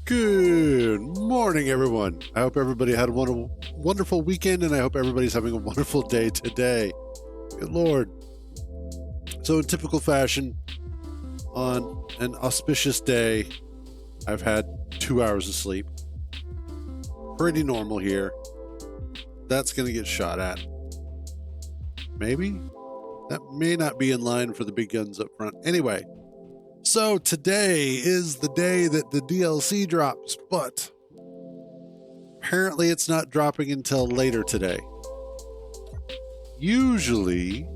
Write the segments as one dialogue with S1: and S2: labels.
S1: Good morning, everyone. I hope everybody had a wonderful weekend, and I hope everybody's having a wonderful day today. Good Lord. So, in typical fashion, on an auspicious day, I've had 2 hours of sleep. Pretty normal here. That's going to get shot at. Maybe? That may not be in line for the big guns up front. Anyway. So today is the day that the DLC drops, but apparently it's not dropping until later today. Usually,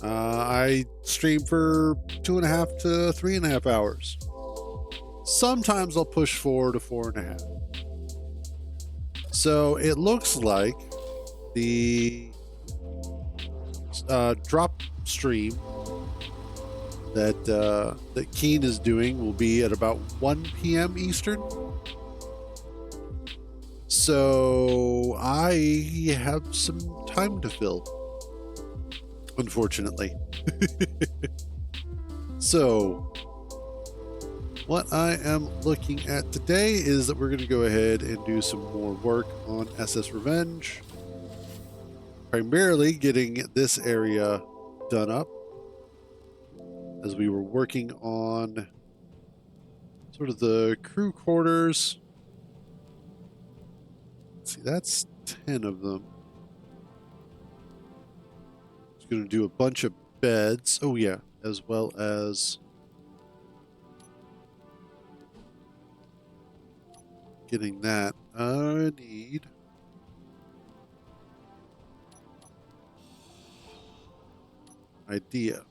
S1: I stream for 2.5 to 3.5 hours. Sometimes I'll push 4 to 4.5. So it looks like the drop stream that Keen is doing will be at about 1 p.m. Eastern. So I have some time to fill, unfortunately. So what I am looking at today is that we're going to go ahead and do some more work on SS Revenge, primarily getting this area done up, as we were working on sort of the crew quarters. Let's see, that's 10 of them. It's going to do a bunch of beds. Oh yeah, as well as getting that. I need idea.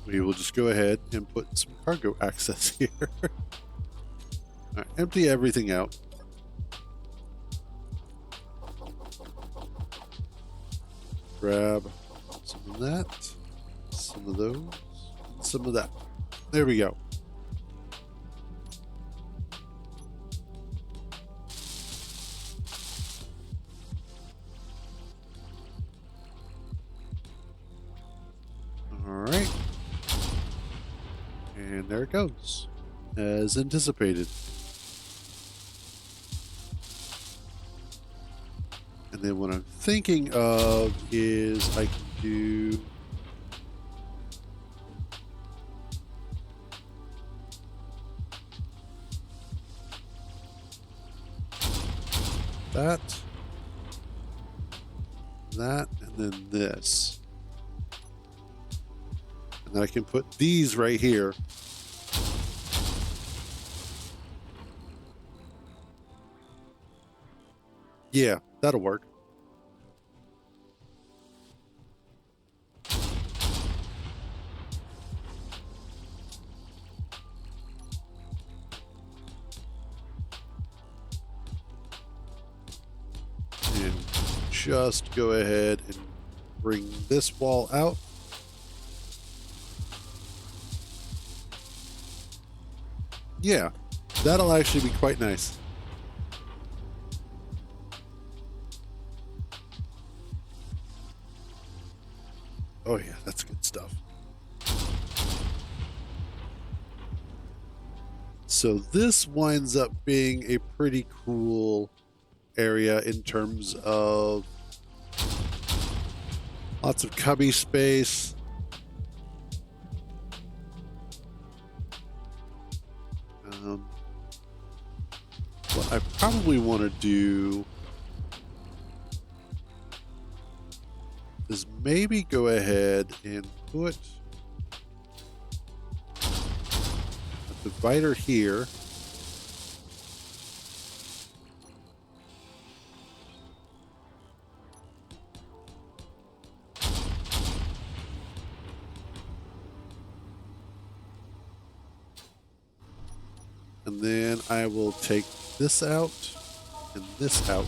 S1: We will just go ahead and put some cargo access here. All right, empty everything out. Grab some of that, some of those, and some of that. There we go. All right. And there it goes, as anticipated. And then what I'm thinking of is I can do that, and then this. And I can put these right here. Yeah, that'll work. just go ahead and bring this wall out. Yeah, that'll actually be quite nice. Oh yeah, that's good stuff. So this winds up being a pretty cool area in terms of lots of cubby space. What I probably want to do is maybe go ahead and put a divider here. And then I will take this out and this out.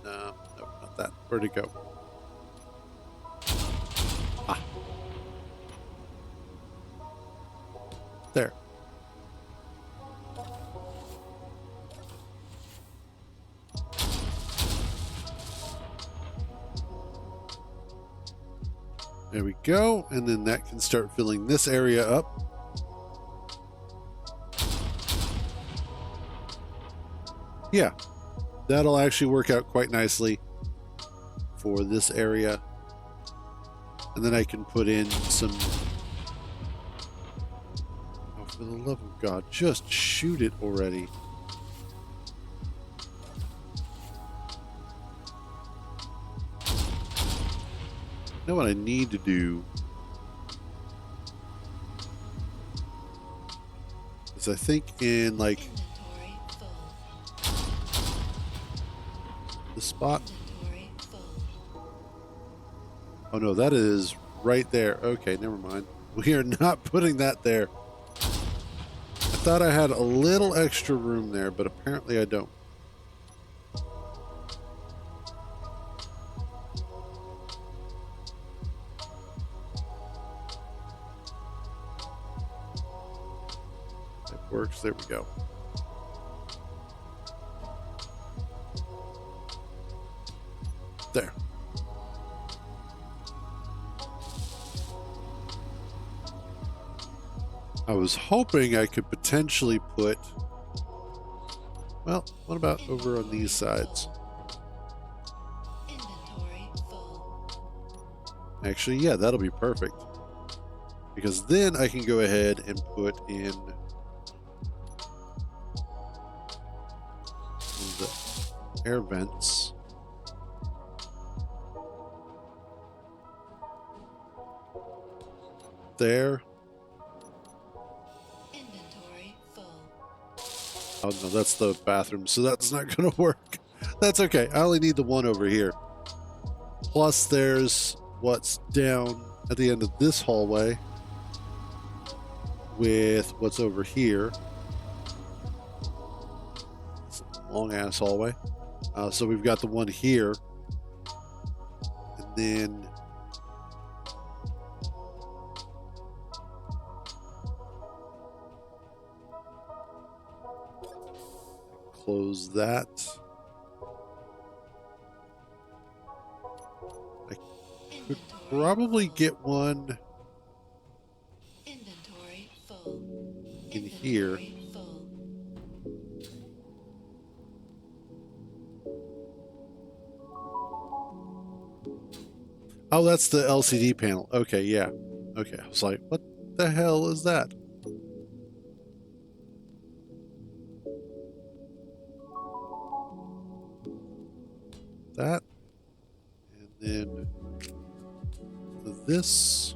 S1: No, not that. Where'd it go? Ah. There. There we go. And then that can start filling this area up. Yeah, that'll actually work out quite nicely for this area. And then I can put in some... Oh, for the love of God, just shoot it already. You know what I need to do is I think in like the spot. Oh no, that is right there. Okay, never mind. We are not putting that there. I thought I had a little extra room there, but apparently I don't. Works. There we go. There. I was hoping I could potentially put... Well, what about over on these sides? Actually, yeah, that'll be perfect. Because then I can go ahead and put in the air vents. There.
S2: Inventory full.
S1: Oh no, that's the bathroom, so that's not going to work. That's okay. I only need the one over here. Plus there's what's down at the end of this hallway with what's over here. It's a long ass hallway. So we've got the one here. And then close that. I could probably get one
S2: Inventory full.
S1: in here.
S2: Inventory full.
S1: Oh, that's the LCD panel. Okay, yeah. Okay, I was like, what the hell is that? That. And then this.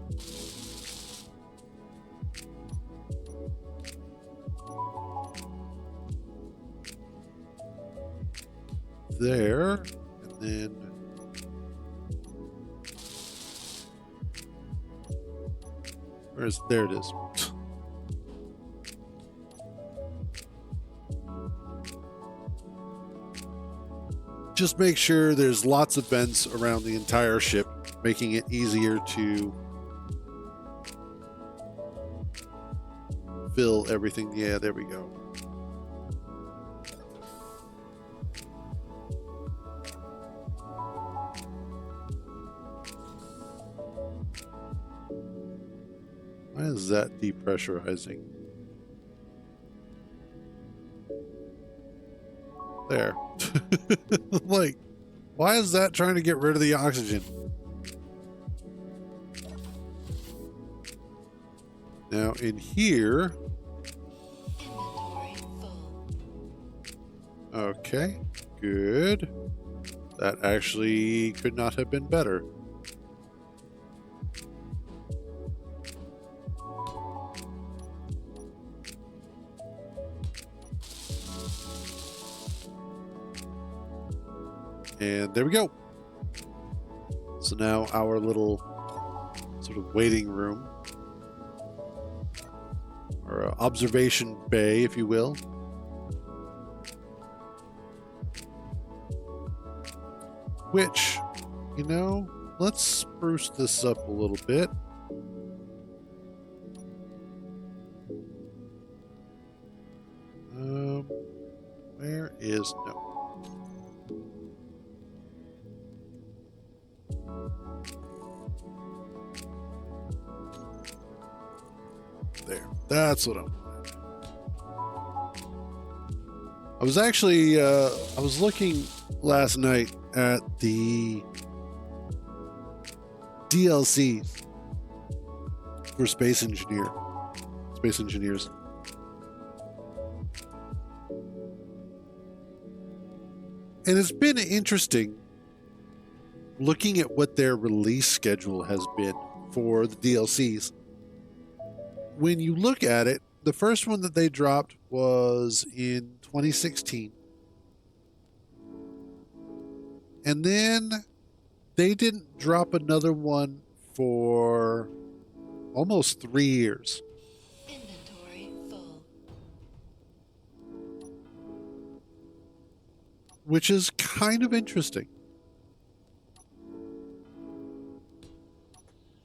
S1: There. And then there it is. just make sure there's lots of vents around the entire ship, making it easier to fill everything. Yeah, there we go. Why is that depressurizing? There. Like, why is that trying to get rid of the oxygen? Now in here.
S2: Inventory full.
S1: Okay, good. That actually could not have been better. And there we go. So now our little sort of waiting room, or observation bay, if you will. Which, you know, let's spruce this up a little bit. Where is no? There. That's what I'm. I was actually I was looking last night at the DLC for Space Engineers. And it's been interesting looking at what their release schedule has been for the DLCs. When you look at it, the first one that they dropped was in 2016. And then they didn't drop another one for almost 3 years.
S2: Inventory full.
S1: Which is kind of interesting.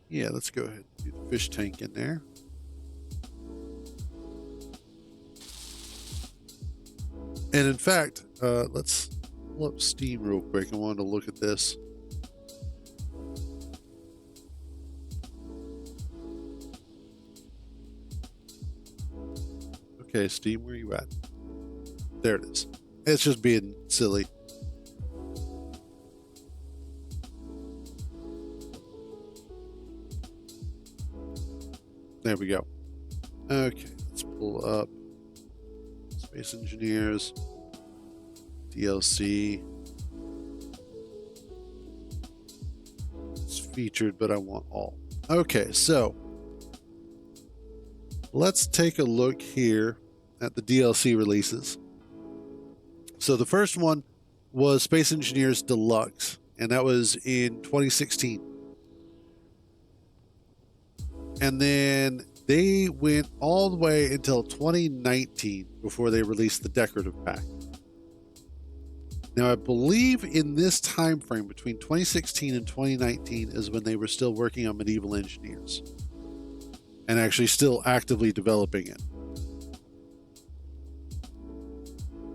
S1: Yeah, let's go ahead and do the fish tank in there. And in fact, let's pull up Steam real quick. I wanted to look at this. Okay, Steam, where you at? There it is. It's just being silly. There we go. Okay, let's pull up Space Engineers, DLC. It's featured, but I want all. Okay, so let's take a look here at the DLC releases. So the first one was Space Engineers Deluxe, and that was in 2016. And then they went all the way until 2019 before they released the decorative pack. Now, I believe in this time frame between 2016 and 2019 is when they were still working on Medieval Engineers and actually still actively developing it.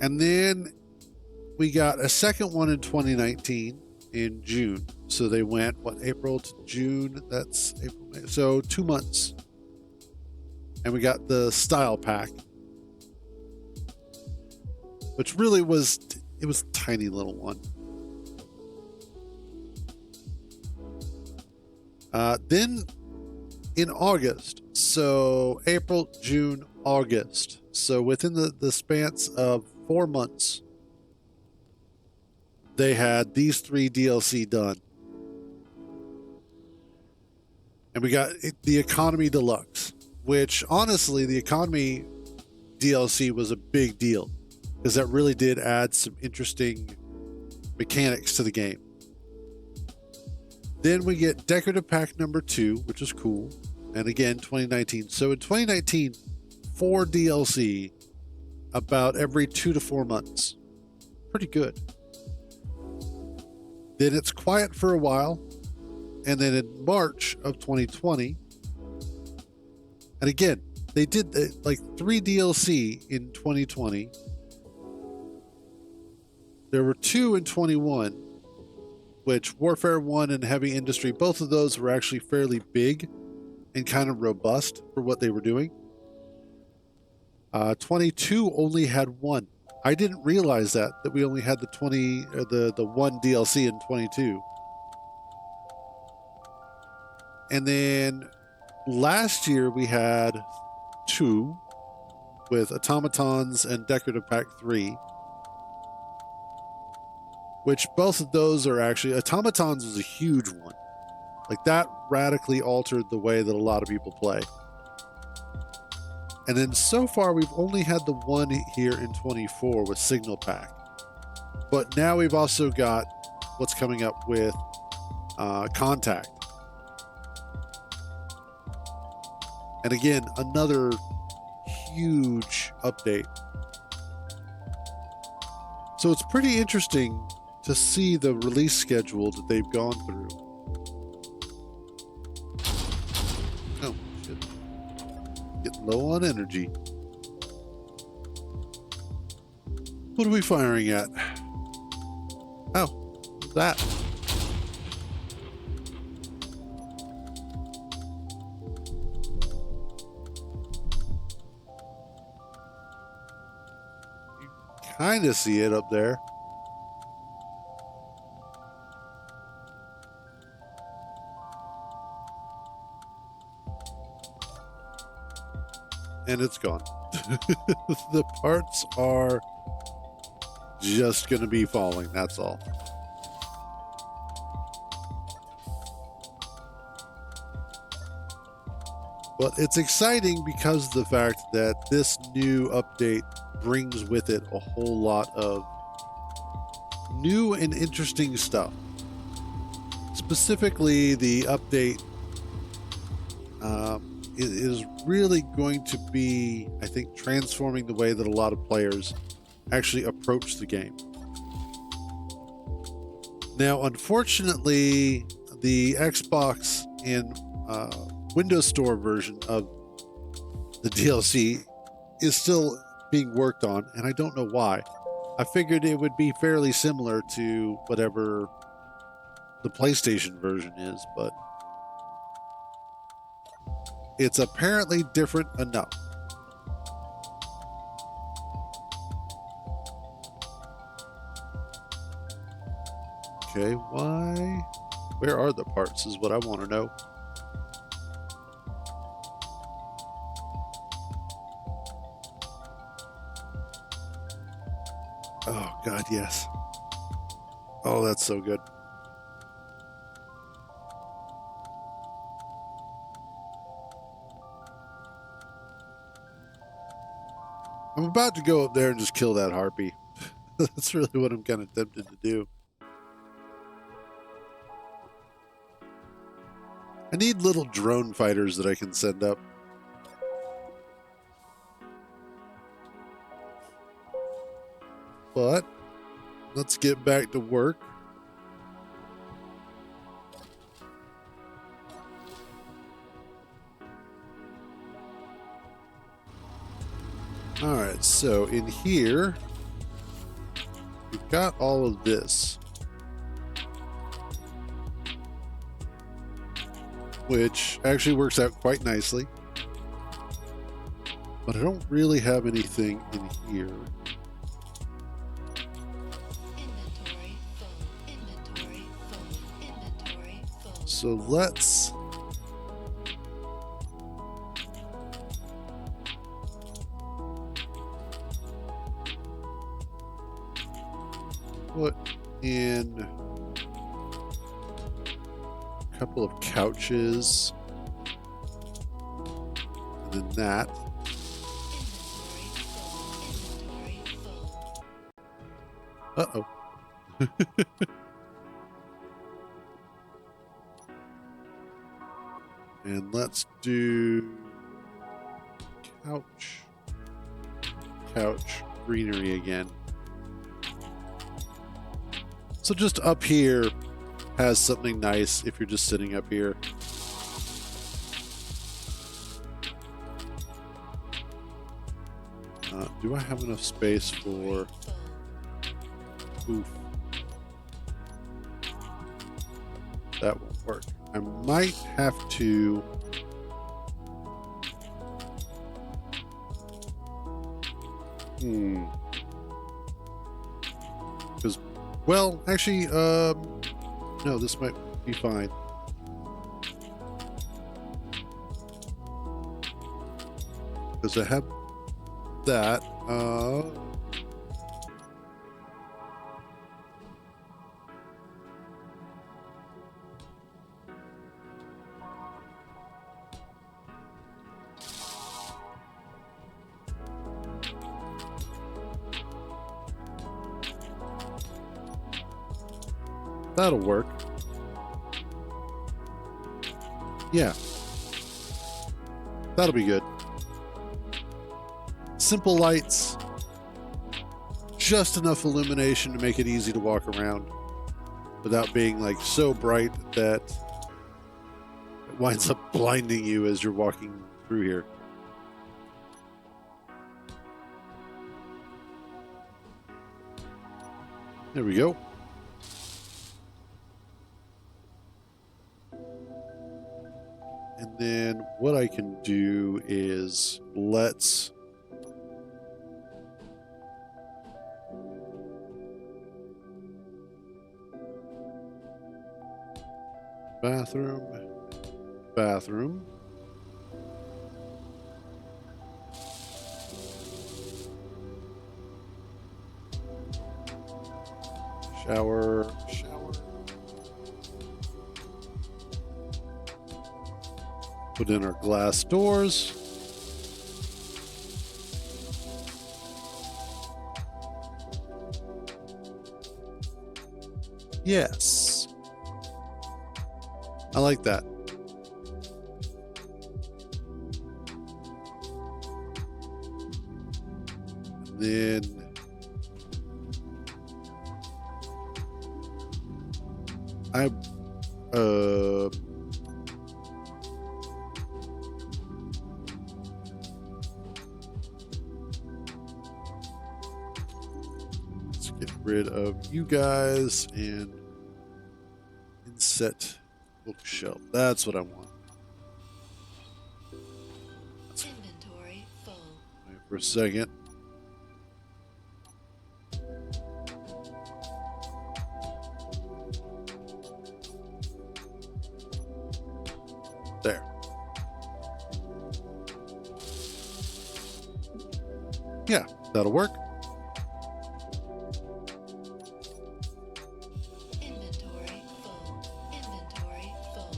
S1: And then we got a second one in 2019 in June. So they went, April to June? That's April, May. So 2 months. And we got the style pack, which really was, it was a tiny little one. Then in August, so April, June, August. So within the spans of 4 months, they had these 3 DLC done. And we got the Economy Deluxe, which honestly, the Economy DLC was a big deal because that really did add some interesting mechanics to the game. Then we get Decorative Pack number 2, which is cool. And again, 2019. So in 2019, 4 DLC about every 2 to 4 months. Pretty good. Then it's quiet for a while. And then in March of 2020, and again, they did like 3 DLC in 2020. There were 2 in 21, which Warfare 1 and Heavy Industry, both of those were actually fairly big and kind of robust for what they were doing. 22 only had 1. I didn't realize that we only had the 1 DLC in 22. And then last year we had 2 with Automatons and Decorative Pack 3, which both of those are actually, Automatons was a huge one. Like that radically altered the way that a lot of people play. And then so far we've only had the 1 here in 24 with Signal Pack. But now we've also got what's coming up with Contact. And again, another huge update. So it's pretty interesting to see the release schedule that they've gone through. Oh, shit. Getting low on energy. What are we firing at? Oh, what's that? Kind of see it up there. And it's gone. The parts are just going to be falling, that's all. But it's exciting because of the fact that this new update brings with it a whole lot of new and interesting stuff. Specifically, the update is really going to be, I think, transforming the way that a lot of players actually approach the game. Now, unfortunately, the Xbox and Windows Store version of the DLC is still being worked on, and I don't know why. I figured it would be fairly similar to whatever the PlayStation version is, but it's apparently different enough. Okay, why? Where are the parts is what I want to know. Oh, God, yes. Oh, that's so good. I'm about to go up there and just kill that harpy. That's really what I'm kind of tempted to do. I need little drone fighters that I can send up. But let's get back to work. All right, so in here, we've got all of this, which actually works out quite nicely. But I don't really have anything in here.
S2: Inventory full. Inventory full. Inventory full.
S1: So let's put in a couple of couches, and then that.
S2: Inventory full.
S1: Uh-oh. And let's do couch greenery again. So just up here, has something nice if you're just sitting up here. Do I have enough space for... Oof. That won't work. I might have to... Because, well, actually, no, this might be fine. Because I have that. That'll work. Yeah. That'll be good. Simple lights. Just enough illumination to make it easy to walk around without being like so bright that it winds up blinding you as you're walking through here. There we go. And then what I can do is let's bathroom. Shower. Put in our glass doors. Yes. I like that. And then let's get rid of you guys and set bookshelf. That's what I want.
S2: Inventory full.
S1: Wait for a second. There. Yeah, that'll work.
S2: Inventory full. Inventory full.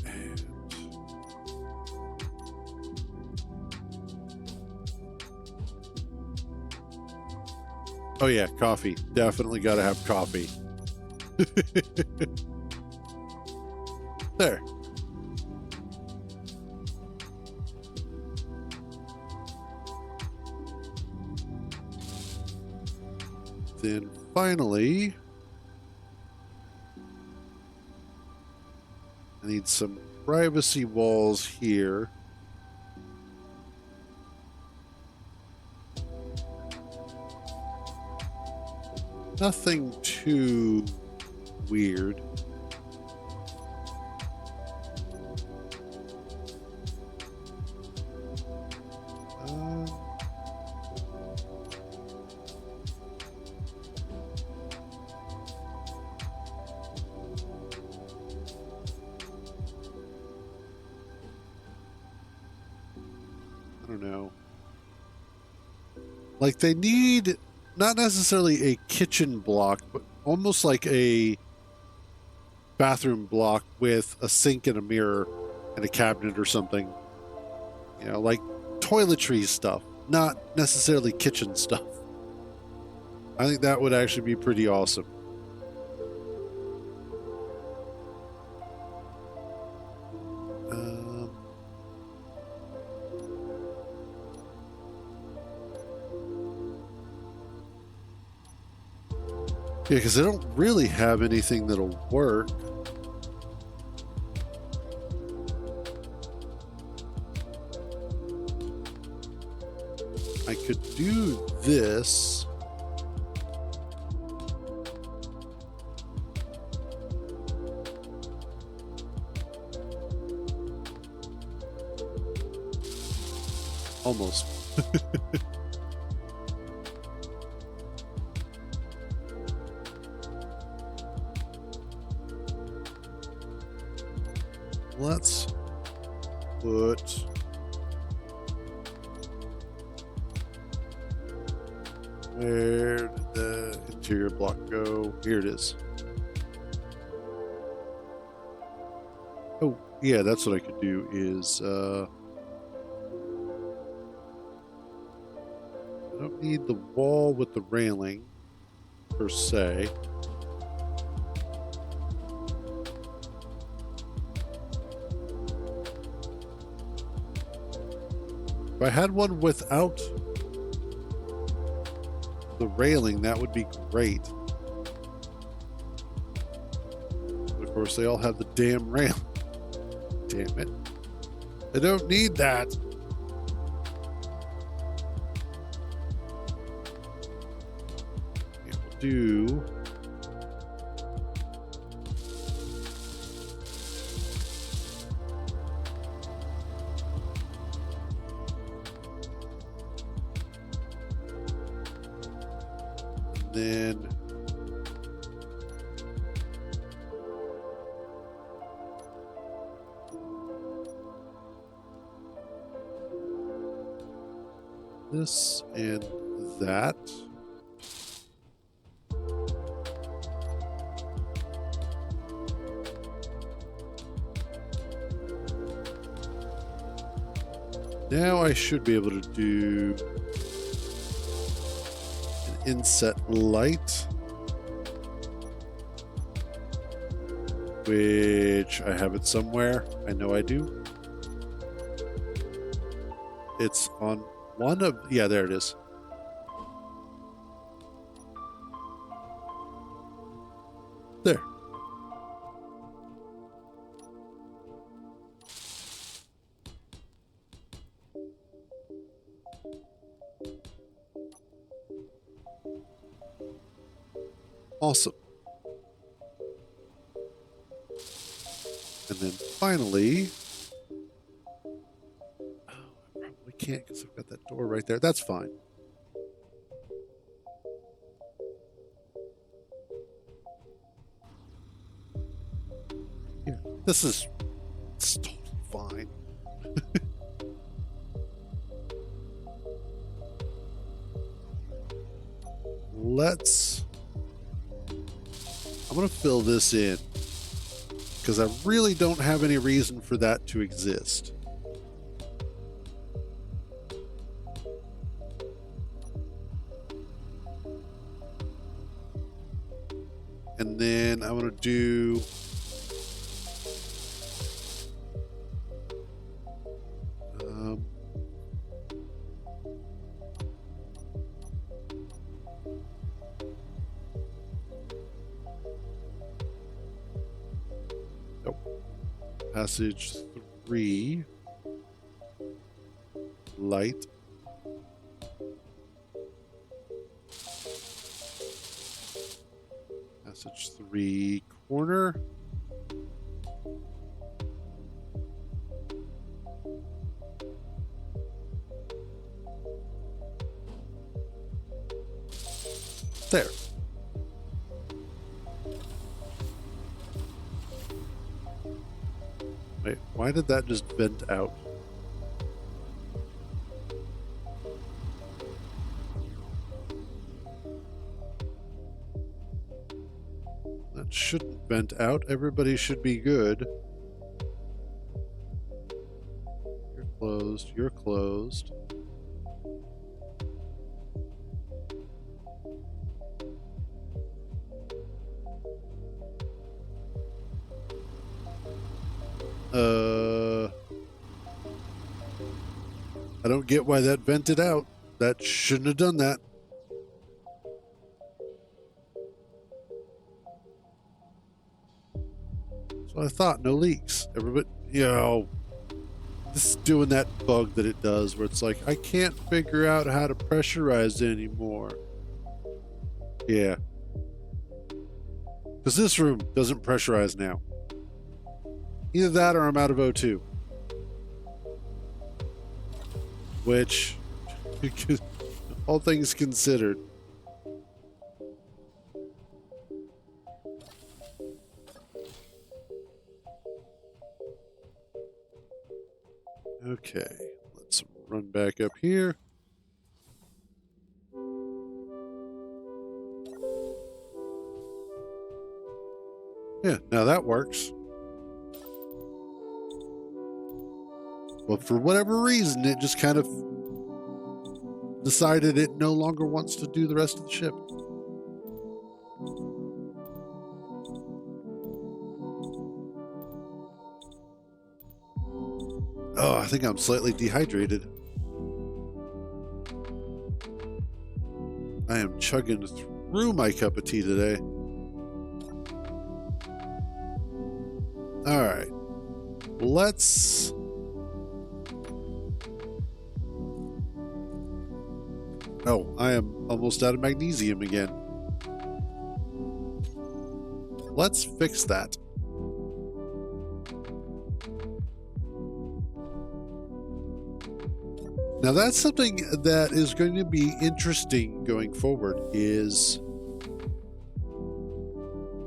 S1: And oh yeah, coffee. Definitely got to have coffee. There. Then finally, I need some privacy walls here. Nothing too weird. I don't know. Like they need not necessarily a kitchen block, but almost like a bathroom block with a sink and a mirror and a cabinet or something. You know, like toiletries stuff, not necessarily kitchen stuff. I think that would actually be pretty awesome. Yeah, because I don't really have anything that'll work. I could do this. Almost. Let's put where did the interior block go? Here it is. Oh, yeah, that's what I could do is I don't need the wall with the railing per se. If I had one without the railing, that would be great. But of course, they all have the damn rail. Damn it. I don't need that. We'll do... then this and that. Now I should be able to do inset light, which I have it somewhere. I know I do. It's on one of, yeah, there it is. There. Awesome. And then finally, oh, I probably can't because I've got that door right there. That's fine. Yeah, it's totally fine. I'm going to fill this in because I really don't have any reason for that to exist. And then I'm going to do passage 3 light, passage 3 corner, there. Wait, why did that just vent out? That shouldn't vent out. Everybody should be good. You're closed. You're closed. I don't get why that vented out. That shouldn't have done that. So I thought, no leaks. Everybody, this is doing that bug that it does where it's like, I can't figure out how to pressurize anymore. Yeah. Because this room doesn't pressurize now. Either that or I'm out of O2. Which, all things considered. Okay, let's run back up here. Yeah, now that works. But for whatever reason, it just kind of decided it no longer wants to do the rest of the ship. Oh, I think I'm slightly dehydrated. I am chugging through my cup of tea today. All right. Let's... Oh, I am almost out of magnesium again. Let's fix that. Now that's something that is going to be interesting going forward, is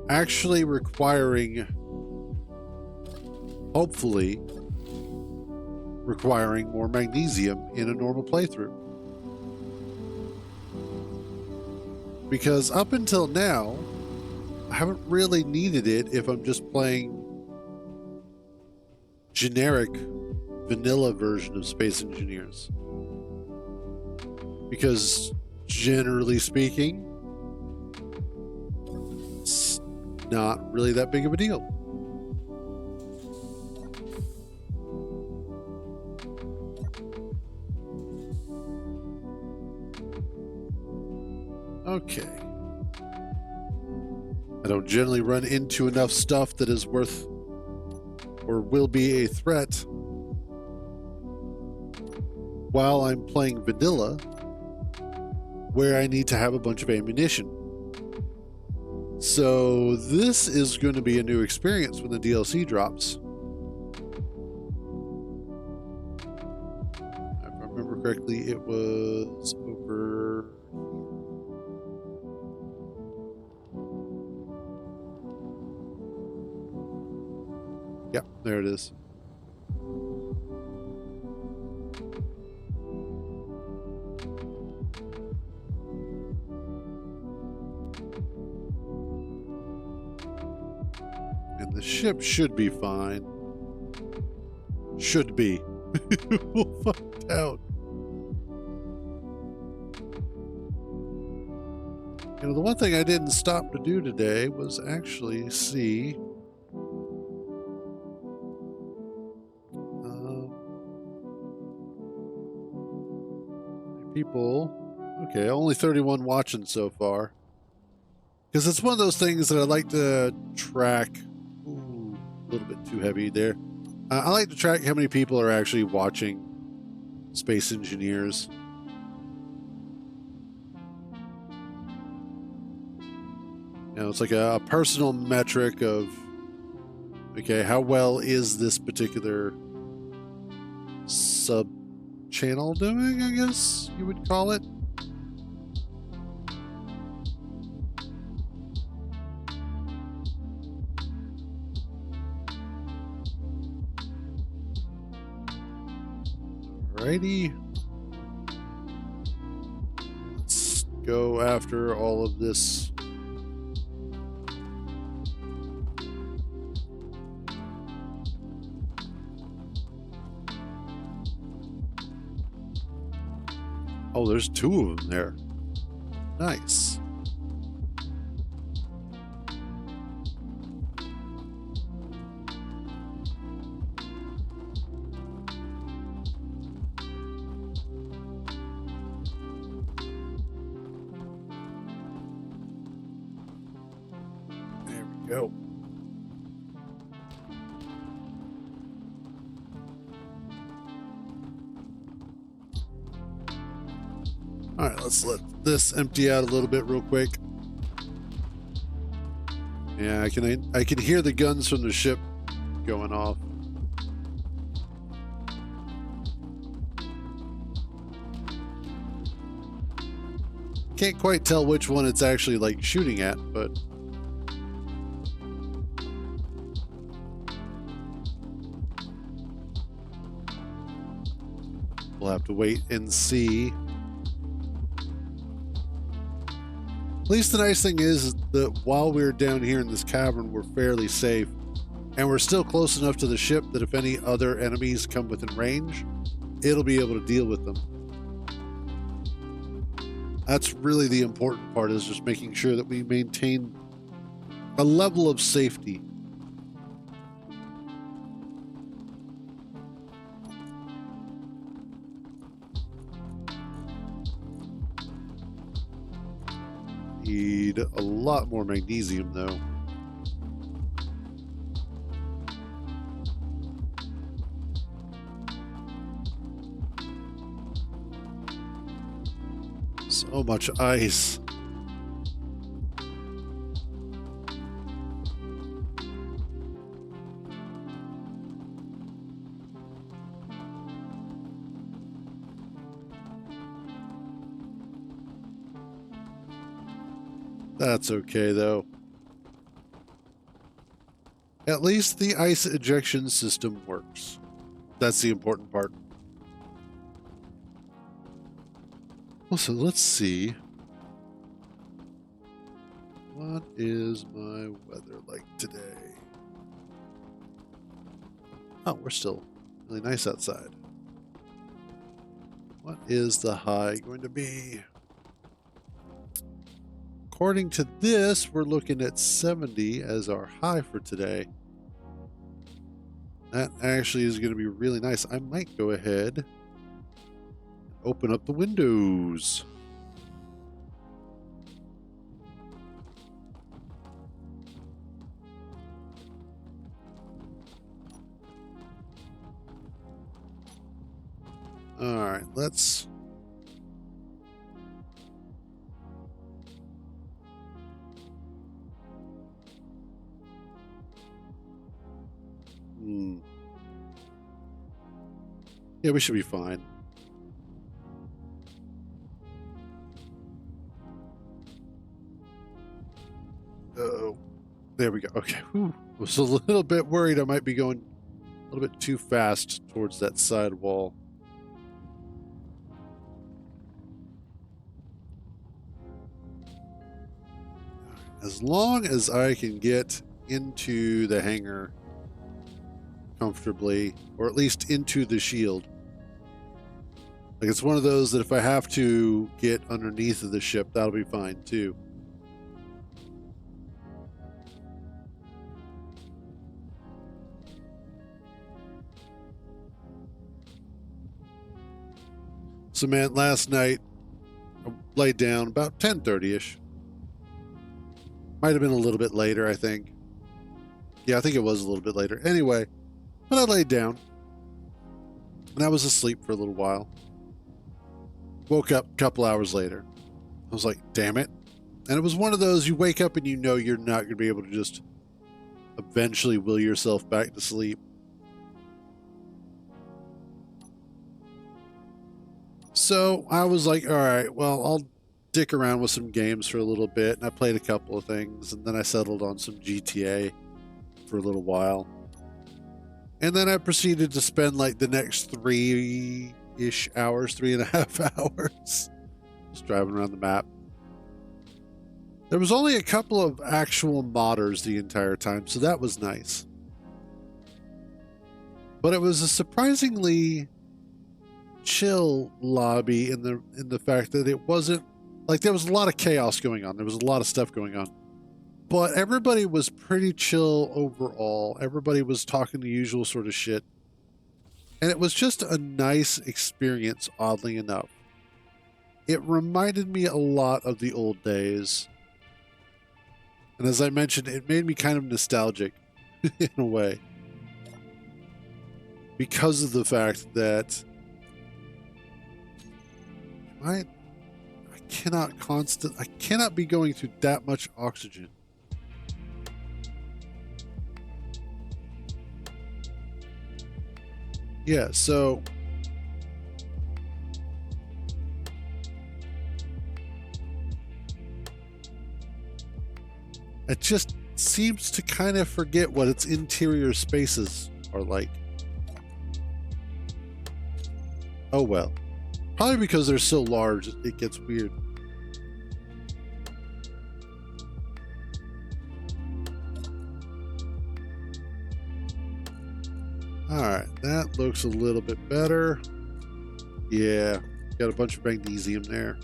S1: actually requiring, hopefully, requiring more magnesium in a normal playthrough. Because up until now, I haven't really needed it if I'm just playing generic vanilla version of Space Engineers. Because generally speaking, it's not really that big of a deal. Okay. I don't generally run into enough stuff that is worth or will be a threat while I'm playing vanilla, where I need to have a bunch of ammunition. So this is going to be a new experience when the DLC drops. If I remember correctly, it was over... Yeah, there it is. And the ship should be fine. Should be. We'll find out. You know, the one thing I didn't stop to do today was actually see people. Okay, only 31 watching so far. Because it's one of those things that I like to track. Ooh, a little bit too heavy there. I like to track how many people are actually watching Space Engineers. You know, it's like a personal metric of, okay, how well is this particular sub-channel doing, I guess you would call it. Alrighty. Let's go after all of this. Oh, there's two of them there. Nice. There we go. Let's let this empty out a little bit real quick. Yeah, I can hear the guns from the ship going off. Can't quite tell which one it's actually like shooting at, but we'll have to wait and see. At least the nice thing is that while we're down here in this cavern, we're fairly safe. And we're still close enough to the ship that if any other enemies come within range, it'll be able to deal with them. That's really the important part, is just making sure that we maintain a level of safety. Need a lot more magnesium, though. So much ice. That's okay, though. At least the ice ejection system works. That's the important part. Well, so let's see. What is my weather like today? Oh, we're still really nice outside. What is the high going to be? According to this, we're looking at 70 as our high for today. That actually is going to be really nice. I might go ahead and open up the windows. All right, let's... Yeah, we should be fine. Oh, there we go. Okay. Whew. I was a little bit worried I might be going a little bit too fast towards that side wall. As long as I can get into the hangar comfortably, or at least into the shield. Like, it's one of those that if I have to get underneath of the ship, that'll be fine too. So, man, last night I laid down about 10:30ish. Might have been a little bit later, I think. Yeah, I think it was a little bit later. Anyway, but I laid down and I was asleep for a little while. Woke up a couple hours later. I was like, damn it. And it was one of those, you wake up and you know you're not going to be able to just eventually will yourself back to sleep. So I was like, all right, well, I'll dick around with some games for a little bit. And I played a couple of things, and then I settled on some GTA for a little while. And then I proceeded to spend like the next 3-ish hours, 3.5 hours, just driving around the map. There was only a couple of actual modders the entire time, so that was nice. But it was a surprisingly chill lobby in the fact that it wasn't like there was a lot of chaos going on. There was a lot of stuff going on. But everybody was pretty chill overall. Everybody was talking the usual sort of shit. And it was just a nice experience, oddly enough. It reminded me a lot of the old days. And as I mentioned, it made me kind of nostalgic in a way. Because of the fact that I cannot be going through that much oxygen. Yeah, so it just seems to kind of forget what its interior spaces are like. Oh well. Probably because they're so large, it gets weird. Alright, that looks a little bit better. Yeah, got a bunch of magnesium there.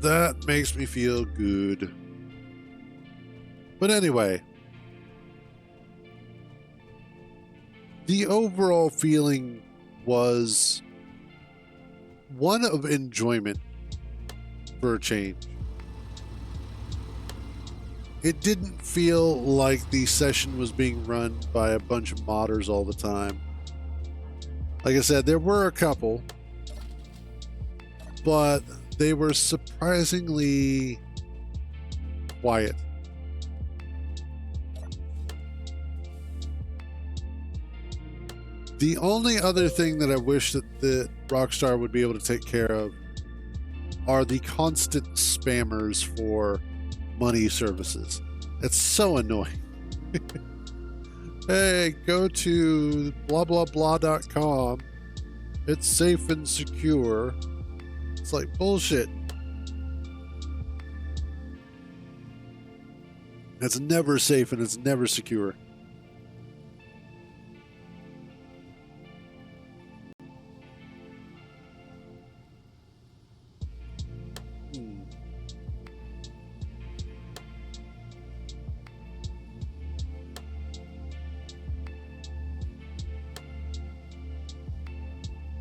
S1: That makes me feel good. But anyway, the overall feeling was one of enjoyment for a change. It didn't feel like the session was being run by a bunch of modders all the time. Like I said, there were a couple, but they were surprisingly quiet. The only other thing that I wish that the Rockstar would be able to take care of are the constant spammers for money services. It's so annoying. Hey, go to blah blah blah.com. It's safe and secure. It's like bullshit. It's never safe and it's never secure.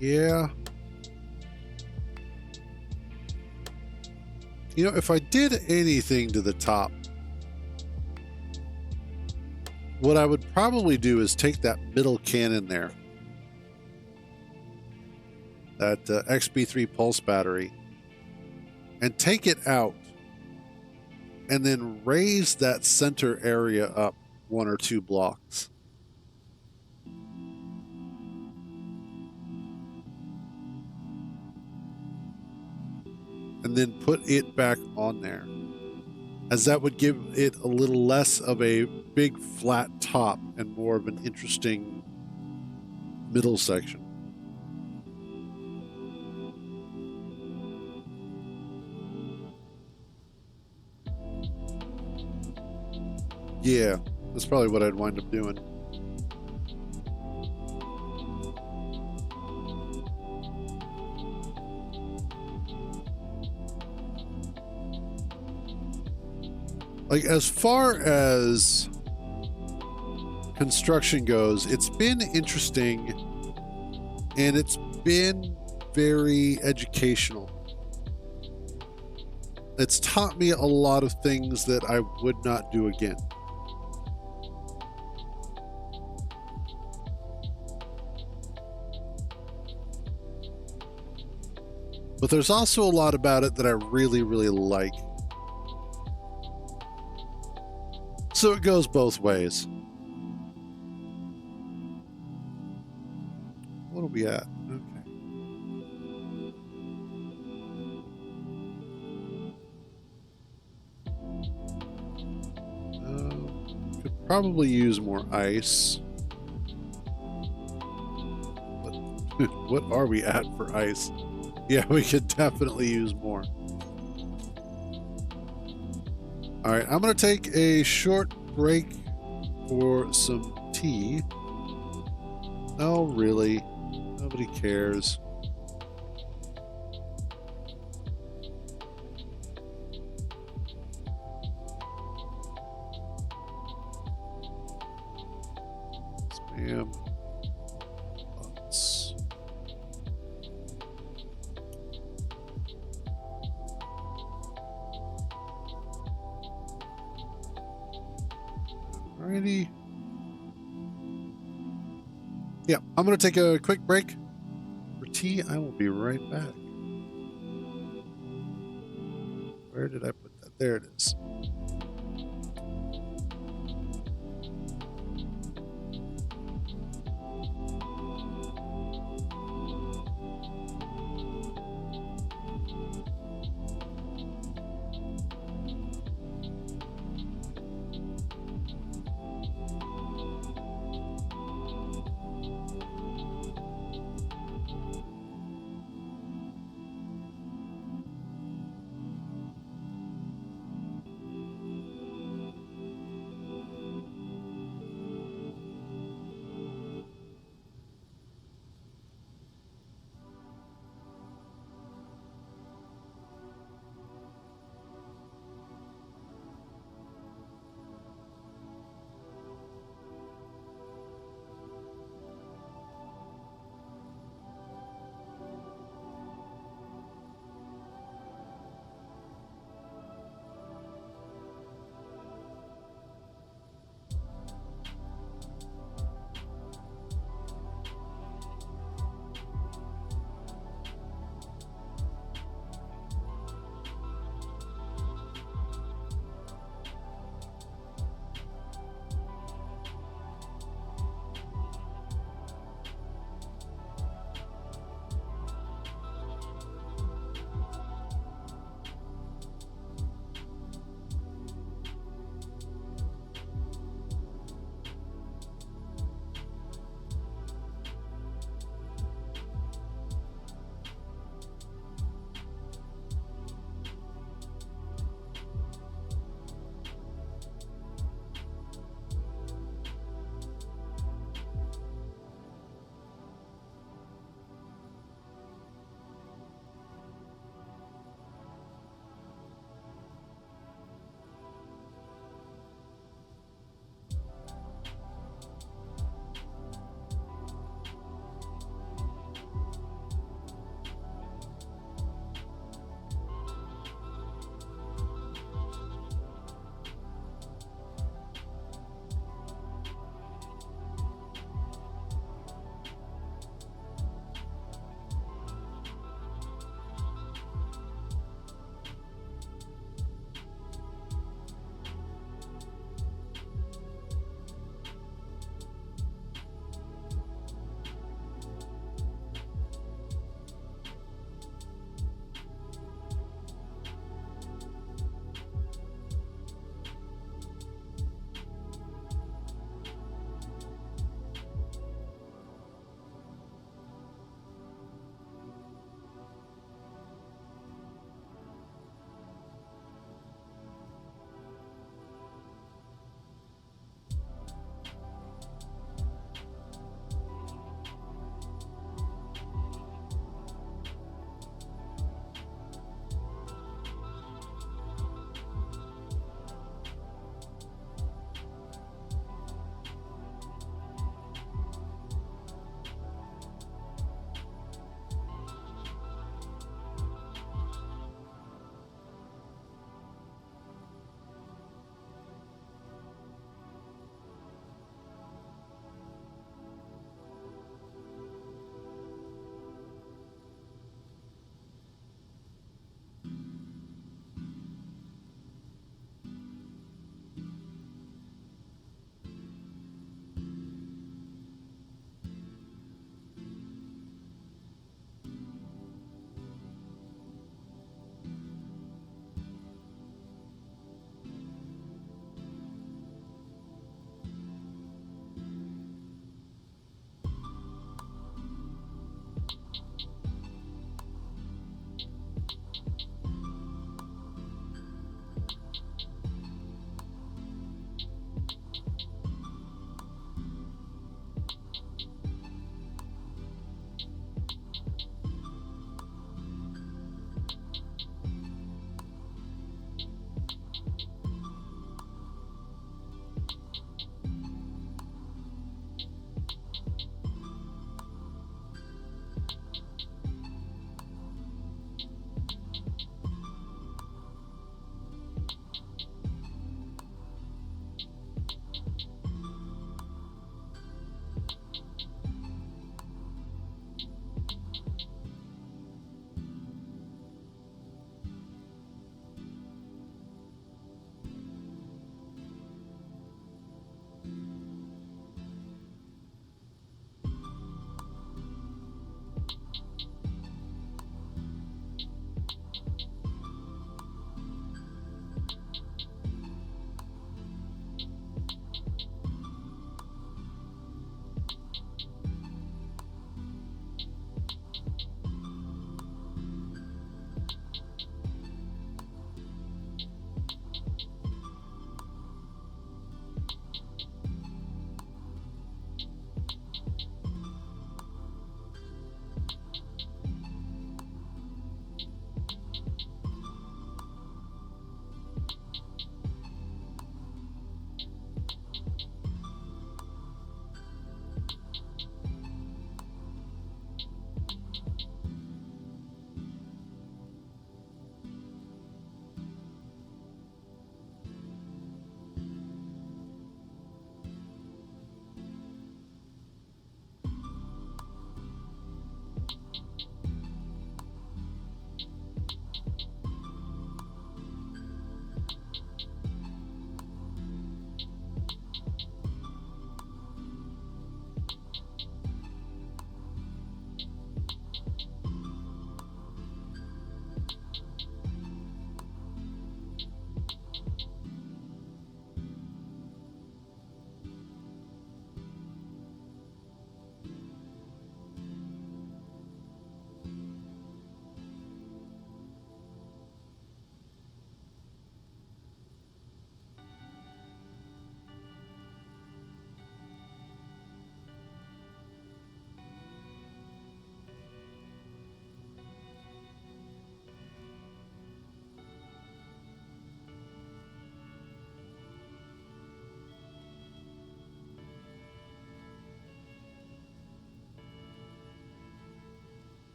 S1: Yeah. You know, if I did anything to the top, what I would probably do is take that middle cannon there, that XP3 pulse battery, and take it out, and then raise that center area up 1 or 2 blocks. And then put it back on there, as that would give it a little less of a big flat top and more of an interesting middle section. Yeah, that's probably what I'd wind up doing. Like, as far as construction goes, it's been interesting and it's been very educational. It's taught me a lot of things that I would not do again. But there's also a lot about it that I really, really like. So it goes both ways. What are we at? Okay. Could probably use more ice. But what are we at for ice? Yeah, we could definitely use more. All right, I'm going to take a short break for some tea. Oh, really? Nobody cares. Spam. Bots. Alrighty. Yeah, I'm going to take a quick break for tea. I will be right back. Where did I put that? There it is.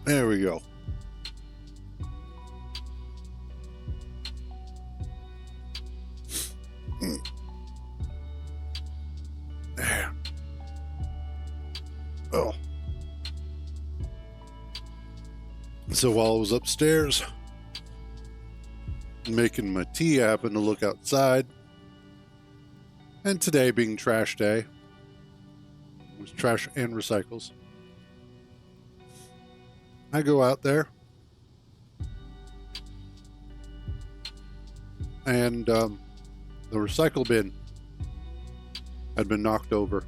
S1: There we go. There. Oh. So while I was upstairs making my tea, I happened to look outside. And today being trash day, it was trash and recycles. I go out there and the recycle bin had been knocked over.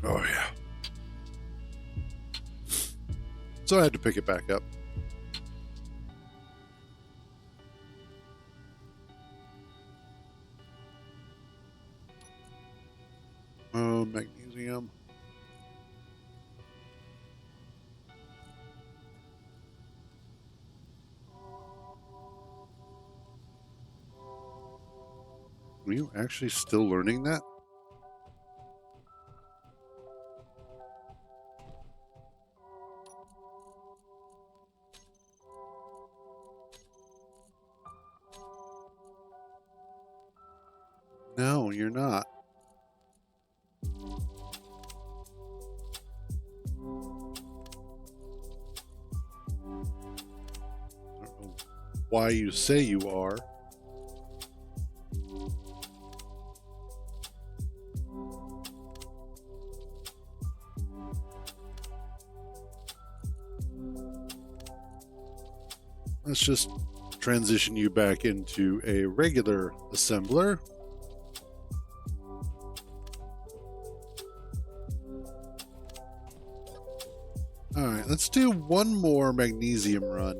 S1: Oh, yeah. So I had to pick it back up. Oh, magnesium. Are you actually still learning that? No, you're not. I don't know why you say you are. let's just transition you back into a regular assembler. All right, let's do one more magnesium run.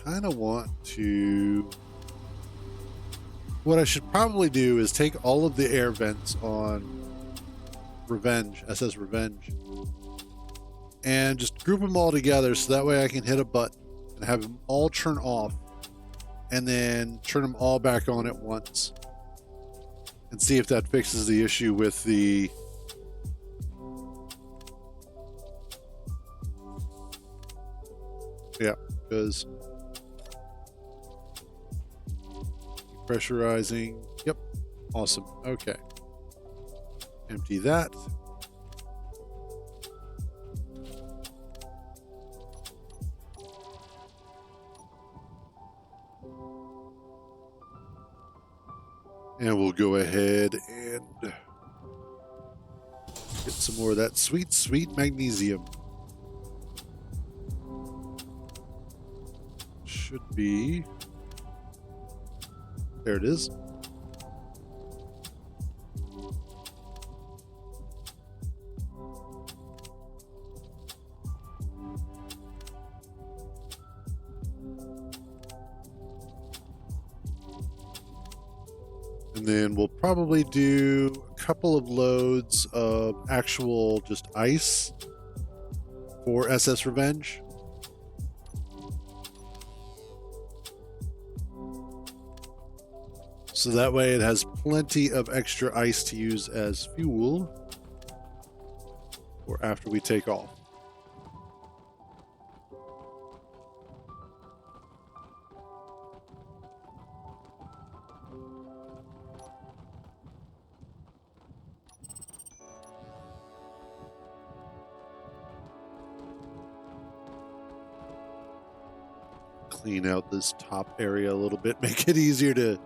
S1: Kind of want to... What I should probably do is take all of the air vents on Revenge, SS Revenge, and just group them all together so that way I can hit a button and have them all turn off and then turn them all back on at once and see if that fixes the issue with the because pressurizing. Yep. Awesome. Okay. Empty that. And we'll go ahead and get some more of that sweet, sweet magnesium. Should be... There it is. And then we'll probably do a couple of loads of actual just ice for SS Revenge. So that way it has plenty of extra ice to use as fuel or after we take off. Clean out this top area a little bit, make it easier to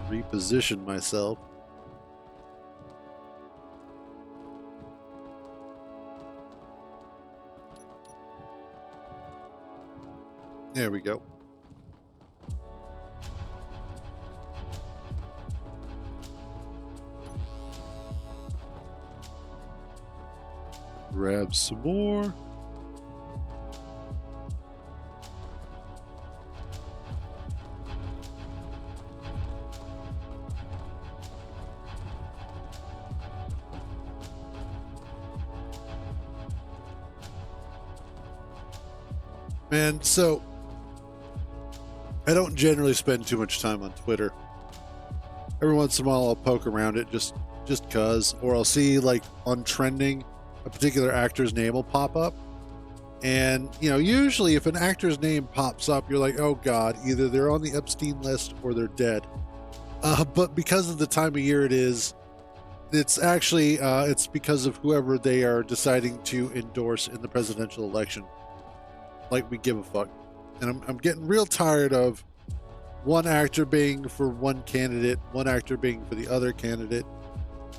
S1: reposition myself. There we go. Grab some more. Man, so I don't generally spend too much time on Twitter. Every once in a while I'll poke around it just cause, or I'll see like on trending a particular actor's name will pop up. And, you know, usually if an actor's name pops up, you're like, oh God, either they're on the Epstein list or they're dead. But because of the time of year it is, it's actually, it's because of whoever they are deciding to endorse in the presidential election. Like we give a fuck. And I'm getting real tired of one actor being for one candidate, one actor being for the other candidate.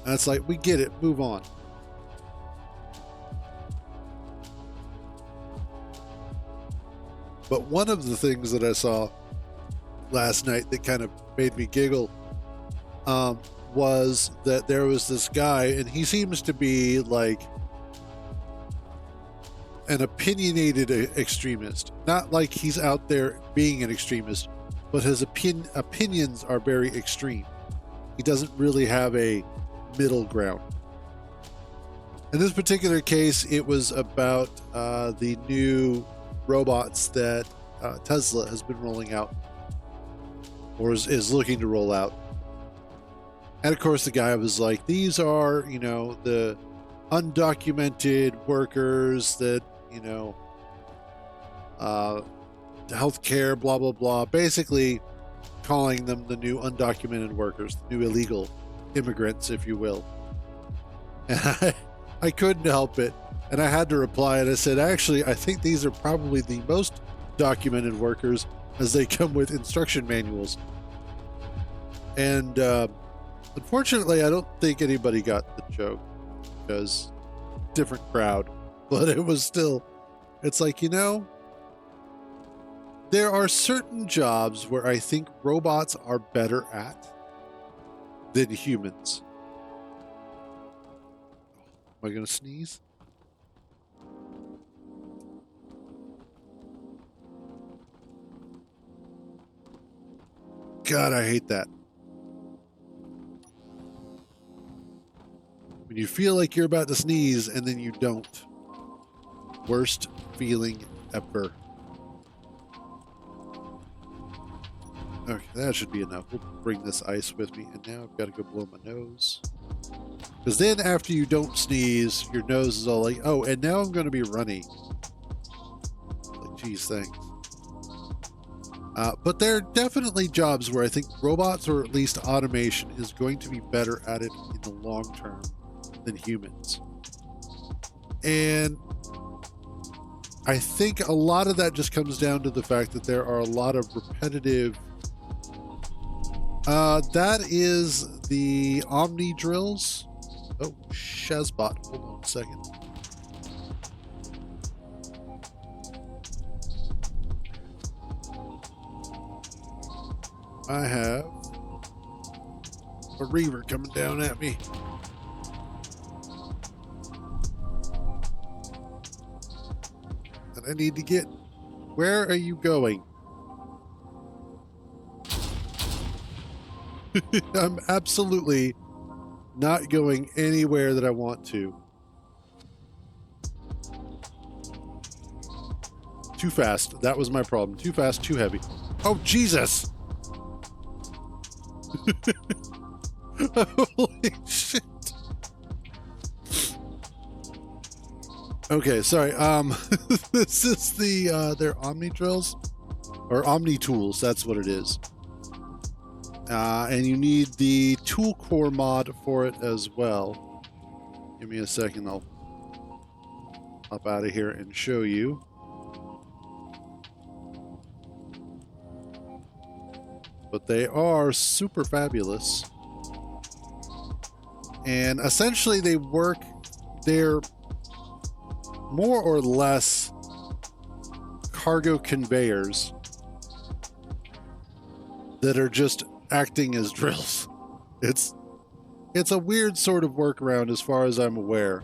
S1: And it's like, we get it, move on. But one of the things that I saw last night that kind of made me giggle was that there was this guy, and he seems to be like an opinionated extremist. Not like he's out there being an extremist, but his opinions are very extreme. He doesn't really have a middle ground. In this particular case, it was about the new robots that Tesla has been rolling out, or is looking to roll out. And of course, the guy was like, these are, you know, the undocumented workers that, you know, healthcare, blah, blah, blah. Basically calling them the new undocumented workers, the new illegal immigrants, if you will. And I couldn't help it. And I had to reply, and I said, actually, I think these are probably the most documented workers, as they come with instruction manuals. And unfortunately, I don't think anybody got the joke, because different crowd. But it was still, it's like, there are certain jobs where I think robots are better at than humans. Am I going to sneeze? God, I hate that. When you feel like you're about to sneeze and then you don't. Worst feeling ever. Okay, that should be enough. We'll bring this ice with me, and now I've got to go blow my nose. Because then after you don't sneeze, your nose is all like, oh, and now I'm going to be runny. Like, geez, thanks. But there are definitely jobs where I think robots, or at least automation, is going to be better at it in the long term than humans. And I think a lot of that just comes down to the fact that there are a lot of repetitive. That is the Omni drills. Oh, Shazbot. Hold on a second. I have a reaver coming down at me. And I need to get... Where are you going? I'm absolutely not going anywhere that I want to. Too fast. That was my problem. Too fast, too heavy. Oh, Jesus! Holy shit. Okay, sorry. This is their Omni drills, or Omni tools. That's what it is. And you need the tool core mod for it as well. Give me a second. I'll hop out of here and show you. But they are super fabulous. And essentially they work, they're more or less cargo conveyors that are just acting as drills. It's a weird sort of workaround as far as I'm aware,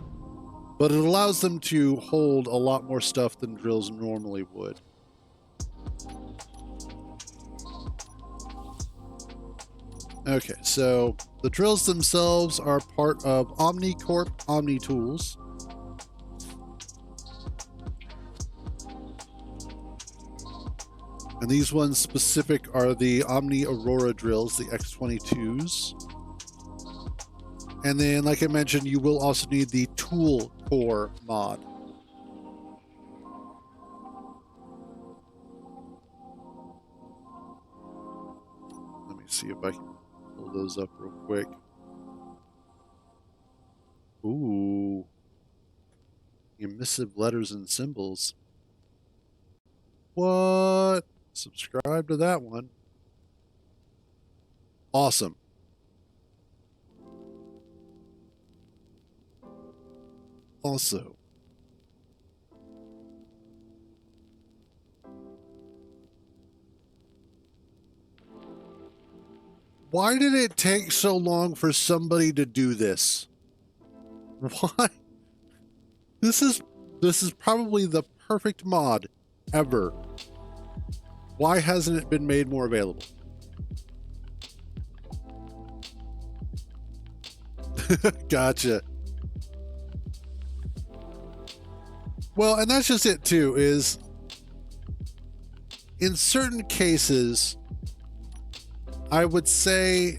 S1: but it allows them to hold a lot more stuff than drills normally would. Okay, so the drills themselves are part of OmniCorp Omni Tools. And these ones specific are the Omni Aurora drills, the X22s. And then, like I mentioned, you will also need the Tool Core mod. Let me see if I can pull those up real quick. Ooh. Emissive letters and symbols. What? Subscribe to that one. Awesome. Also, why did it take so long for somebody to do this? Why? This is probably the perfect mod ever. Why hasn't it been made more available? Gotcha. Well, and that's just it too, is in certain cases, I would say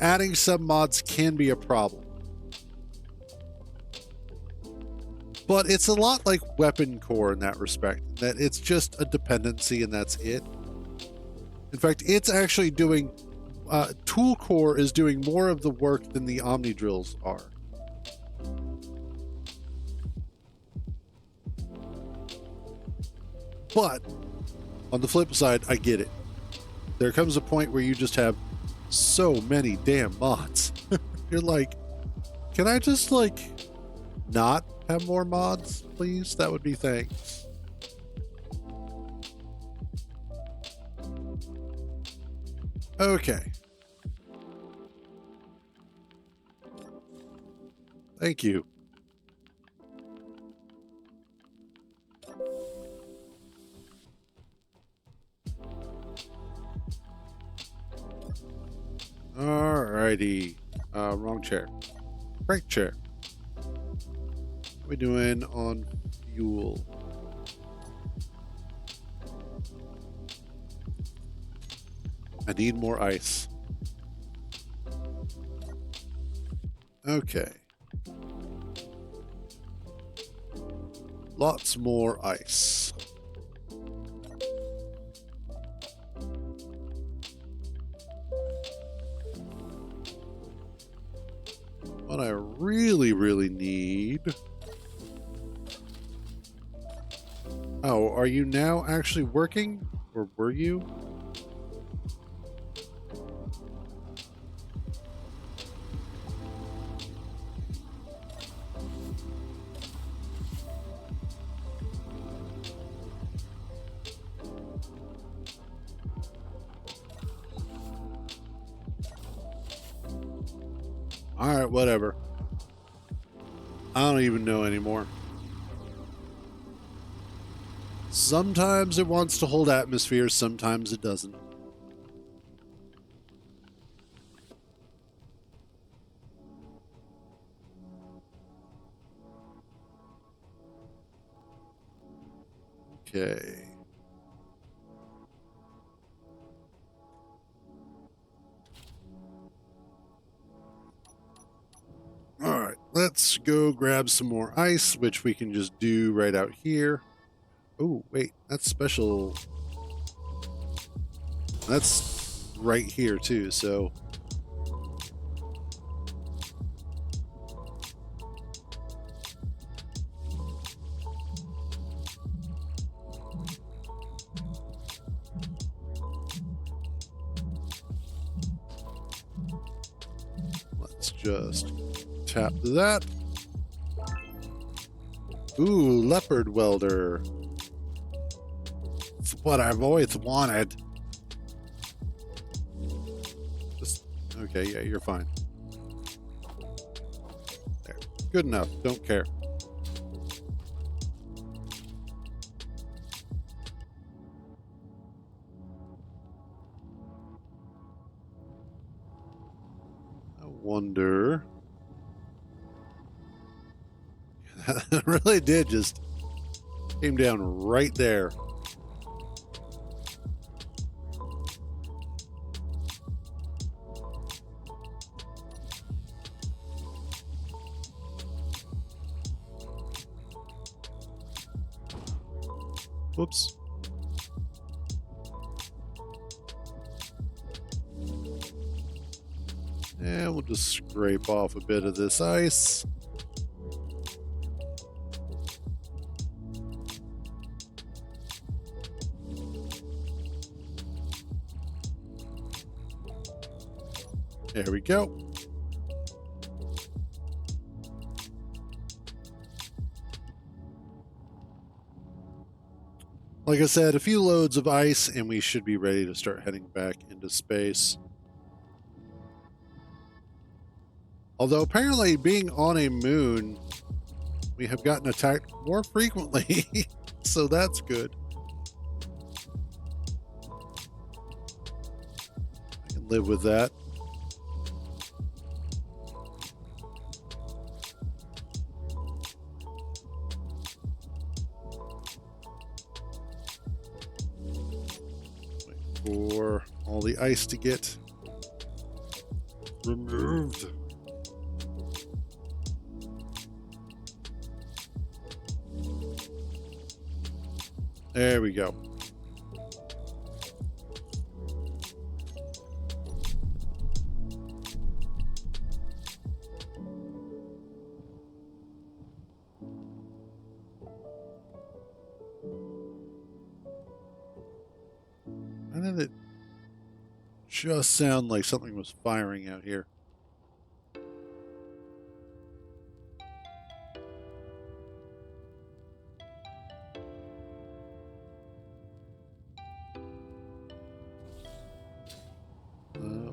S1: adding some mods can be a problem. But it's a lot like Weapon Core in that respect, that it's just a dependency and that's it. In fact, it's actually doing Tool Core is doing more of the work than the Omni drills are. But on the flip side, I get it. There comes a point where you just have so many damn mods. You're like, can I just like not have more mods, please? That would be thanks. Okay. Thank you. Alrighty. Wrong chair. Right chair. What are we doing on fuel? I need more ice. Okay. Lots more ice. What I really, really need... Oh, are you now actually working? Or were you? Alright, whatever. I don't even know anymore. Sometimes it wants to hold atmosphere, sometimes it doesn't. Okay. Alright, let's go grab some more ice, which we can just do right out here. Oh, wait, that's special. That's right here, too, so... Let's just tap that. Ooh, leopard welder. It's what I've always wanted. Just, okay, yeah, you're fine. There. Good enough. Don't care. I wonder... It really did just came down right there. Whoops. And we'll just scrape off a bit of this ice. There we go. Like I said, a few loads of ice and we should be ready to start heading back into space. Although apparently being on a moon, we have gotten attacked more frequently, so that's good. I can live with that. For all the ice to get removed. There we go. Why did it just sound like something was firing out here?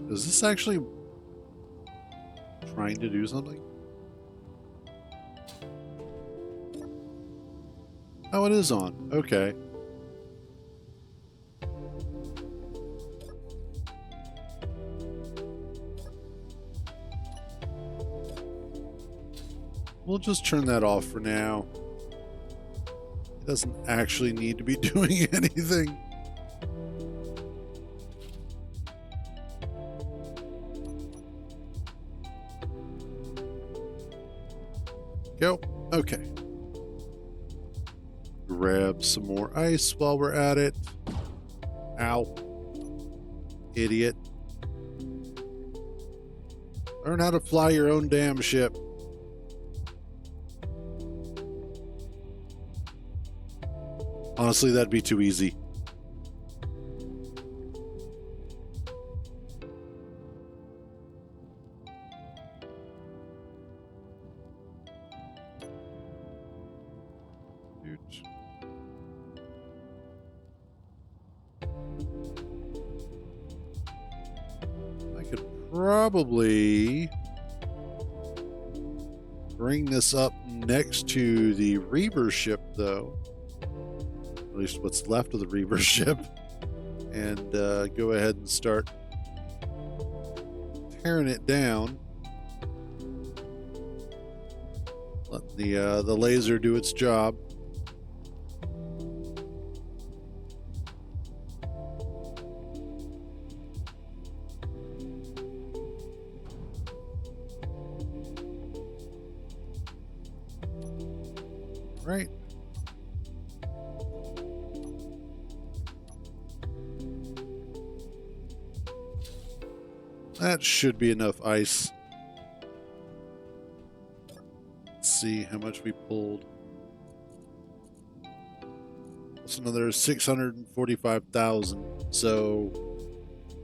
S1: Is this actually trying to do something? Oh, it is on. Okay. We'll just turn that off for now. It doesn't actually need to be doing anything. Go. Okay. Grab some more ice while we're at it. Ow. Idiot. Learn how to fly your own damn ship. Honestly, that'd be too easy. I could probably bring this up next to the Reaver ship, though. At least what's left of the Reaver ship. And go ahead and start tearing it down. Let the laser do its job. Right. That should be enough ice. Let's see how much we pulled. That's another 645,000. So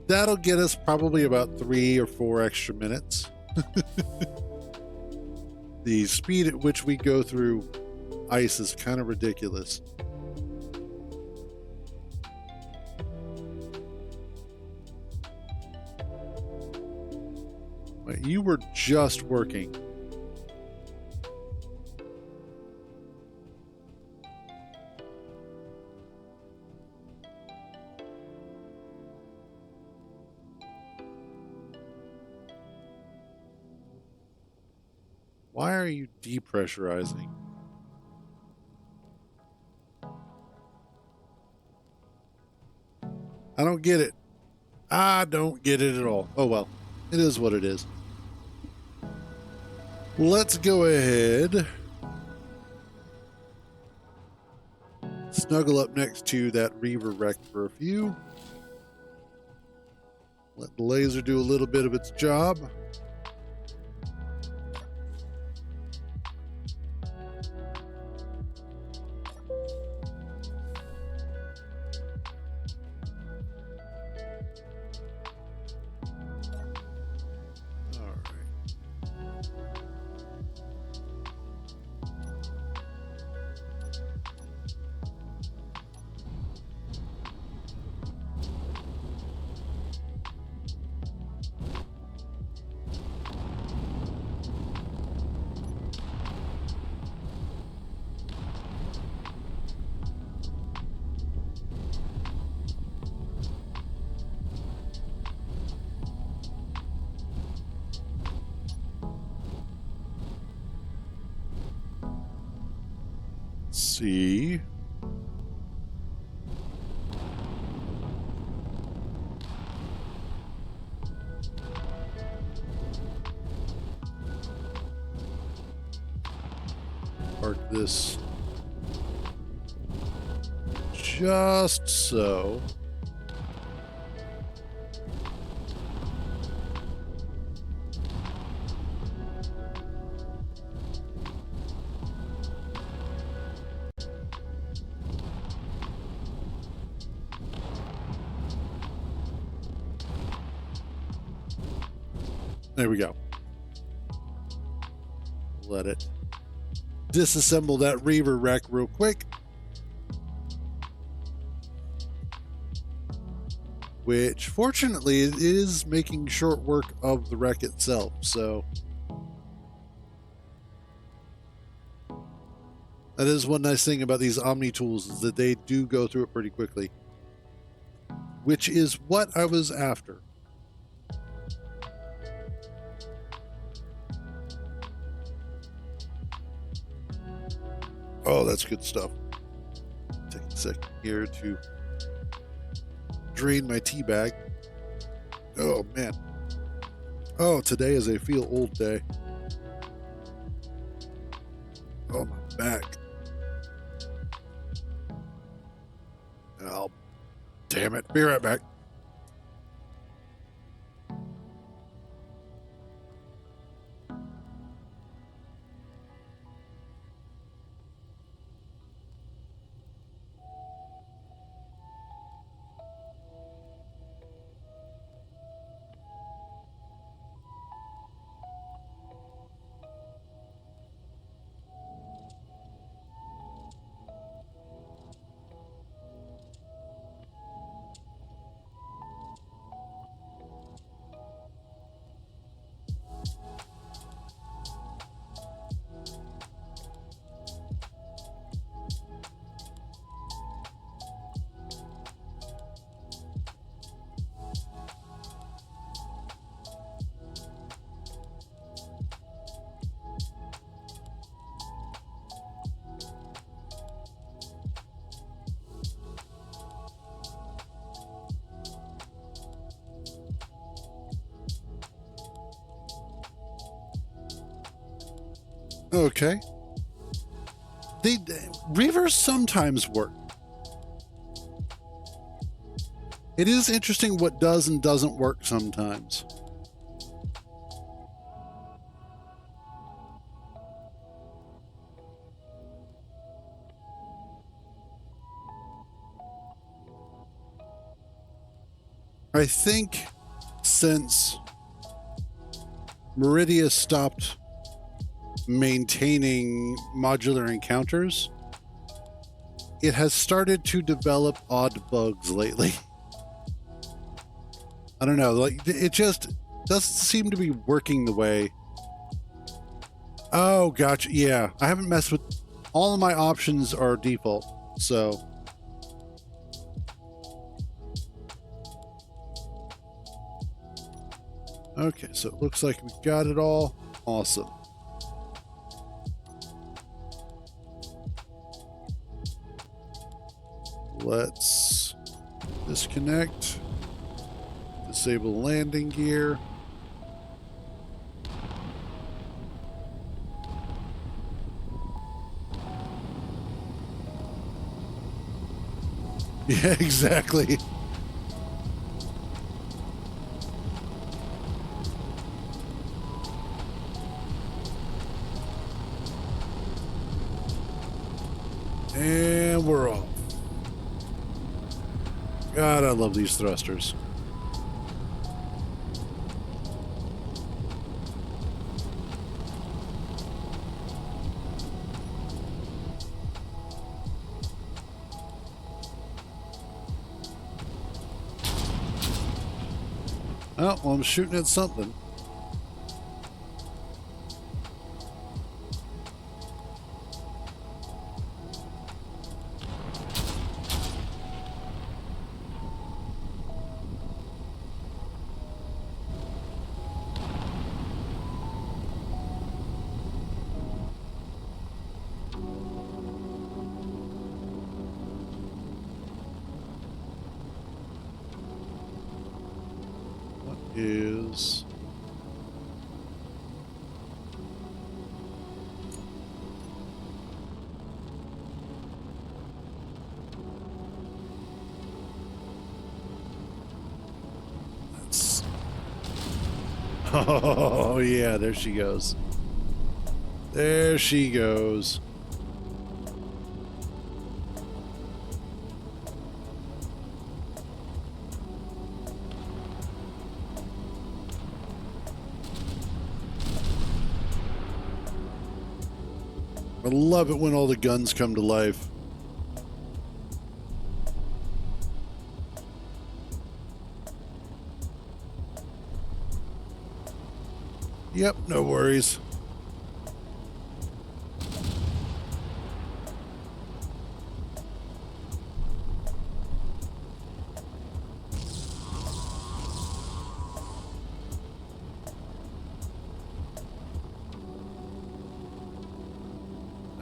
S1: that'll get us probably about 3 or 4 extra minutes. The speed at which we go through ice is kind of ridiculous. Wait, you were just working. Why are you depressurizing? I don't get it. I don't get it at all. Oh well, it is what it is. Let's go ahead. Snuggle up next to that Reaver wreck for a few. Let the laser do a little bit of its job. See. Park this just so. There we go. Let it disassemble that Reaver wreck real quick. Which, fortunately, it is making short work of the wreck itself, so that is one nice thing about these Omni tools, is that they do go through it pretty quickly, which is what I was after. Oh, that's good stuff. Take a second here to drain my tea bag. Oh, man. Oh, today is a feel old day. Oh, my back. Oh, damn it. Be right back. Okay. The Reavers sometimes work. It is interesting what does and doesn't work sometimes. I think since Meridia stopped maintaining modular encounters, it has started to develop odd bugs lately. I don't know, like it just doesn't seem to be working the way. Oh, gotcha. Yeah, I haven't messed with all of my options are default, so okay, so it looks like we've got it all. Awesome. Let's disconnect, disable landing gear. Yeah, exactly. And we're off. God, I love these thrusters. Oh, well, I'm shooting at something. Is that's oh yeah, there she goes. There she goes. I love it when all the guns come to life. Yep, no worries.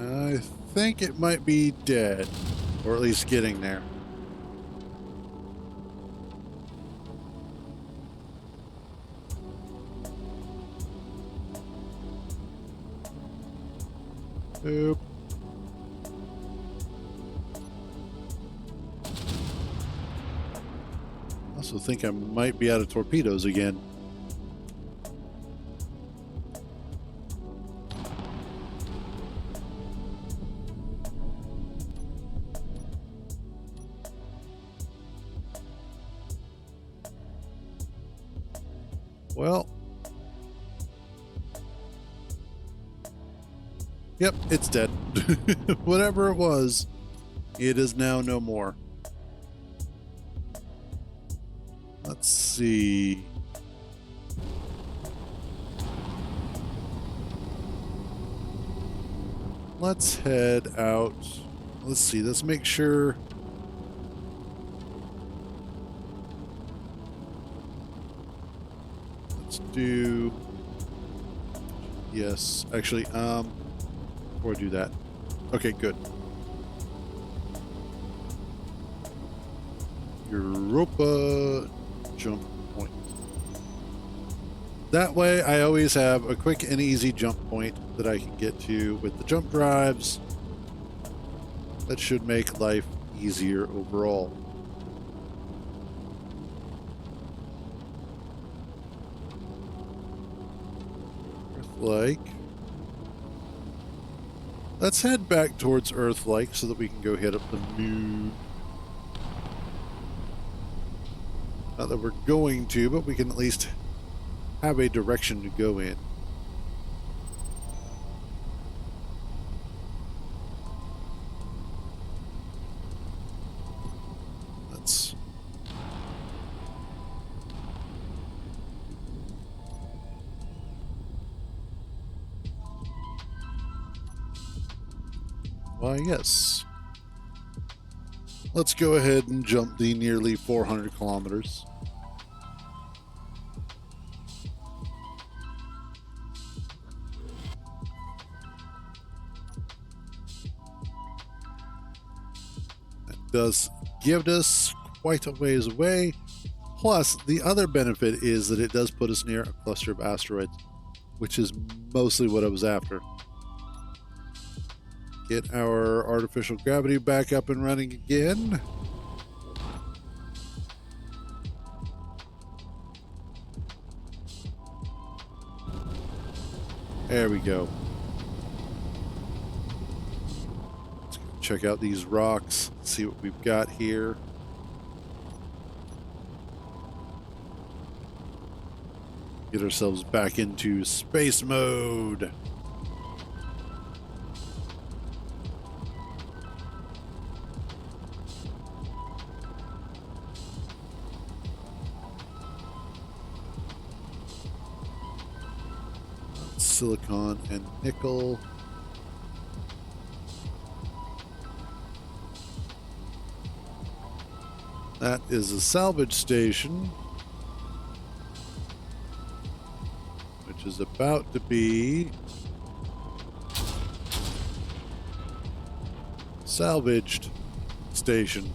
S1: I think it might be dead, or at least getting there. Oop. I also think I might be out of torpedoes again. Well, yep, it's dead. Whatever it was, it is now no more. Let's see. Let's head out. Let's see. Let's make sure. Let's do. Yes, actually, before I do that. Okay, good. Europa jump point. That way, I always have a quick and easy jump point that I can get to with the jump drives. That should make life easier overall. Earth-like. Let's head back towards Earth-like so that we can go hit up the moon. Not that we're going to, but we can at least have a direction to go in. Let's... Why, yes. Let's go ahead and jump the nearly 400 kilometers. That does give us quite a ways away. Plus, the other benefit is that it does put us near a cluster of asteroids, which is mostly what I was after. Get our artificial gravity back up and running again. There we go. Let's go check out these rocks, see what we've got here. Get ourselves back into space mode. Silicon and nickel. That is a salvage station, which is about to be salvaged station.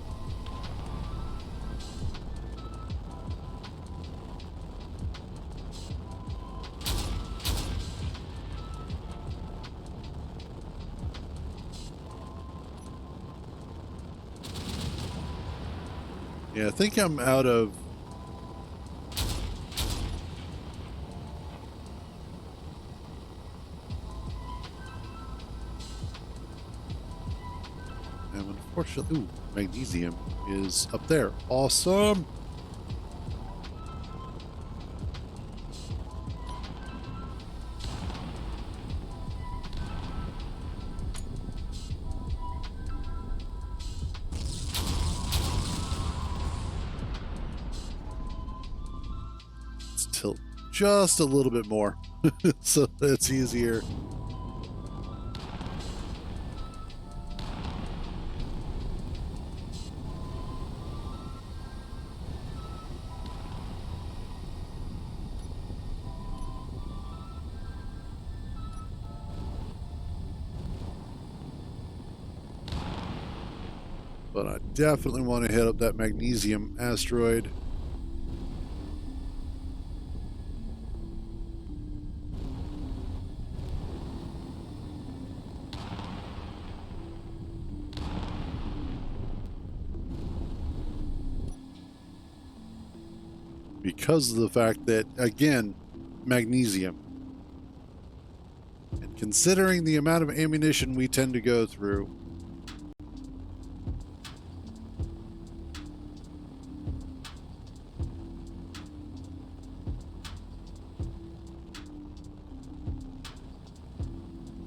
S1: Yeah, I think I'm out of... And unfortunately... Ooh, magnesium is up there. Awesome! just a little bit more so that's easier. But I definitely want to hit up that magnesium asteroid. Because of the fact that, again, magnesium. And considering the amount of ammunition we tend to go through,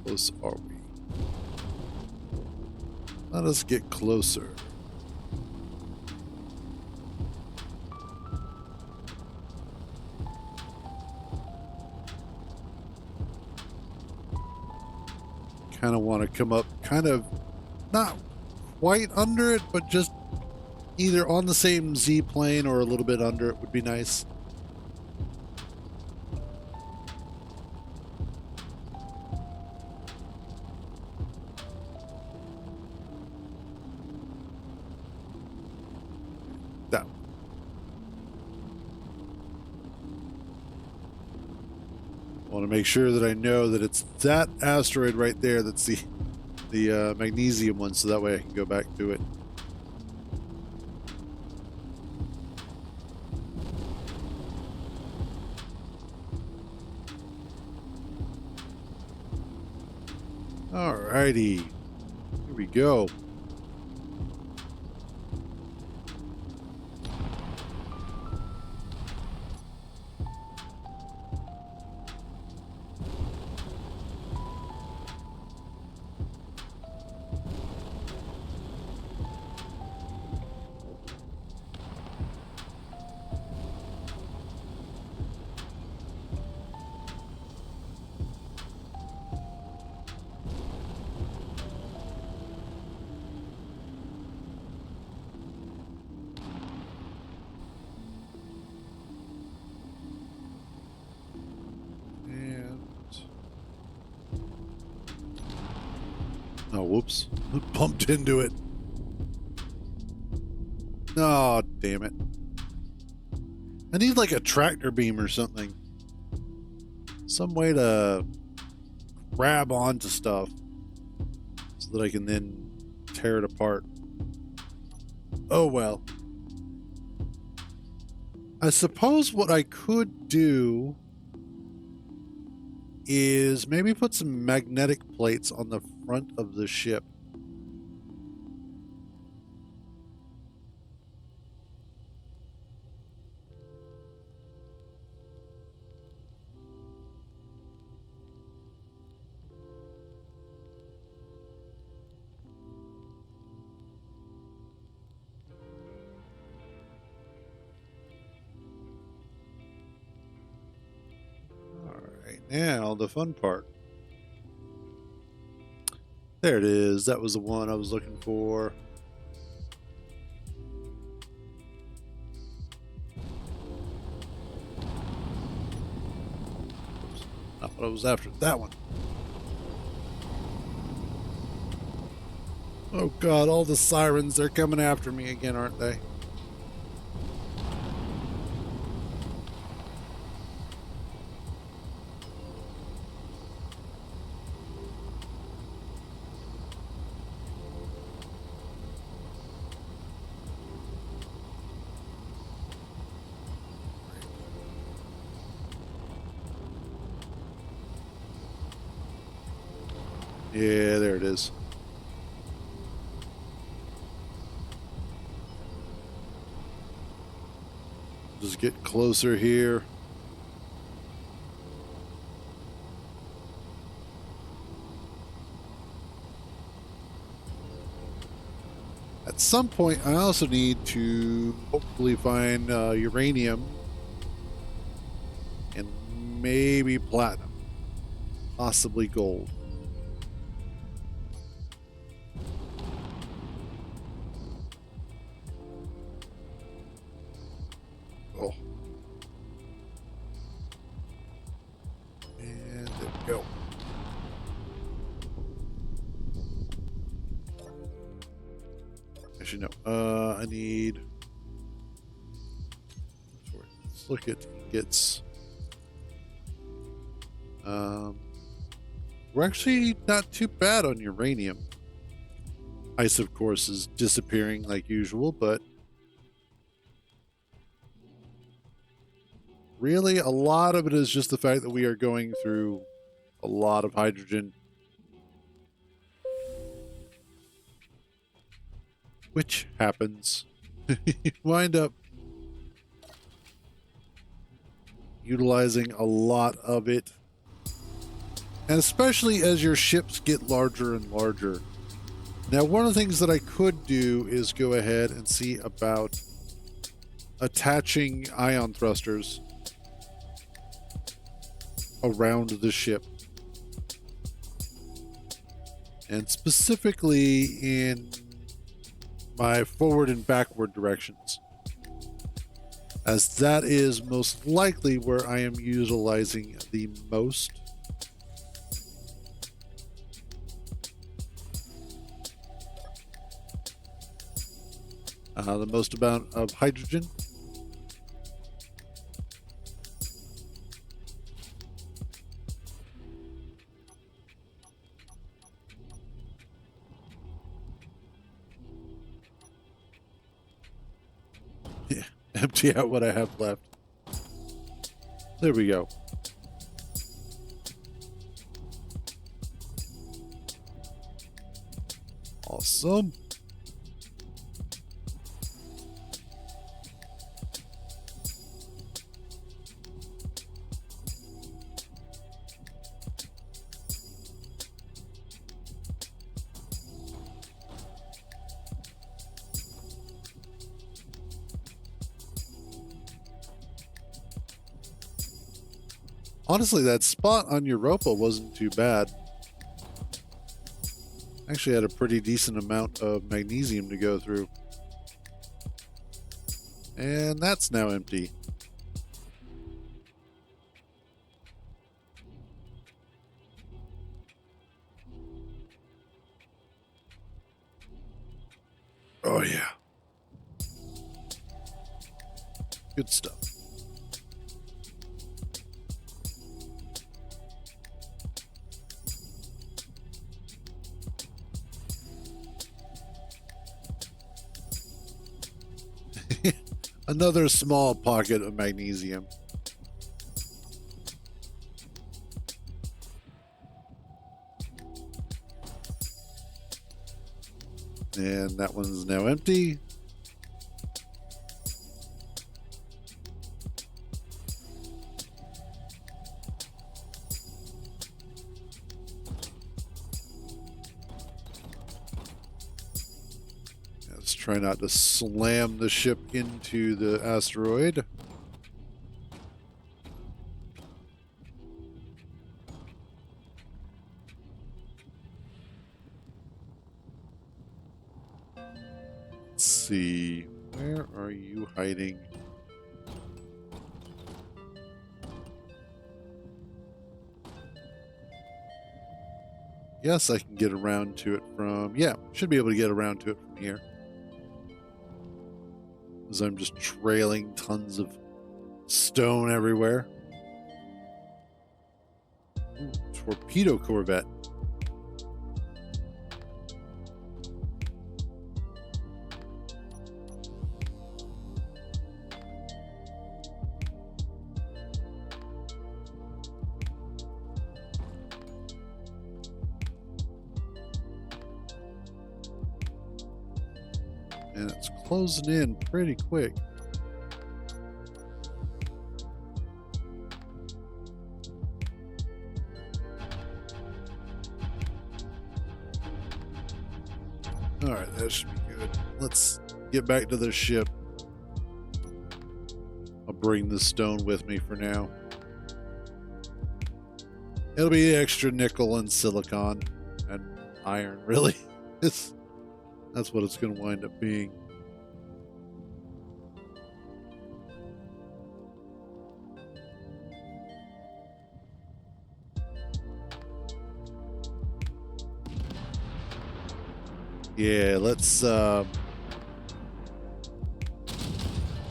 S1: close are we? Let us get closer. Kind of want to come up, kind of not quite under it, but just either on the same Z plane or a little bit under it would be nice. That. I want to make sure that I know that it's that asteroid right there that's the magnesium one, so that way I can go back to it. Alrighty, here we go. Oh, whoops. Bumped into it. Oh, damn it. I need like a tractor beam or something. Some way to grab onto stuff so that I can then tear it apart. Oh, well. I suppose what I could do is maybe put some magnetic plates on the front of the ship. Now, the fun part. There it is. That was the one I was looking for. Oops. Not what I was after. That one. Oh God, all the sirens, they're coming after me again, aren't they? Yeah, there it is. Just get closer here. At some point, I also need to hopefully find uranium. and maybe platinum, possibly gold. Oh. And there we go. Actually, no. I need. Let's look at ingots. We're actually not too bad on uranium. Ice, of course, is disappearing like usual, but really a lot of it is just the fact that we are going through a lot of hydrogen, which happens. You wind up utilizing a lot of it, and especially as your ships get larger and larger. Now, one of the things that I could do is go ahead and see about attaching ion thrusters around the ship, and specifically in my forward and backward directions, as that is most likely where I am utilizing the most. The most amount of hydrogen. Yeah, empty out what I have left. There we go. Awesome. Honestly, that spot on Europa wasn't too bad. Actually had a pretty decent amount of magnesium to go through. And that's now empty. Oh yeah. Good stuff. Another small pocket of magnesium. And that one's now empty. Let's try not to slam the ship into the asteroid. Let's see. Where are you hiding? Yes, I can get around to it from... Yeah, should be able to get around to it from here. As I'm just trailing tons of stone everywhere. Ooh, torpedo corvette. And it's closing in pretty quick. All right, that should be good. Let's get back to the ship. I'll bring the stone with me for now. It'll be extra nickel and silicon and iron, really. That's what it's going to wind up being. Yeah, let's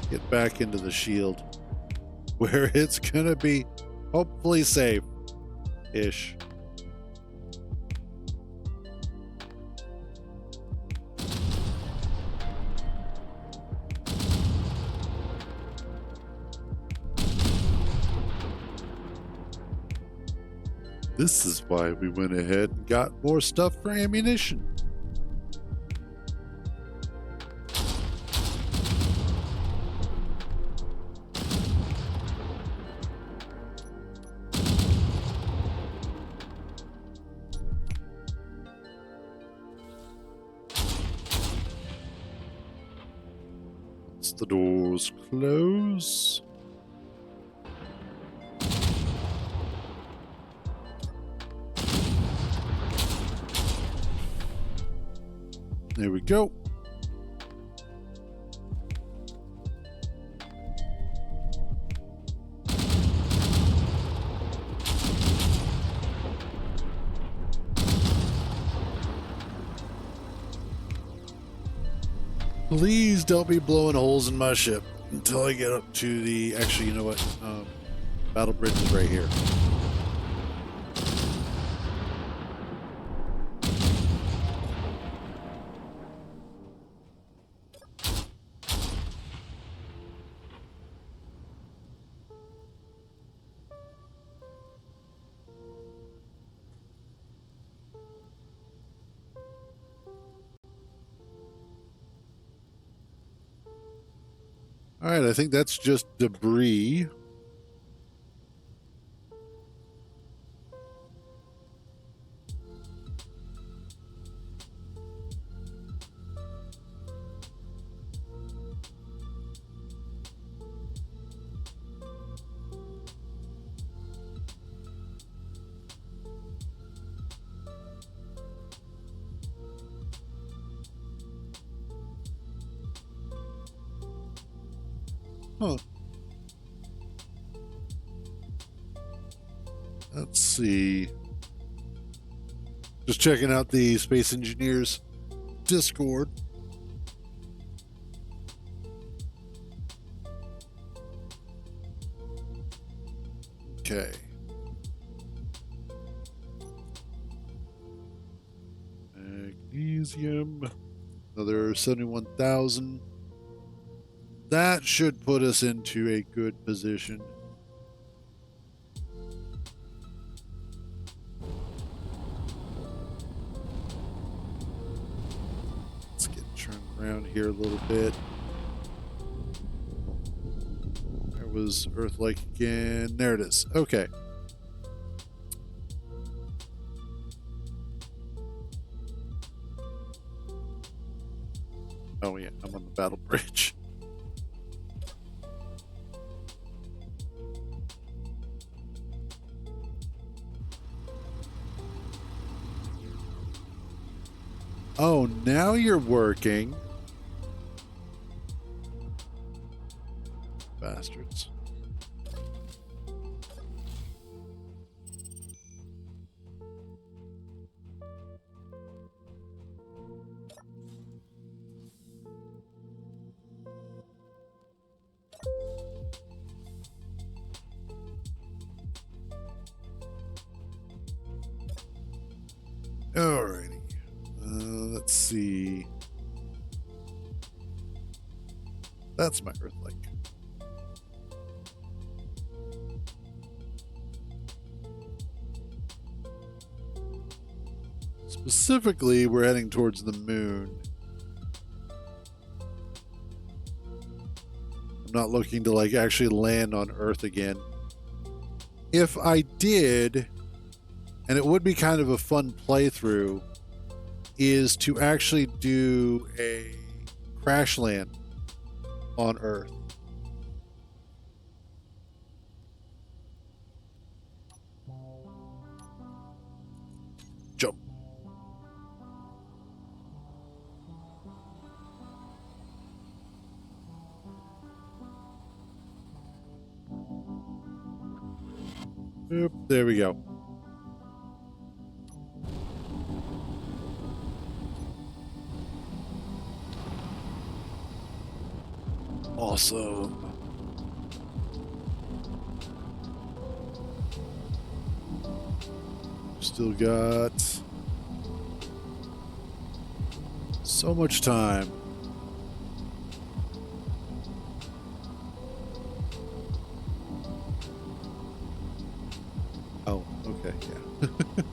S1: get back into the shield where it's going to be hopefully safe-ish. This is why we went ahead and got more stuff for ammunition. Once the doors close. There we go. Please don't be blowing holes in my ship until I get up to the... Actually, you know what? Battle bridge is right here. All right, I think that's just debris. Huh. Let's see. Just checking out the Space Engineers Discord. Okay. Magnesium. Another 71,000. That should put us into a good position. Let's get turned around here a little bit. There was Earth-like again. There it is. Okay. Oh yeah, I'm on the battle bridge. Oh, now you're working. Bastards. Alrighty. Let's see. That's my Earth-like. Specifically, we're heading towards the moon. I'm not looking to like actually land on Earth again. If I did, and it would be kind of a fun playthrough, is to actually do a crash land on Earth. Oop, there we go. Awesome. Still got so much time. Oh, okay, yeah.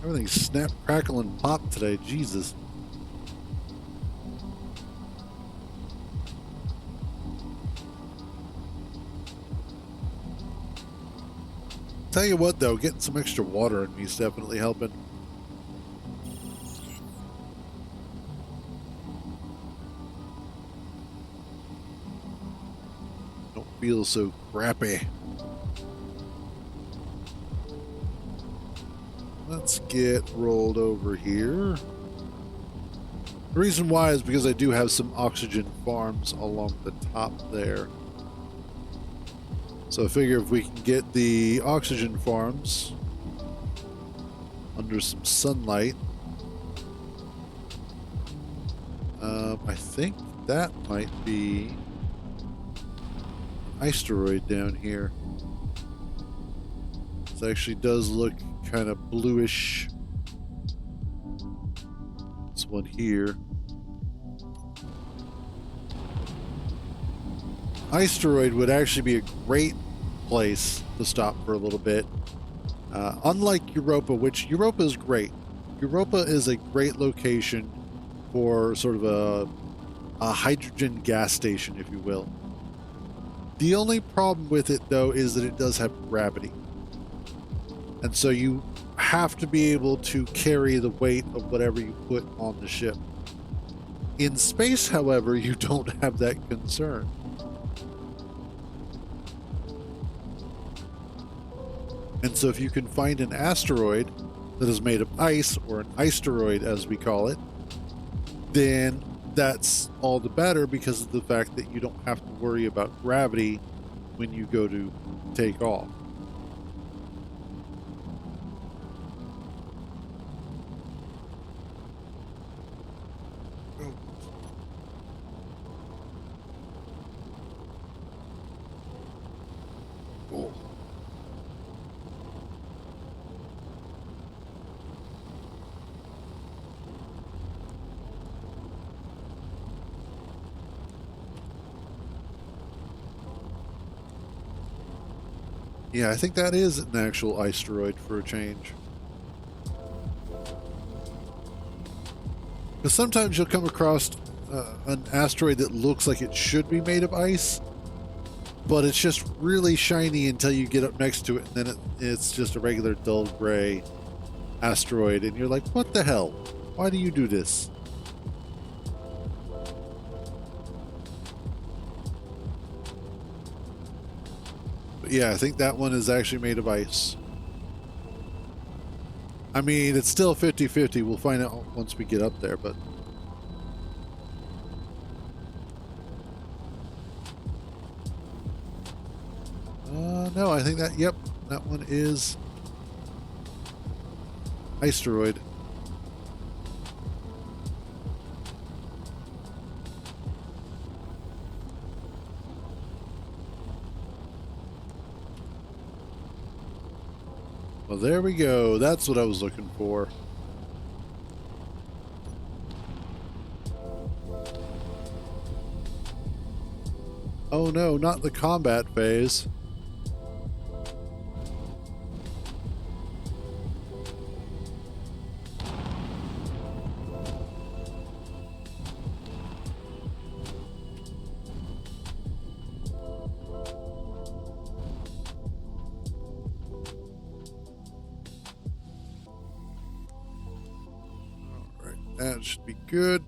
S1: Everything's snap, crackle, and pop today. Jesus. Tell you what, though, getting some extra water in me is definitely helping. Don't feel so crappy. Let's get rolled over here. The reason why is because I do have some oxygen farms along the top there. So I figure if we can get the oxygen farms under some sunlight, I think that might be an asteroid down here. This actually does look kind of bluish. This one here. Asteroid would actually be a great place to stop for a little bit. Unlike Europa, which Europa is great. Europa is a great location for sort of a hydrogen gas station, if you will. The only problem with it, though, is that it does have gravity. And so you have to be able to carry the weight of whatever you put on the ship. In space, however, you don't have that concern. And so if you can find an asteroid that is made of ice, or an asteroid as we call it, then that's all the better because of the fact that you don't have to worry about gravity when you go to take off. Oh. Yeah, I think that is an actual asteroid for a change. Because sometimes you'll come across an asteroid that looks like it should be made of ice, but it's just really shiny until you get up next to it, and then it's just a regular dull gray asteroid, and you're like, what the hell? Why do you do this? But yeah, I think that one is actually made of ice. I mean, it's still 50-50. We'll find out once we get up there, but... no, I think that, yep, that one is asteroid. Well, there we go. That's what I was looking for. Oh no, not the combat phase. That should be good.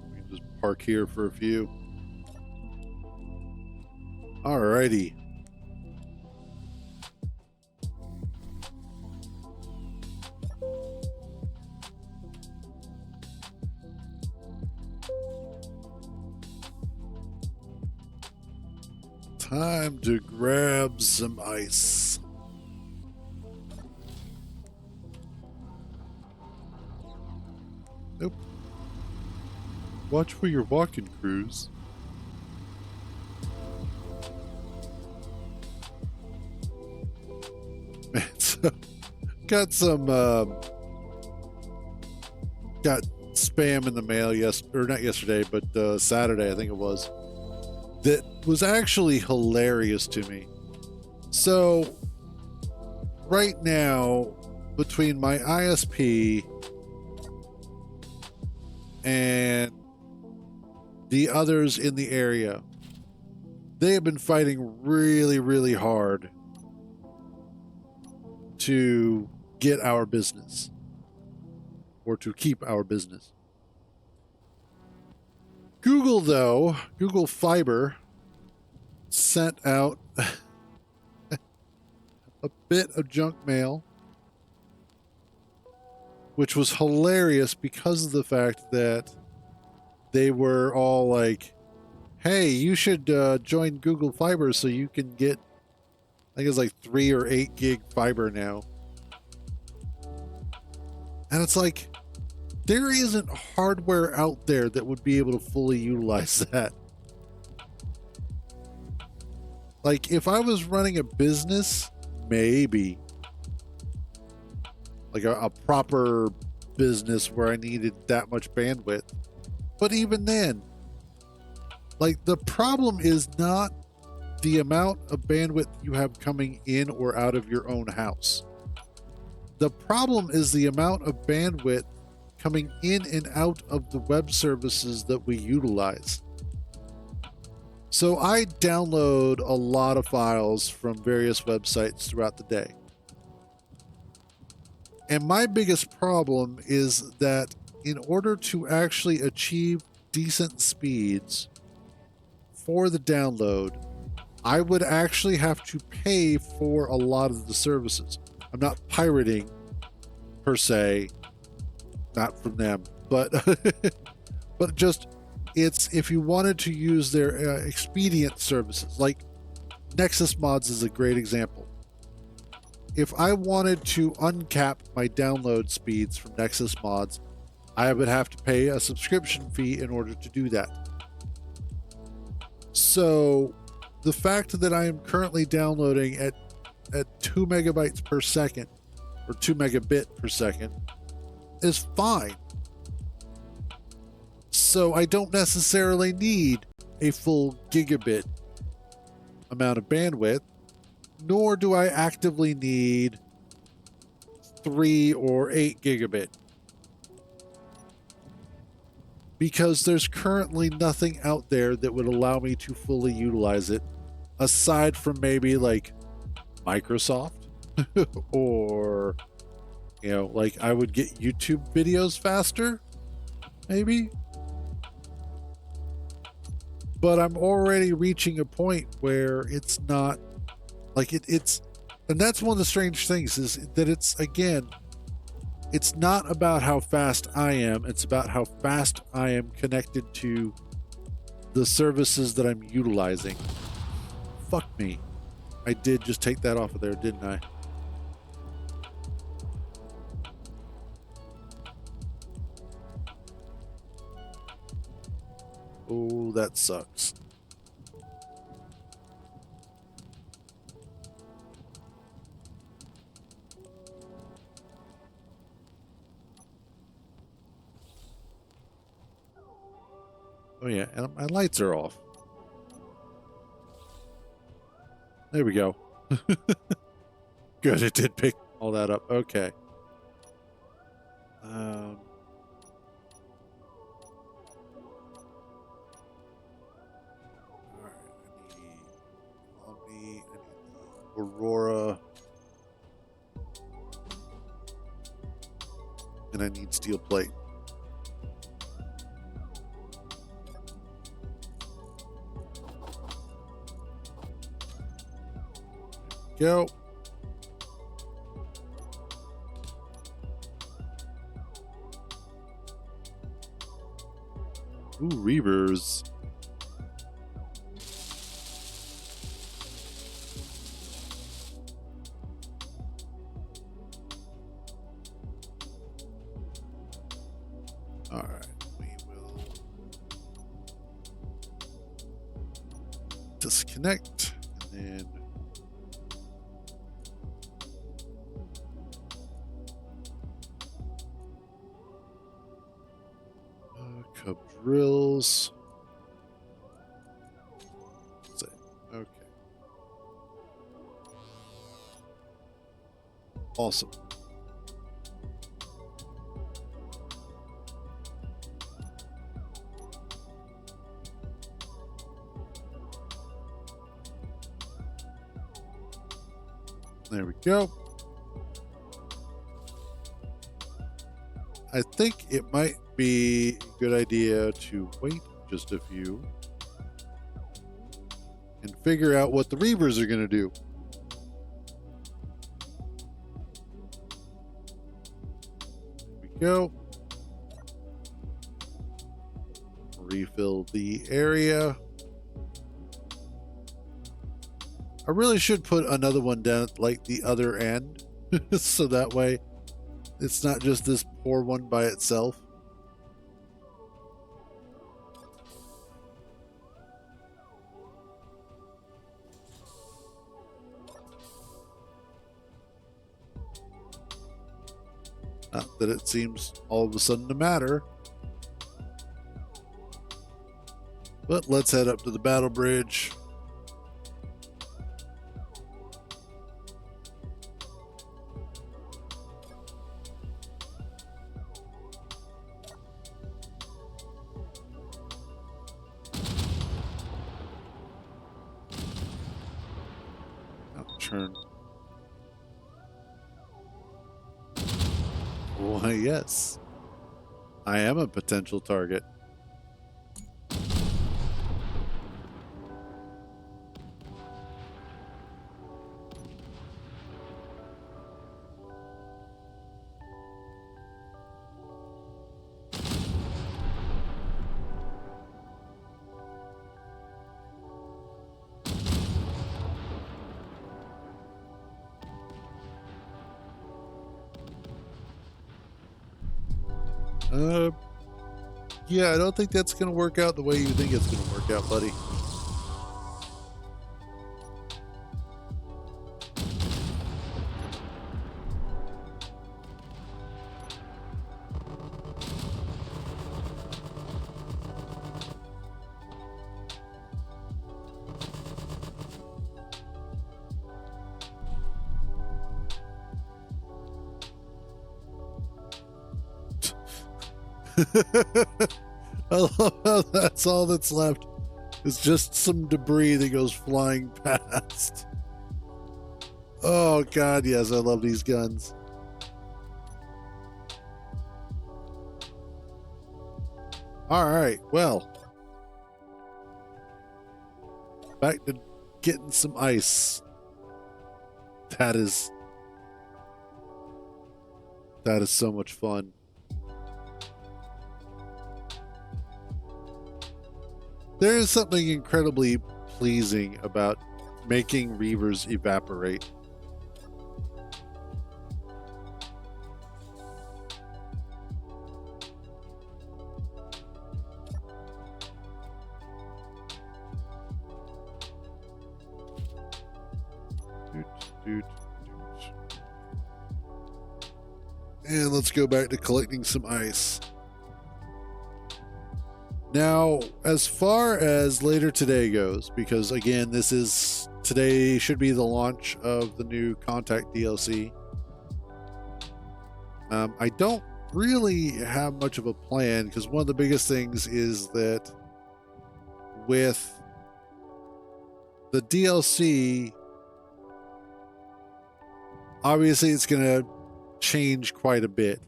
S1: We can just park here for a few. Alrighty. Time to grab some ice. Nope. Watch where you're walking, Cruz. So, got some got spam in the mail or not yesterday, but Saturday I think it was. That was actually hilarious to me. So right now, between my ISP and the others in the area, they have been fighting really, really hard to get our business, or to keep our business. Google, though, Google Fiber sent out a bit of junk mail, which was hilarious because of the fact that they were all like, hey, you should join Google Fiber so you can get, I think it's like 3 or 8 gig fiber now. And it's like, there isn't hardware out there that would be able to fully utilize that. Like, if I was running a business, maybe. Like a proper business where I needed that much bandwidth. But even then, like, the problem is not the amount of bandwidth you have coming in or out of your own house. The problem is the amount of bandwidth coming in and out of the web services that we utilize. So I download a lot of files from various websites throughout the day. And my biggest problem is that in order to actually achieve decent speeds for the download, I would actually have to pay for a lot of the services. I'm not pirating per se, not from them, but but just it's if you wanted to use their expedient services, like Nexus Mods is a great example. If I wanted to uncap my download speeds from Nexus Mods, I would have to pay a subscription fee in order to do that. So the fact that I am currently downloading at 2 megabytes per second or 2 megabit per second is fine. So I don't necessarily need a full gigabit amount of bandwidth, nor do I actively need 3 or 8 gigabit. Because there's currently nothing out there that would allow me to fully utilize it, aside from maybe like Microsoft or, you know, like I would get YouTube videos faster, maybe. But I'm already reaching a point where it's not like it's, and that's one of the strange things is that it's, again, it's not about how fast I am, it's about how fast I am connected to the services that I'm utilizing. Fuck me. I did just take that off of there, didn't I? Oh, that sucks. Oh yeah, and my lights are off. There we go. Good, it did pick all that up. Okay. All right, I need Aurora. And I need steel plate. Go. Ooh, Reavers. All right, we will disconnect and then Cub drills. Okay. Awesome. There we go. I think it might be a good idea to wait just a few and figure out what the Reavers are going to do. There we go. Refill the area. I really should put another one down at like the other end so that way it's not just this poor one by itself. Not that it seems all of a sudden to matter. But let's head up to the battle bridge. Turn. Why, yes. I am a potential target. Yeah, I don't think that's going to work out the way you think it's going to work out, buddy. I love how that's all that's left is just some debris that goes flying past. Oh god, yes, I love these guns. Alright, well. Back to getting some ice. That is so much fun. There is something incredibly pleasing about making Reavers evaporate. And let's go back to collecting some ice. Now, as far as later today goes, because again, today should be the launch of the new Contact DLC. I don't really have much of a plan because one of the biggest things is that with the DLC, obviously it's going to change quite a bit.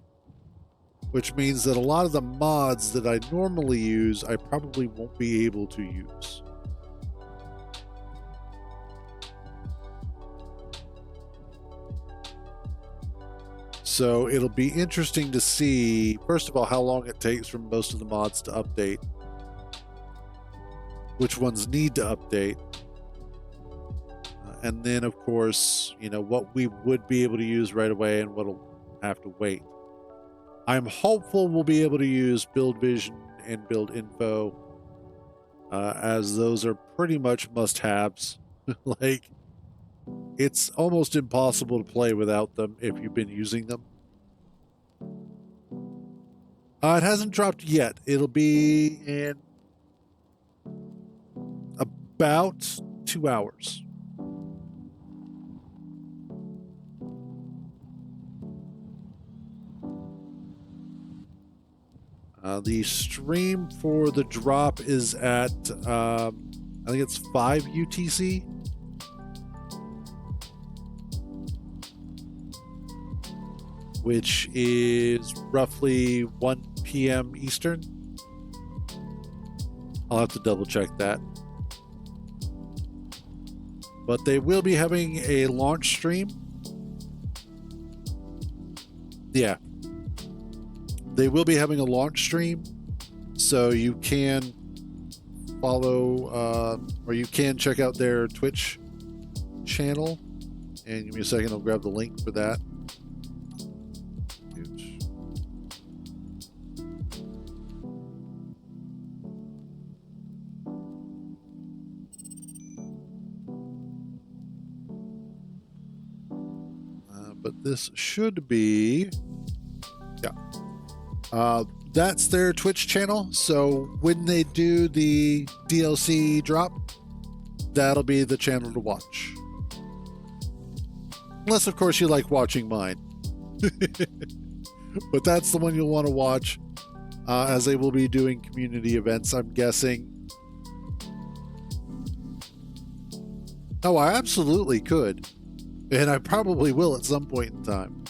S1: Which means that a lot of the mods that I normally use, I probably won't be able to use. So it'll be interesting to see, first of all, how long it takes for most of the mods to update. Which ones need to update. And then, of course, what we would be able to use right away and what'll have to wait. I'm hopeful we'll be able to use Build Vision and Build Info, as those are pretty much must-haves. Like, it's almost impossible to play without them if you've been using them. It hasn't dropped yet. It'll be in about 2 hours. The stream for the drop is at, I think it's 5 UTC. Which is roughly 1 p.m. Eastern. I'll have to double check that. But they will be having a launch stream. Yeah. They will be having a launch stream, so you can follow, or you can check out their Twitch channel. And give me a second, I'll grab the link for that. But this should be, yeah. That's their Twitch channel. So when they do the DLC drop, that'll be the channel to watch. Unless, of course, you like watching mine. But that's the one you'll want to watch, as they will be doing community events, I'm guessing. Oh, I absolutely could. And I probably will at some point in time.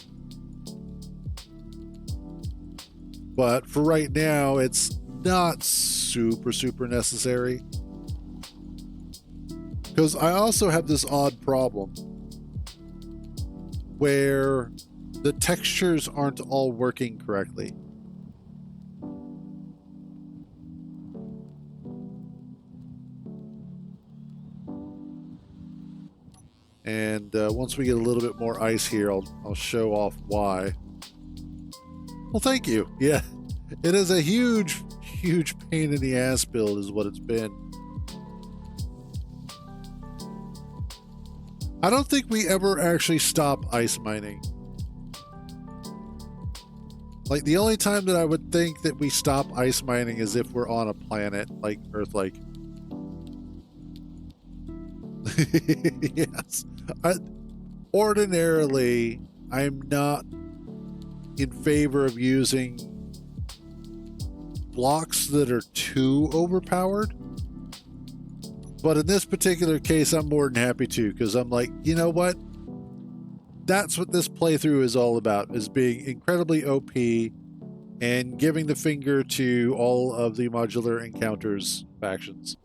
S1: But for right now, it's not super necessary. Because I also have this odd problem where the textures aren't all working correctly. And once we get a little bit more ice here, I'll show off why. Well, thank you. Yeah, it is a huge pain in the ass build is what it's been. I don't think we ever actually stop ice mining. Like, the only time that I would think that we stop ice mining is if we're on a planet like Earth-like. Yes. Ordinarily, I'm not in favor of using blocks that are too overpowered. But in this particular case, I'm more than happy to, because I'm like, you know what? That's what this playthrough is all about, is being incredibly OP and giving the finger to all of the modular encounters factions.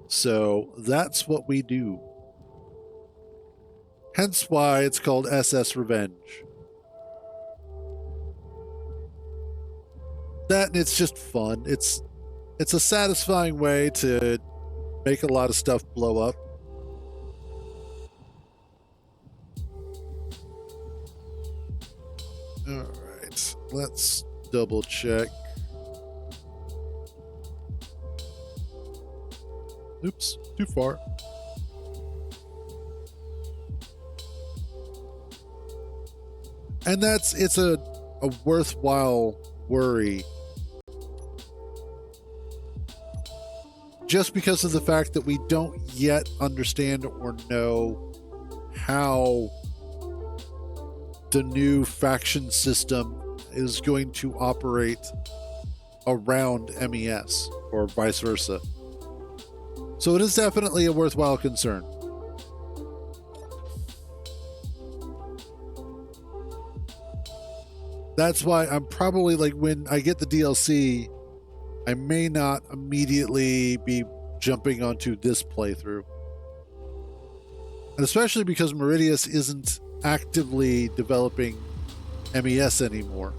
S1: So that's what we do. Hence why it's called SS Revenge. That, and it's just fun. It's a satisfying way to make a lot of stuff blow up. All right, let's double check. Oops, too far. And it's a worthwhile worry. Just because of the fact that we don't yet understand or know how the new faction system is going to operate around MES, or vice versa. So it is definitely a worthwhile concern. That's why I'm probably, like, when I get the DLC, I may not immediately be jumping onto this playthrough. And especially because Meridius isn't actively developing MES anymore.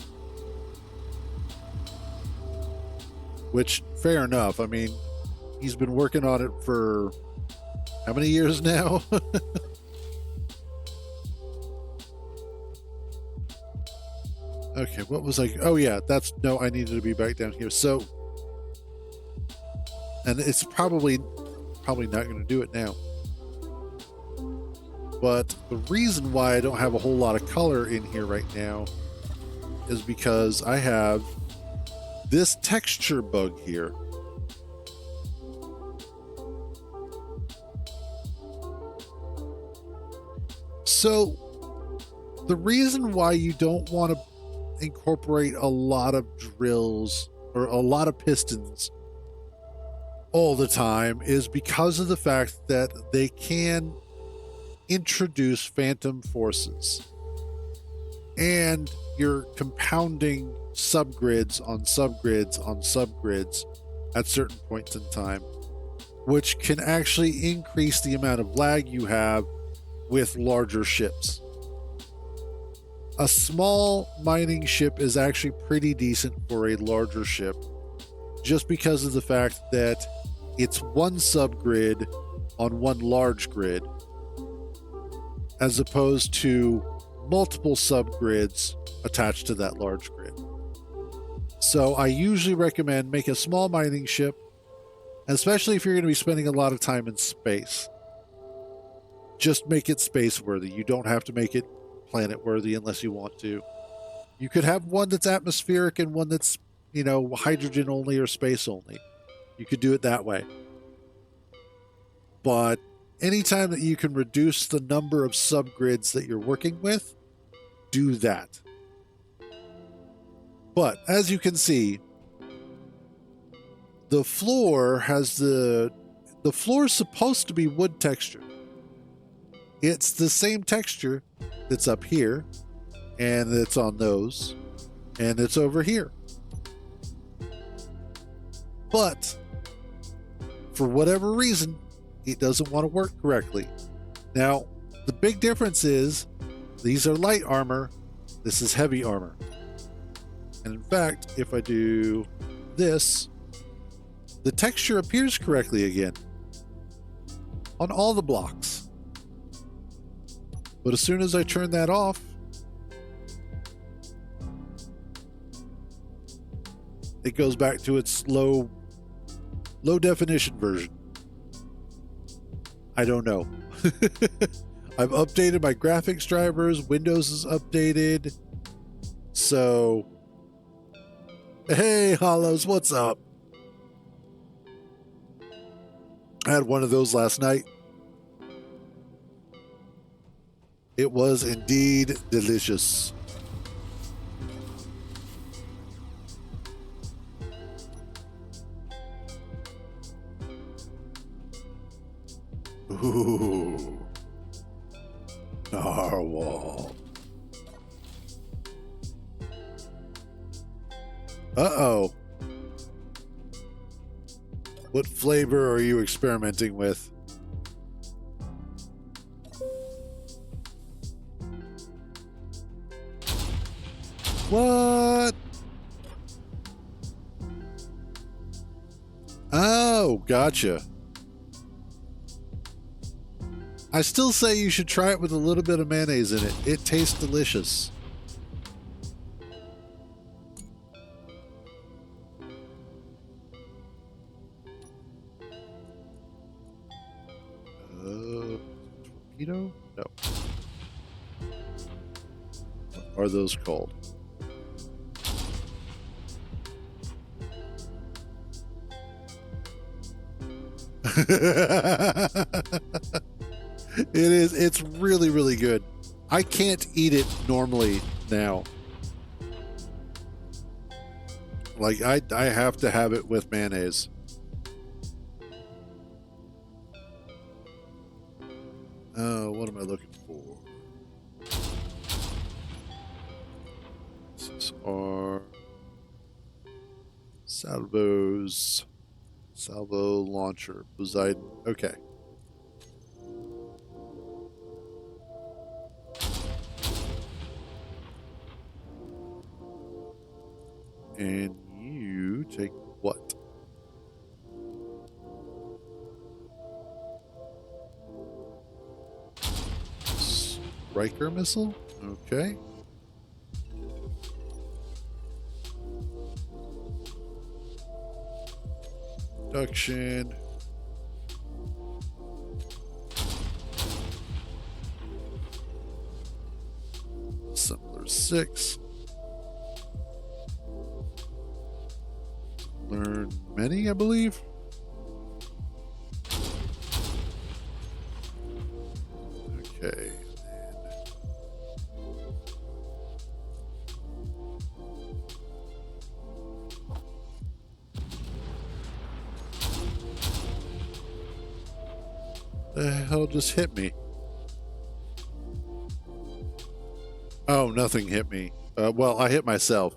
S1: Which, fair enough. I mean, he's been working on it for how many years now? Okay, what was I? Oh yeah, that's no. I needed to be back down here. So, and it's probably not going to do it now. But the reason why I don't have a whole lot of color in here right now is because I have this texture bug here. So the reason why you don't want to incorporate a lot of drills or a lot of pistons all the time is because of the fact that they can introduce phantom forces, and you're compounding subgrids on subgrids on subgrids at certain points in time, which can actually increase the amount of lag you have with larger ships. A small mining ship is actually pretty decent for a larger ship, just because of the fact that it's one subgrid on one large grid, as opposed to multiple subgrids attached to that large grid. So I usually recommend make a small mining ship, especially if you're going to be spending a lot of time in space. Just make it space worthy. You don't have to make it planet worthy unless you want to. You could have one that's atmospheric and one that's, hydrogen only or space only. You could do it that way. But anytime that you can reduce the number of subgrids that you're working with, do that. But as you can see, the floor has the floor is supposed to be wood texture. It's the same texture that's up here, and it's on those, and it's over here. But for whatever reason, it doesn't want to work correctly. Now, the big difference is these are light armor, this is heavy armor. And in fact, if I do this, the texture appears correctly again on all the blocks. But as soon as I turn that off, it goes back to its low definition version. I don't know. I've updated my graphics drivers. Windows is updated. So, hey, Hollows, what's up? I had one of those last night. It was indeed delicious. Ooh. Narwhal. Uh-oh. What flavor are you experimenting with? What? Oh, gotcha. I still say you should try it with a little bit of mayonnaise in it. It tastes delicious. Torpedo? No. What are those called? It is. It's really, really good. I can't eat it normally now. Like, I have to have it with mayonnaise. Oh, what am I looking for? These are Salvo launcher. Poseidon. Okay. And you take what? Striker missile? Okay. Production. Assembler 6. Learn many, I believe. Okay. The hell just hit me? Oh, nothing hit me. Well, I hit myself.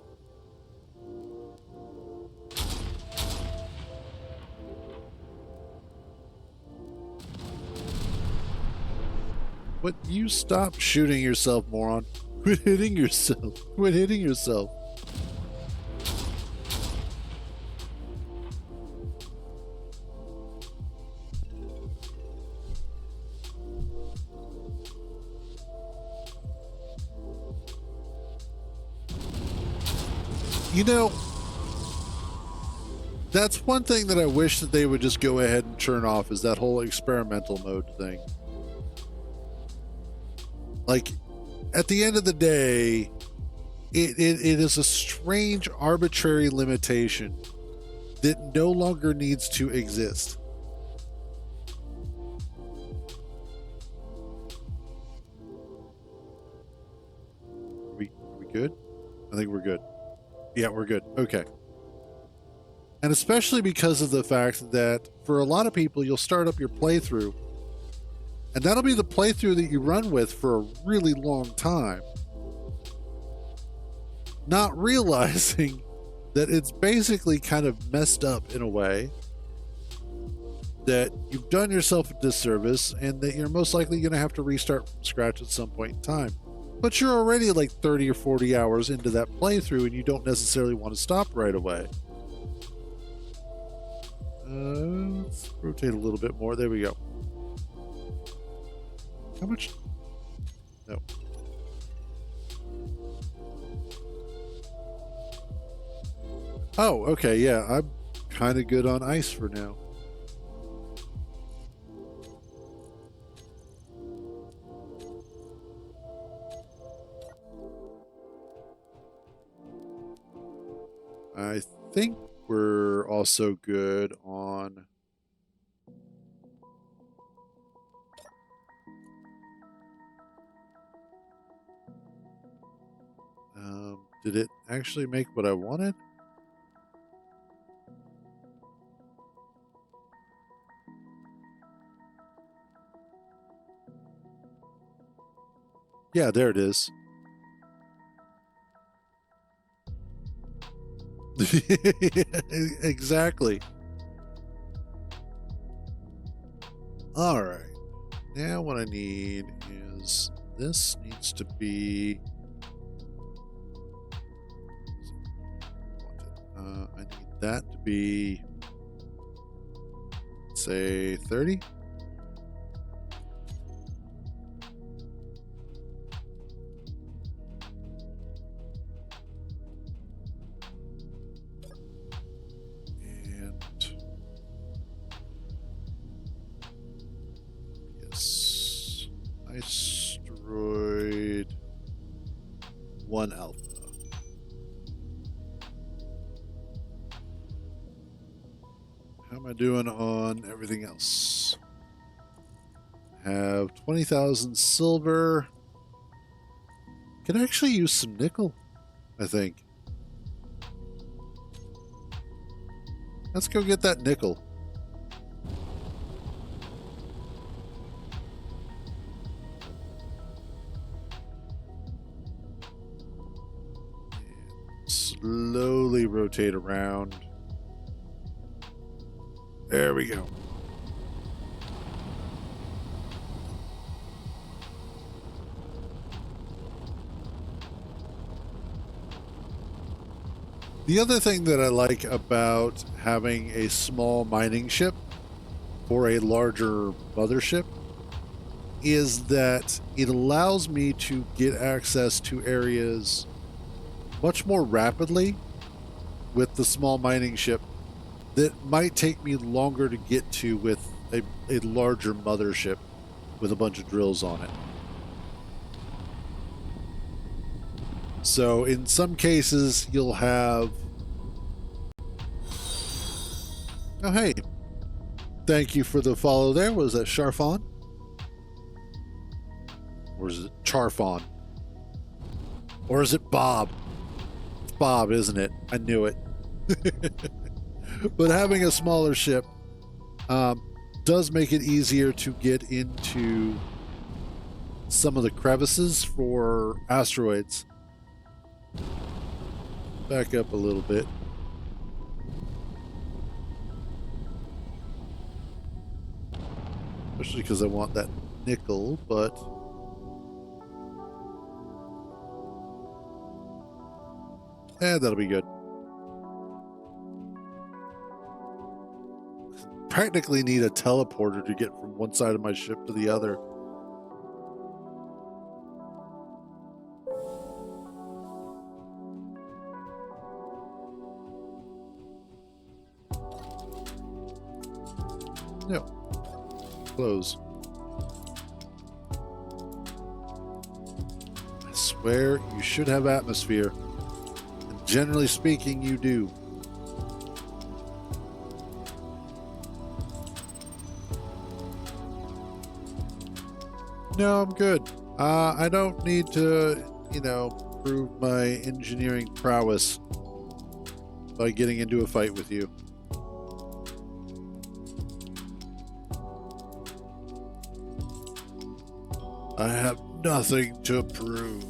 S1: What? You stop shooting yourself, moron. Quit hitting yourself. Quit hitting yourself. You know, that's one thing that I wish that they would just go ahead and turn off, is that whole experimental mode thing. Like, at the end of the day, it is a strange, arbitrary limitation that no longer needs to exist. Are we good? I think we're good. Yeah, we're good. Okay. And especially because of the fact that for a lot of people, you'll start up your playthrough, and that'll be the playthrough that you run with for a really long time, not realizing that it's basically kind of messed up in a way, that you've done yourself a disservice, and that you're most likely going to have to restart from scratch at some point in time. But you're already like 30 or 40 hours into that playthrough, and you don't necessarily want to stop right away. Let's rotate a little bit more. There we go. How much? No. Oh, okay. Yeah, I'm kind of good on ice for now. I think we're also good on did it actually make what I wanted? Yeah, there it is. Exactly. All right. Now what I need is this needs to be I need that to be, say, 30. Asteroid 1 Alpha. How am I doing on everything else? Have 20,000 silver. Can actually use some nickel, I think. Let's go get that nickel. Slowly rotate around. There we go. The other thing that I like about having a small mining ship or a larger mothership is that it allows me to get access to areas much more rapidly with the small mining ship that might take me longer to get to with a larger mothership with a bunch of drills on it. So in some cases, you'll have... Oh, hey. Thank you for the follow there. Was that Sharfon? Or is it Charfon? Or is it Bob? It's Bob, isn't it? I knew it. But having a smaller ship does make it easier to get into some of the crevices for asteroids. Back up a little bit. Especially because I want that nickel, but... that'll be good. Practically need a teleporter to get from one side of my ship to the other. No. Close. I swear you should have atmosphere. And generally speaking, you do. No, I'm good. I don't need to, prove my engineering prowess by getting into a fight with you. I have nothing to prove.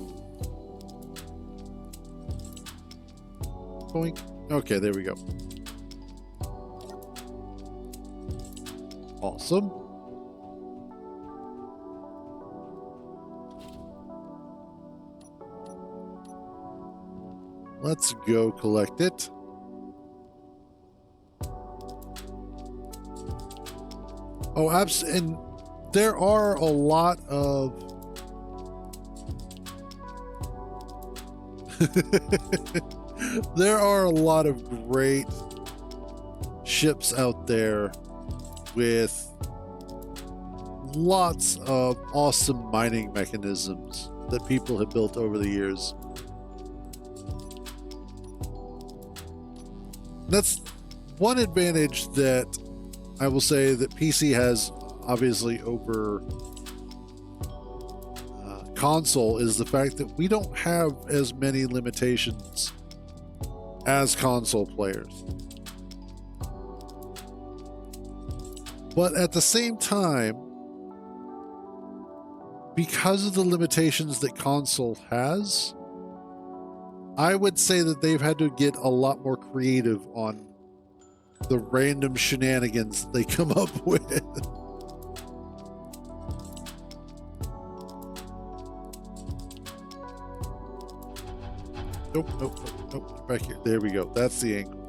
S1: Boink. Okay, there we go. Awesome. Let's go collect it. Oh, and there are a lot of there are a lot of great ships out there with lots of awesome mining mechanisms that people have built over the years. That's one advantage that I will say that PC has obviously over console is the fact that we don't have as many limitations as console players. But at the same time, because of the limitations that console has, I would say that they've had to get a lot more creative on the random shenanigans they come up with. Nope. Back here. There we go. That's the angle.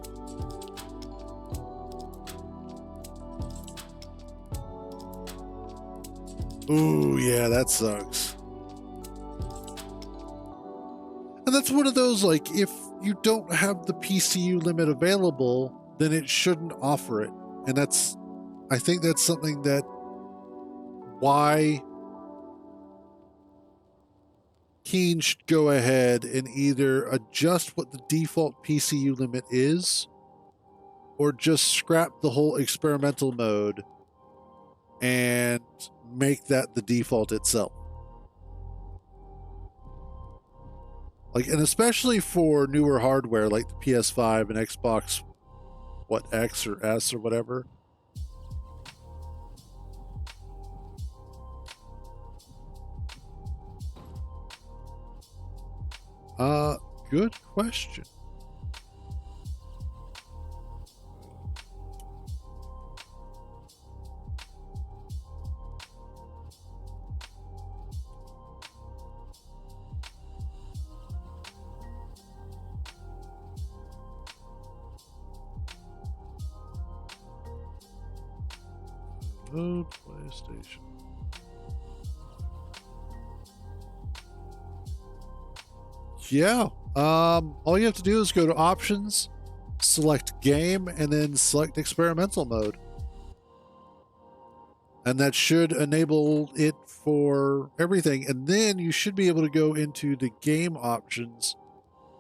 S1: Ooh, yeah, that sucks. And that's one of those, like, if you don't have the PCU limit available, then it shouldn't offer it. And I think that's something that why Keen should go ahead and either adjust what the default PCU limit is, or just scrap the whole experimental mode and make that the default itself. Like, and especially for newer hardware like the PS5 and Xbox, X or S or whatever. Good question. Oh, PlayStation. Yeah. All you have to do is go to options, select game and then select experimental mode. And that should enable it for everything. And then you should be able to go into the game options,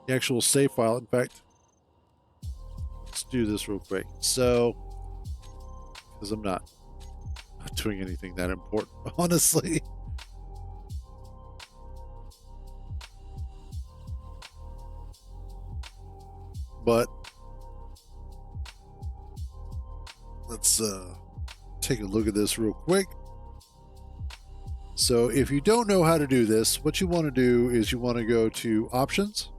S1: the actual save file. In fact, let's do this real quick. So, because I'm not doing anything that important, honestly. But let's take a look at this real quick. So if you don't know how to do this, what you want to do is you want to go to options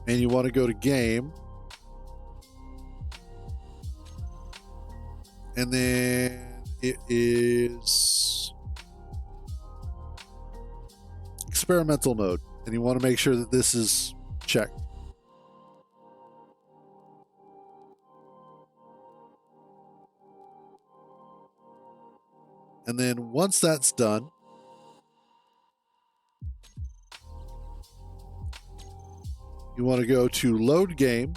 S1: and you want to go to game, and then it is experimental mode, and you want to make sure that this is checked. And then once that's done, you want to go to load game.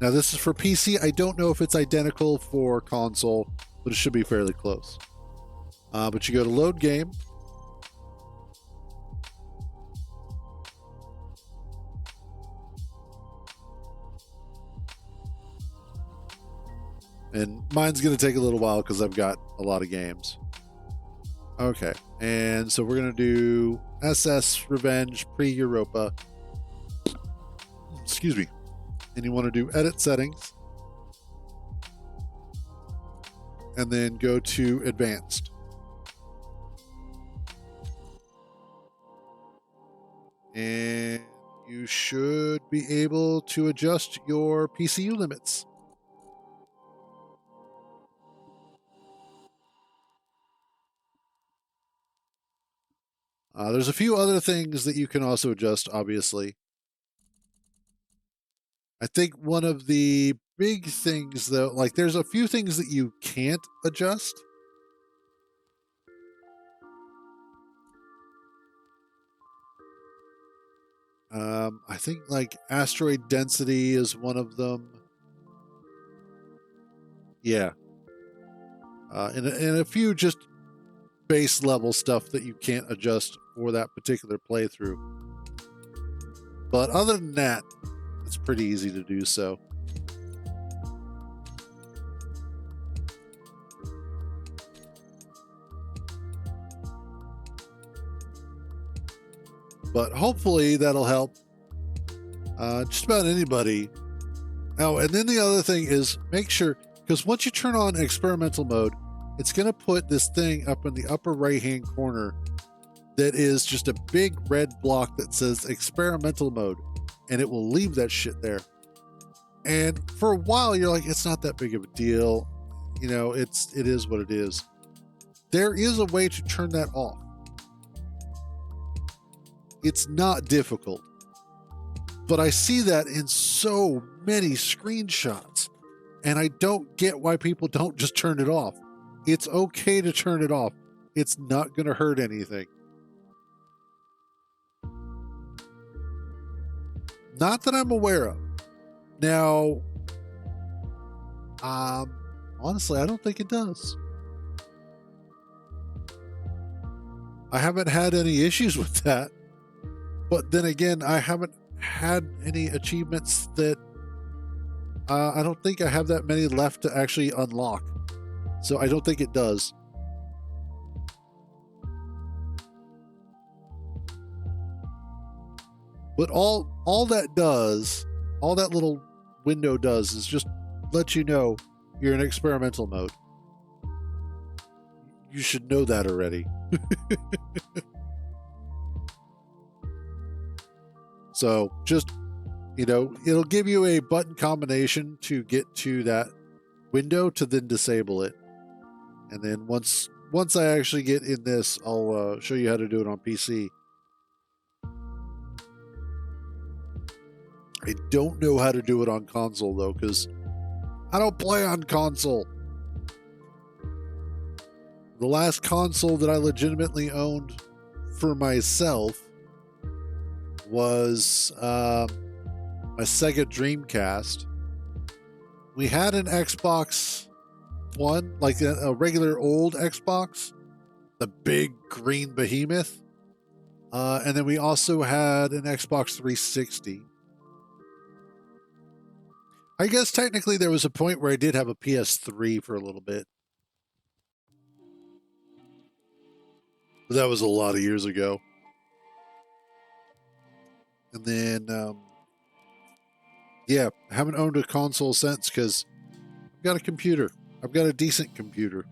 S1: Now this is for PC. I don't know if it's identical for console, but it should be fairly close. But you go to load game. And mine's going to take a little while because I've got a lot of games. Okay, and so we're going to do SS Revenge Pre-Europa. Excuse me. And you want to do edit settings. And then go to advanced. And you should be able to adjust your PCU limits. There's a few other things that you can also adjust, obviously. I think one of the big things, though, like there's a few things that you can't adjust. I think like asteroid density is one of them. Yeah. And a few just base level stuff that you can't adjust for that particular playthrough. But other than that, it's pretty easy to do so. But hopefully that'll help just about anybody. Oh, and then the other thing is make sure, because once you turn on experimental mode, it's going to put this thing up in the upper right-hand corner that is just a big red block that says experimental mode, and it will leave that shit there. And for a while, you're like, it's not that big of a deal. You know, it is what it is. There is a way to turn that off. It's not difficult. But I see that in so many screenshots, and I don't get why people don't just turn it off. It's okay to turn it off. It's not going to hurt anything. Not that I'm aware of. Now, honestly, I don't think it does. I haven't had any issues with that. But then again, I haven't had any achievements that I don't think I have that many left to actually unlock. So I don't think it does. But all that does, all that little window does is just let you know you're in experimental mode. You should know that already. So just, you know, it'll give you a button combination to get to that window to then disable it. And then once I actually get in this, I'll show you how to do it on PC. I don't know how to do it on console though, because I don't play on console. The last console that I legitimately owned for myself was my Sega Dreamcast. We had an Xbox One, like a regular old Xbox, the big green behemoth. And then we also had an Xbox 360. I guess technically there was a point where I did have a PS3 for a little bit. But that was a lot of years ago. And then, yeah, I haven't owned a console since because I've got a computer. I've got a decent computer.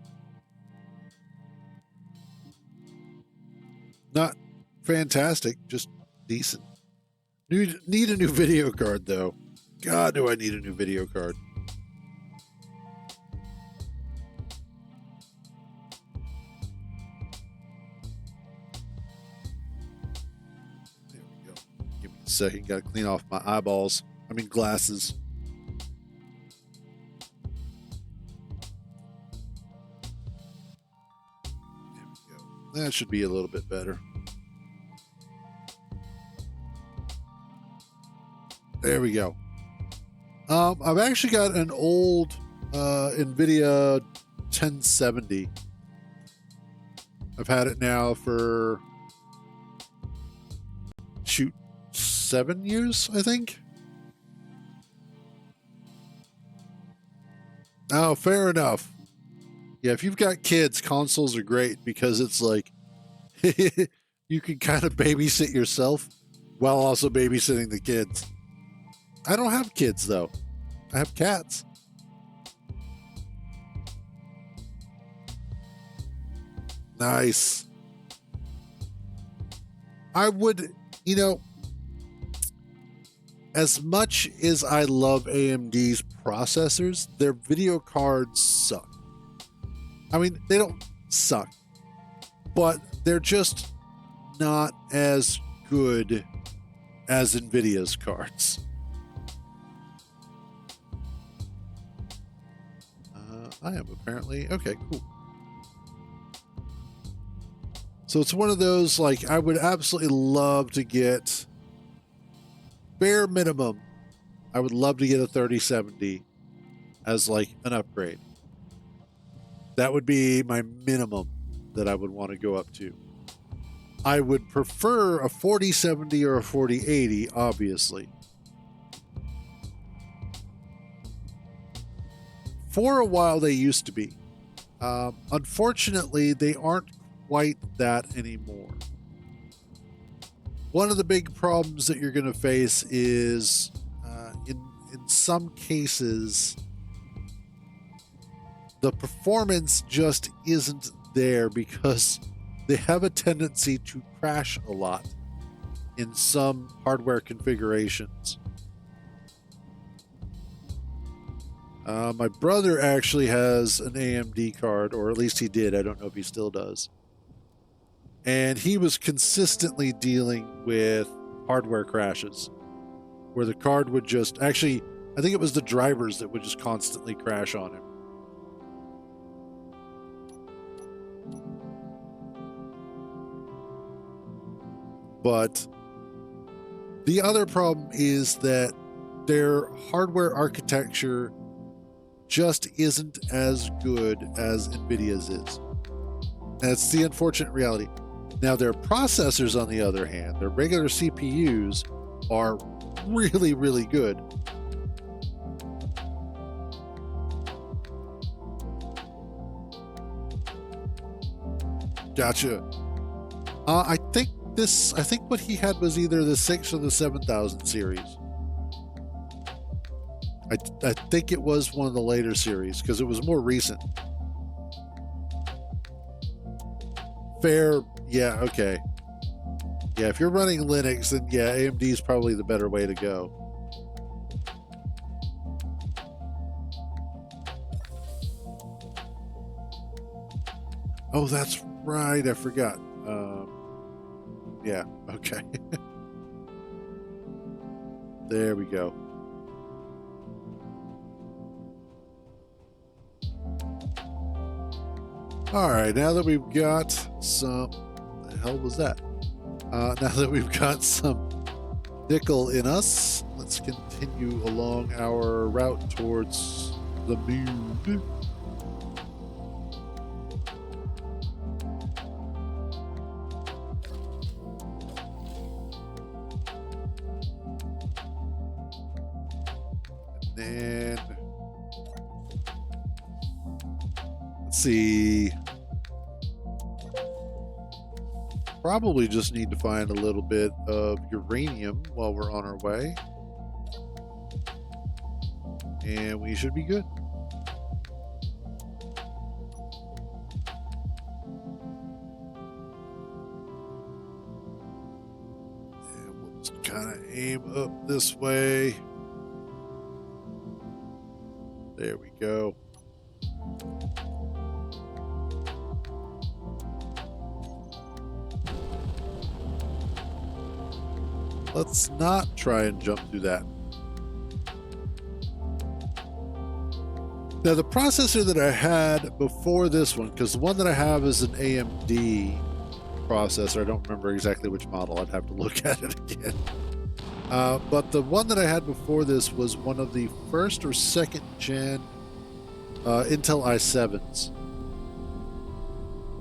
S1: Not fantastic, just decent. Need a new video card, though. God, do I need a new video card. There we go. Give me a second. Got to clean off my eyeballs. I mean, glasses. There we go. That should be a little bit better. There we go. I've actually got an old NVIDIA 1070. I've had it now for, 7 years, I think. Oh, fair enough. Yeah, if you've got kids, consoles are great because it's like you can kind of babysit yourself while also babysitting the kids. I don't have kids, though. I have cats. Nice. I would, as much as I love AMD's processors, their video cards suck. I mean, they don't suck, but they're just not as good as NVIDIA's cards. I am apparently. Okay, cool. So it's one of those, like, I would absolutely love to get, bare minimum, I would love to get a 3070 as, like, an upgrade. That would be my minimum that I would want to go up to. I would prefer a 4070 or a 4080, obviously. For a while, they used to be. Unfortunately, they aren't quite that anymore. One of the big problems that you're going to face is, in some cases, the performance just isn't there because they have a tendency to crash a lot in some hardware configurations. My brother actually has an AMD card, or at least he did. I don't know if he still does. And he was consistently dealing with hardware crashes where the card would just, actually, I think it was the drivers that would just constantly crash on him. But the other problem is that their hardware architecture just isn't as good as NVIDIA's is. That's the unfortunate reality. Now, their processors, on the other hand, their regular CPUs are really, really good. Gotcha. I think what he had was either the 6 or the 7000 series. I think it was one of the later series because it was more recent. Fair, yeah, okay. Yeah, if you're running Linux, then yeah, AMD is probably the better way to go. Oh, that's right, I forgot. Yeah, okay. There we go. All right, now that we've got some, the hell was that? Now that we've got some nickel in us. Let's continue along our route towards the moon. And let's see. Probably just need to find a little bit of uranium while we're on our way. And we should be good. And we'll just kind of aim up this way. There we go. Let's not try and jump through that. Now, the processor that I had before this one, because the one that I have is an AMD processor. I don't remember exactly which model. I'd have to look at it again. But the one that I had before this was one of the first or second gen Intel i7s.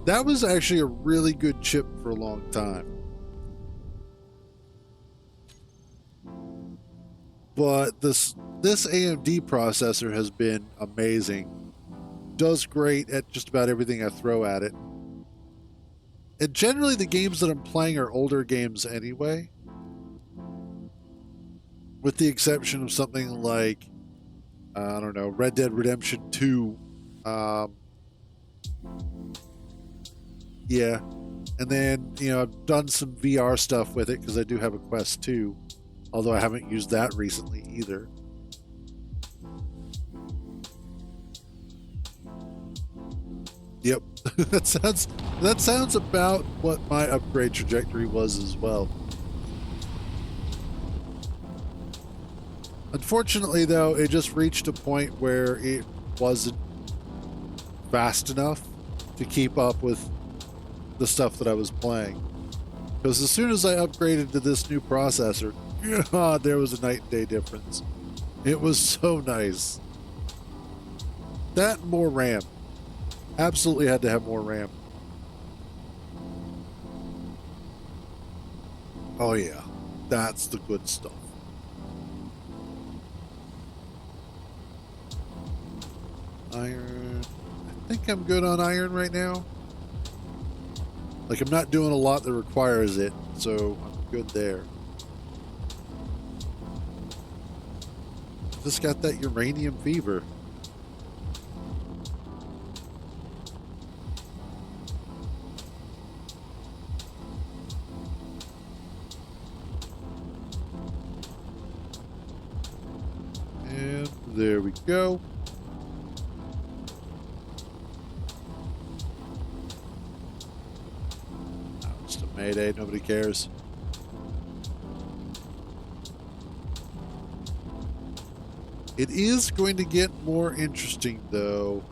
S1: That was actually a really good chip for a long time. But this AMD processor has been amazing. Does great at just about everything I throw at it. And generally the games that I'm playing are older games anyway. With the exception of something like, I don't know, Red Dead Redemption 2. Yeah. And then, I've done some VR stuff with it because I do have a Quest 2. Although I haven't used that recently either. Yep, that sounds about what my upgrade trajectory was as well. Unfortunately, though, it just reached a point where it wasn't fast enough to keep up with the stuff that I was playing. Because as soon as I upgraded to this new processor, God, there was a night and day difference. It was so nice. That and more RAM. Absolutely had to have more RAM. Oh yeah, that's the good stuff. Iron. I think I'm good on iron right now. Like, I'm not doing a lot that requires it, so I'm good there. Just got that uranium fever. And there we go. Just a mayday, nobody cares. It is going to get more interesting, though,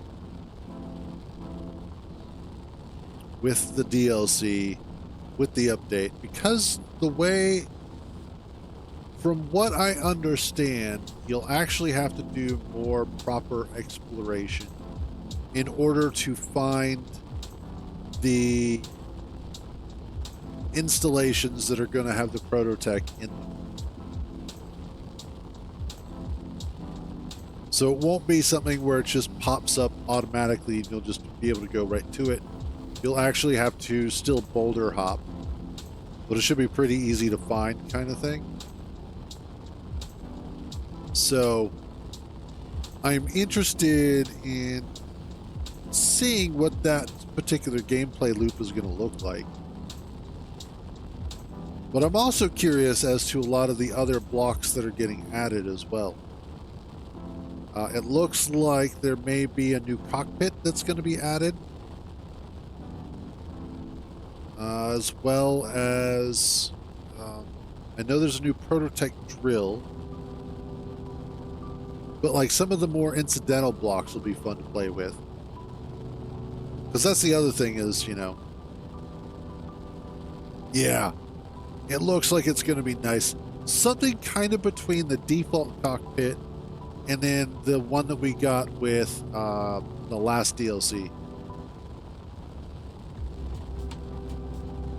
S1: with the DLC, with the update, because the way, from what I understand, you'll actually have to do more proper exploration in order to find the installations that are going to have the Prototech in them. So it won't be something where it just pops up automatically and you'll just be able to go right to it. You'll actually have to still boulder hop, but it should be pretty easy to find, kind of thing. So I'm interested in seeing what that particular gameplay loop is going to look like. But I'm also curious as to a lot of the other blocks that are getting added as well. It looks like there may be a new cockpit that's going to be added, as well as I know there's a new Prototech drill, but like some of the more incidental blocks will be fun to play with, because that's the other thing is, yeah, it looks like it's going to be nice something kind of between the default cockpit and then the one that we got with the last DLC,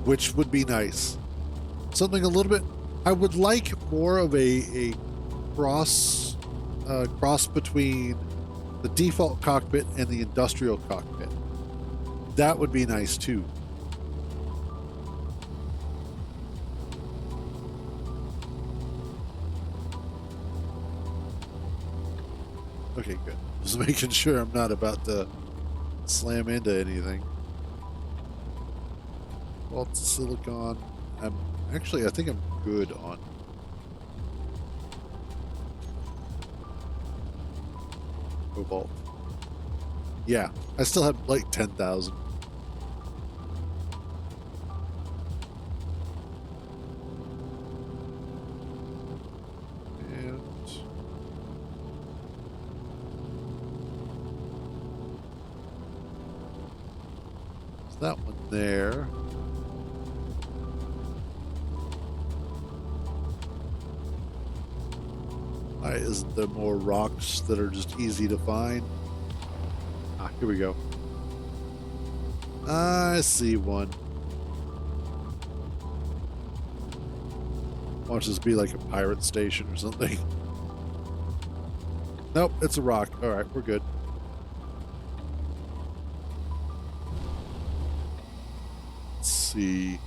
S1: which would be nice. Something a little bit. I would like more of a cross between the default cockpit and the industrial cockpit. That would be nice too. Okay, good. Just making sure I'm not about to slam into anything. Well, it's silicon. I think I'm good on. Cobalt. Yeah, I still have like 10,000. And there's that one there. Why isn't there more rocks that are just easy to find? Ah, here we go. I see one. Watch this be like a pirate station or something. Nope, it's a rock. All right, we're good. Let's see.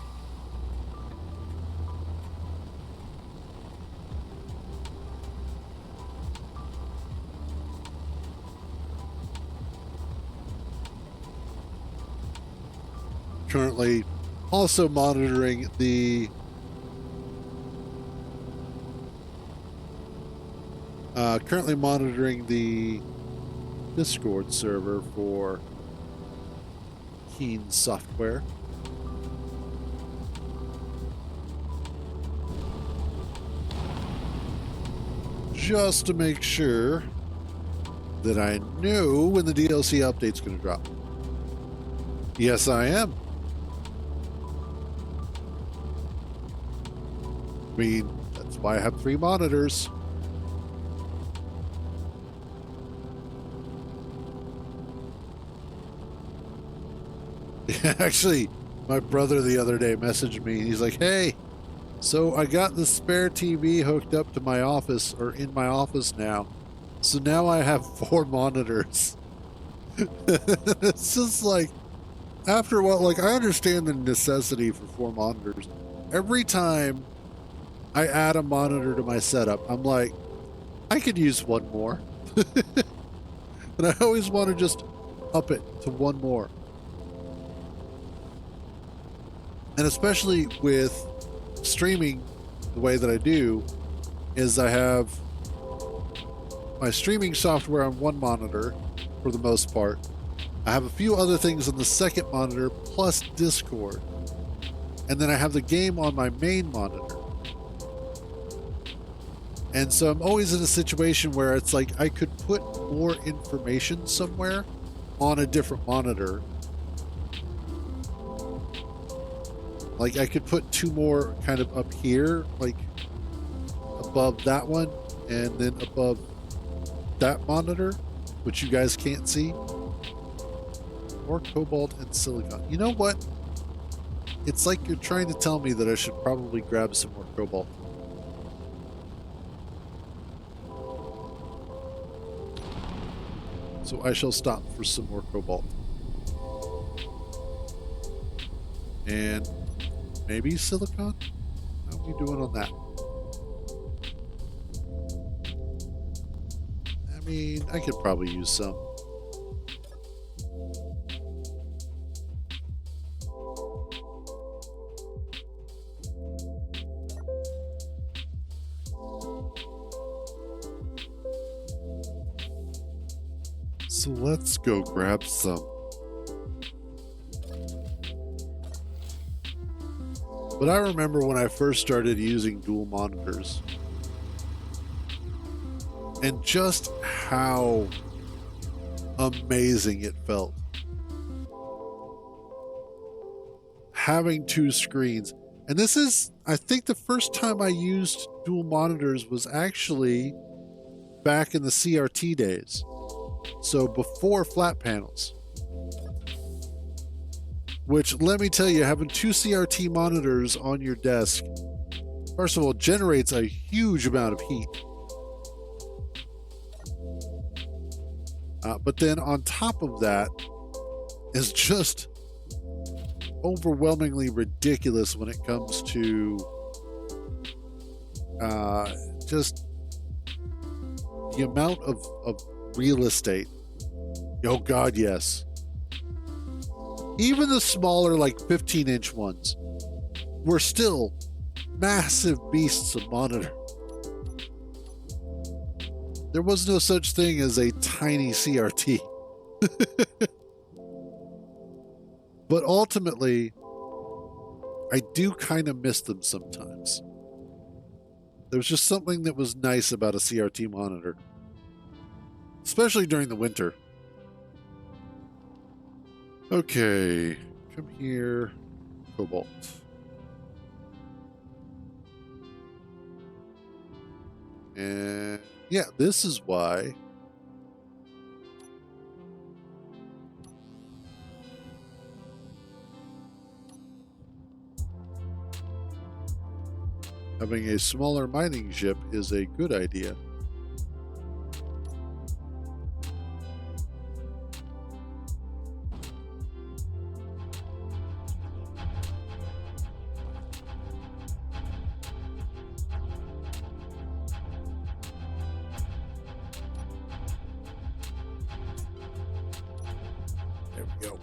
S1: Currently also monitoring the Discord server for Keen Software. Just to make sure that I know when the DLC update's going to drop. Yes, I am. I mean, that's why I have 3 monitors. Actually, my brother the other day messaged me. He's like, hey, so I got the spare TV hooked up to my office, or in my office now. So now I have 4 monitors. It's just like, after a while, like, I understand the necessity for 4 monitors. Every time I add a monitor to my setup, I'm like, I could use 1 more. And I always want to just up it to 1 more. And especially with streaming the way that I do, is I have my streaming software on 1 monitor for the most part. I have a few other things on the second monitor plus Discord. And then I have the game on my main monitor. And so I'm always in a situation where it's like I could put more information somewhere on a different monitor. Like I could put 2 more kind of up here, like above that one, and then above that monitor, which you guys can't see. More cobalt and silicon. You know what? It's like you're trying to tell me that I should probably grab some more cobalt. So I shall stop for some more cobalt. And maybe silicon? How are we doing on that? I mean, I could probably use some. So let's go grab some. But I remember when I first started using dual monitors and just how amazing it felt. Having 2 screens. And this is, I think, the first time I used dual monitors was actually back in the CRT days. So before flat panels. Which, let me tell you, having two CRT monitors on your desk, first of all, generates a huge amount of heat. But then on top of that is just overwhelmingly ridiculous when it comes to just the amount of real estate. Oh God, yes. Even the smaller, like 15-inch ones, were still massive beasts of monitor. There was no such thing as a tiny CRT. But ultimately, I do kind of miss them sometimes. There's just something that was nice about a CRT monitor, especially during the winter. Okay, come here, Cobalt. And yeah, this is why having a smaller mining ship is a good idea. There we go.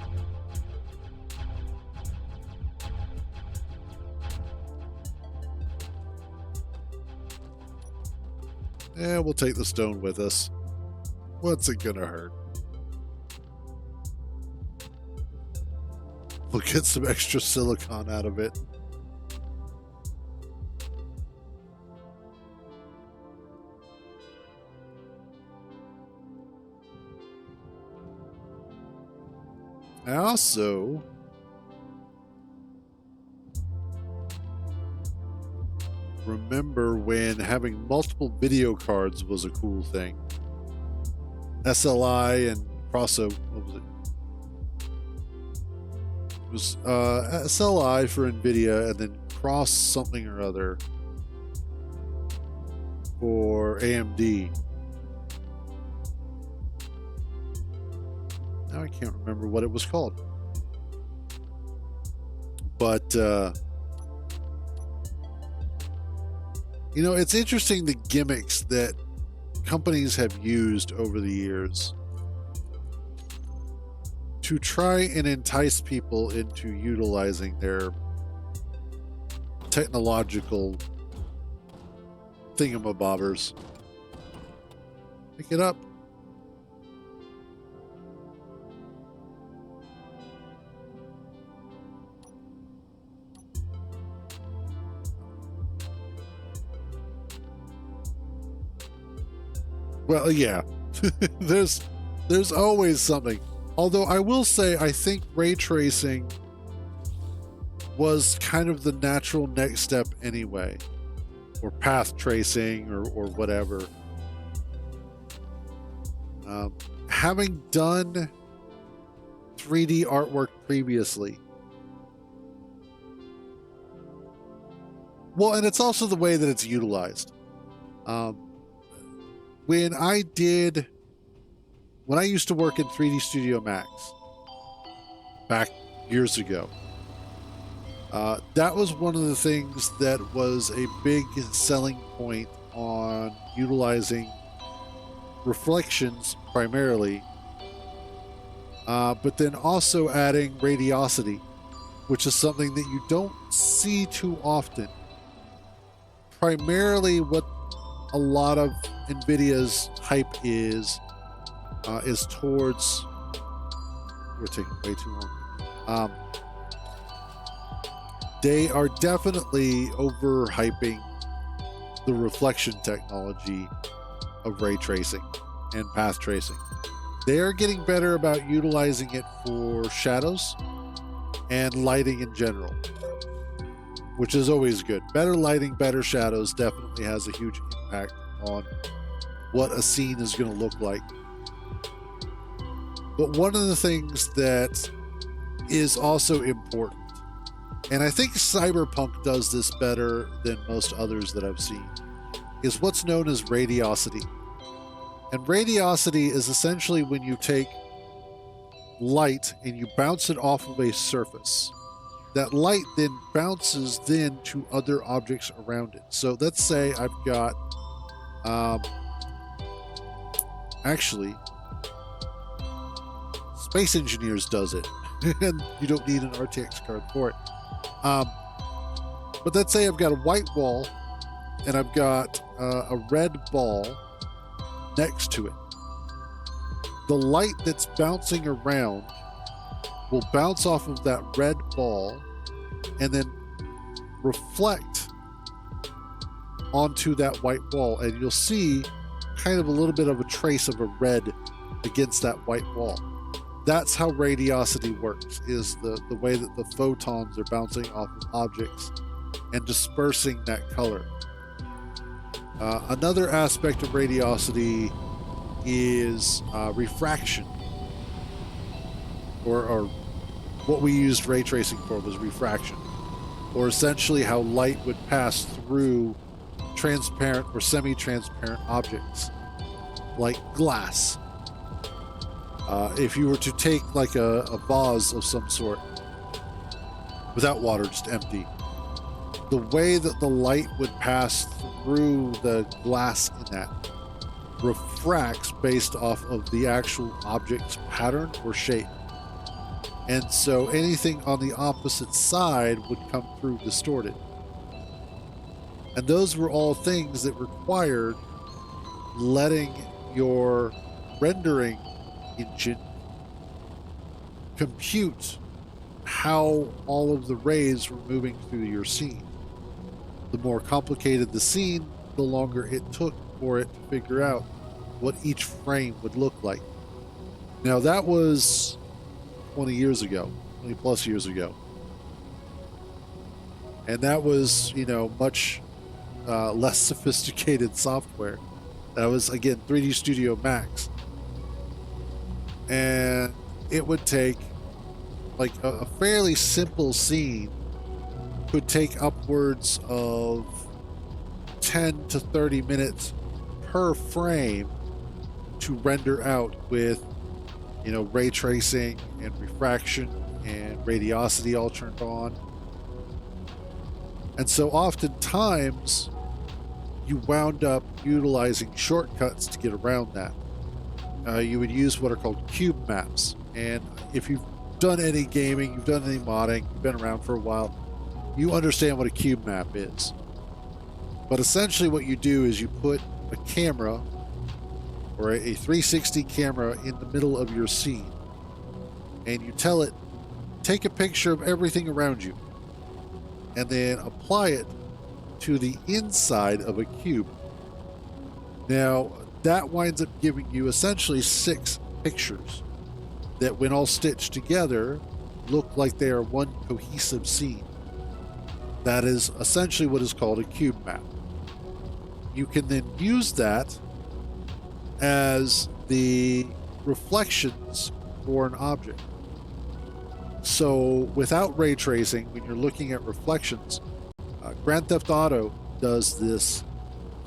S1: Yeah, we'll take the stone with us. What's it gonna hurt? We'll get some extra silicon out of it. I also remember when having multiple video cards was a cool thing. SLI and Crosso, what was it? It was SLI for NVIDIA and then Cross something or other for AMD. Now I can't remember what it was called. But you know, it's interesting the gimmicks that companies have used over the years to try and entice people into utilizing their technological thingamabobbers. Pick it up. Well, yeah, there's always something. Although I will say, I think ray tracing was kind of the natural next step anyway, or path tracing, or whatever. Having done 3D artwork previously, well, and it's also the way that it's utilized. When I used to work in 3D Studio Max back years ago, that was one of the things that was a big selling point on utilizing reflections primarily, but then also adding radiosity, which is something that you don't see too often. Primarily what a lot of NVIDIA's hype is towards... We're taking way too long. They are definitely overhyping the reflection technology of ray tracing and path tracing. They are getting better about utilizing it for shadows and lighting in general. which is always good. Better lighting, better shadows definitely has a huge impact on what a scene is going to look like. But one of the things that is also important, and I think Cyberpunk does this better than most others that I've seen, is what's known as radiosity. And radiosity is essentially when you take light and you bounce it off of a surface. That light then bounces then to other objects around it. So let's say I've got, actually, Space Engineers does it, and you don't need an RTX card for it. But let's say I've got a white wall, and I've got a red ball next to it. The light that's bouncing around will bounce off of that red ball and then reflect onto that white wall, and you'll see kind of a little bit of a trace of a red against that white wall. That's how radiosity works, is the way that the photons are bouncing off of objects and dispersing that color. Another aspect of radiosity is refraction, or what we used ray tracing for was refraction, or essentially how light would pass through transparent or semi-transparent objects like glass. If you were to take like a vase of some sort without water, just empty, the way that the light would pass through the glass in that refracts based off of the actual object's pattern or shape. And so anything on the opposite side would come through distorted. And those were all things that required letting your rendering engine compute how all of the rays were moving through your scene. The more complicated the scene, the longer it took for it to figure out what each frame would look like. Now that was 20 years ago, 20 plus years ago. And that was, much less sophisticated software. That was, again, 3D Studio Max. And it would take, like, a fairly simple scene could take upwards of 10 to 30 minutes per frame to render out with, ray tracing and refraction and radiosity all turned on. And so oftentimes you wound up utilizing shortcuts to get around that. You would use what are called cube maps. And if you've done any gaming, you've done any modding, you've been around for a while, you understand what a cube map is. But essentially what you do is you put a camera or a 360 camera in the middle of your scene, and you tell it, take a picture of everything around you, and then apply it to the inside of a cube. Now, that winds up giving you essentially 6 pictures that, when all stitched together, look like they are one cohesive scene. That is essentially what is called a cube map. You can then use that as the reflections for an object. So without ray tracing, when you're looking at reflections, Grand Theft Auto does this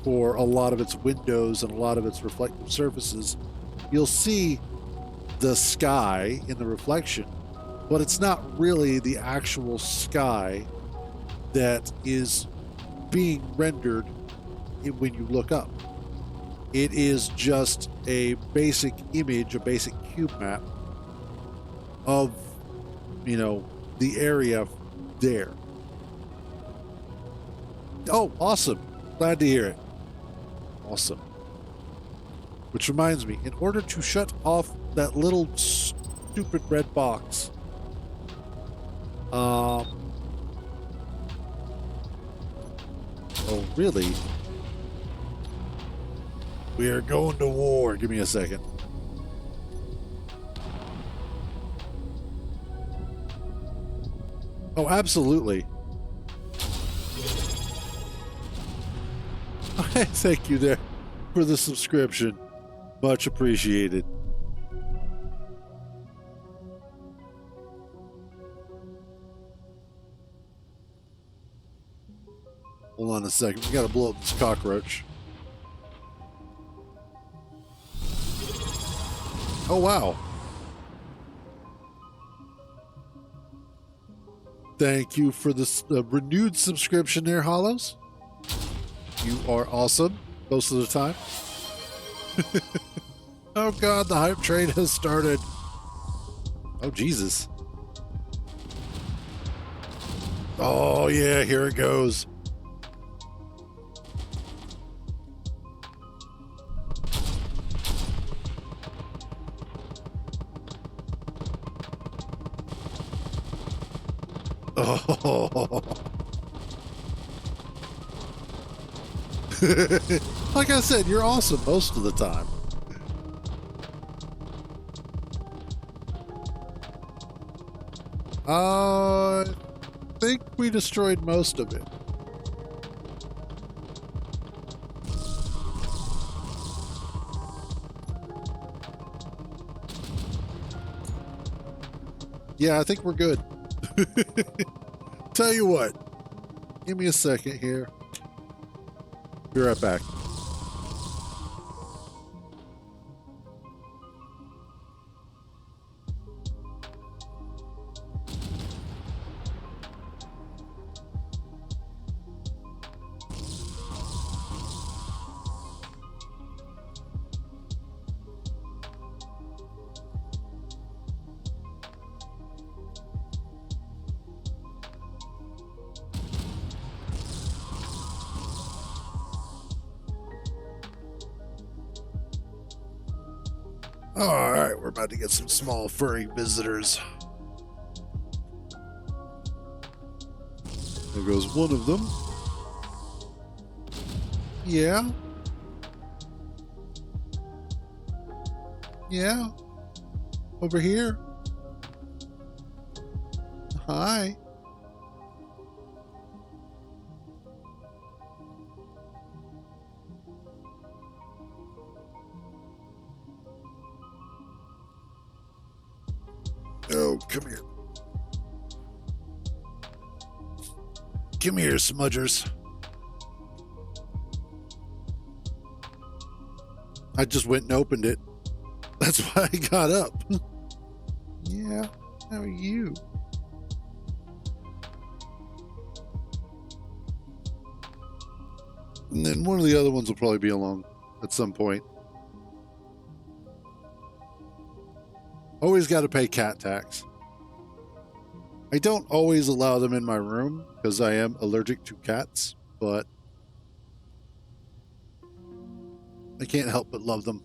S1: for a lot of its windows and a lot of its reflective surfaces. You'll see the sky in the reflection, but it's not really the actual sky that is being rendered when you look up. It is just a basic image, a basic cube map of, the area there. Oh, awesome. Glad to hear it. Awesome. Which reminds me, in order to shut off that little stupid red box, oh, really? We are going to war. Give me a second. Oh, absolutely. Thank you there for the subscription. Much appreciated. Hold on a second. We gotta blow up this cockroach. Oh, wow. Thank you for the renewed subscription there, Hollows. You are awesome most of the time. Oh, God, the hype train has started. Oh, Jesus. Oh, yeah, here it goes. Oh. Like I said, you're awesome most of the time. I think we destroyed most of it. Yeah, I think we're good. Tell you what, give me a second here. Be right back. All right, we're about to get some small furry visitors. There goes one of them. Yeah. Yeah. Over here. Hi. Oh, come here. Come here, smudgers. I just went and opened it. That's why I got up. Yeah, how are you? And then one of the other ones will probably be along at some point. Always got to pay cat tax. I don't always allow them in my room because I am allergic to cats, but I can't help but love them.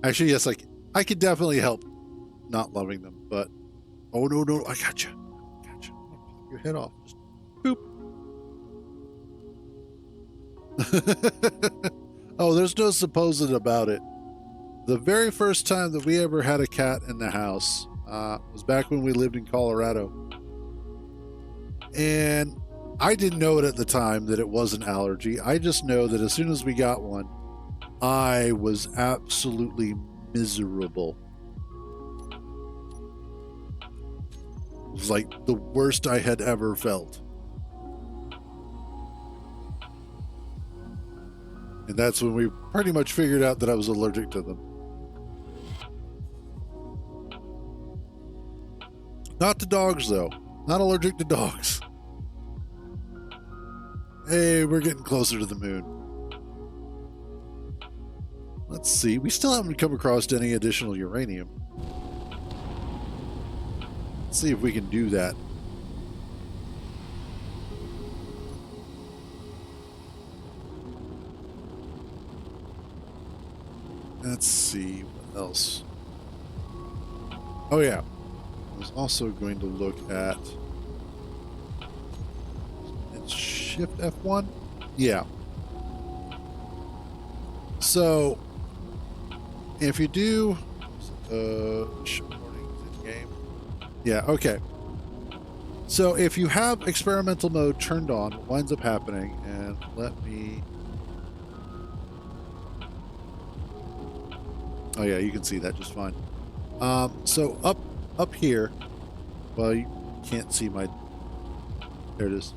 S1: Actually, yes, I could definitely help not loving them, but oh no, I got you. Got you. I'm gonna pop your head off. Just boop. Oh, there's no supposed about it. The very first time that we ever had a cat in the house was back when we lived in Colorado. And I didn't know it at the time that it was an allergy. I just know that as soon as we got one, I was absolutely miserable. It was like the worst I had ever felt. And that's when we pretty much figured out that I was allergic to them. Not to dogs, though. Not allergic to dogs. Hey, we're getting closer to the moon. Let's see. We still haven't come across any additional uranium. Let's see if we can do that. Let's see what else. Oh yeah, I was also going to look at. It's Shift F1. Yeah. So, if you do, ship warning in game. Yeah. Okay. So if you have experimental mode turned on, what winds up happening, and let me... Oh yeah, you can see that just fine. So up here, well, you can't see my... There it is.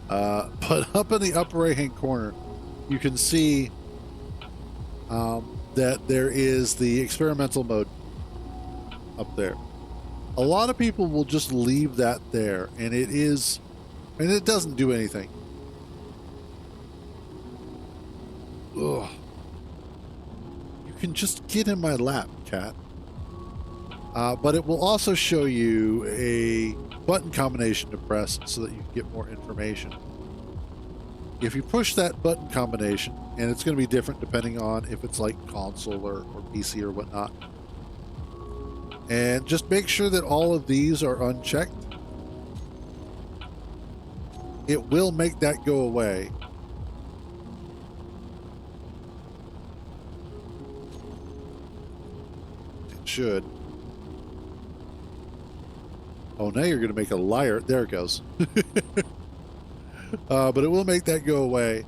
S1: But up in the upper right-hand corner, you can see that there is the experimental mode up there. A lot of people will just leave that there, and it doesn't do anything. Ugh. You can just get in my lap, cat. But it will also show you a button combination to press so that you can get more information. If you push that button combination, and it's going to be different depending on if it's like console or PC or whatnot, and just make sure that all of these are unchecked. It will make that go away. It should. Oh, now you're going to make a liar. There it goes. But it will make that go away.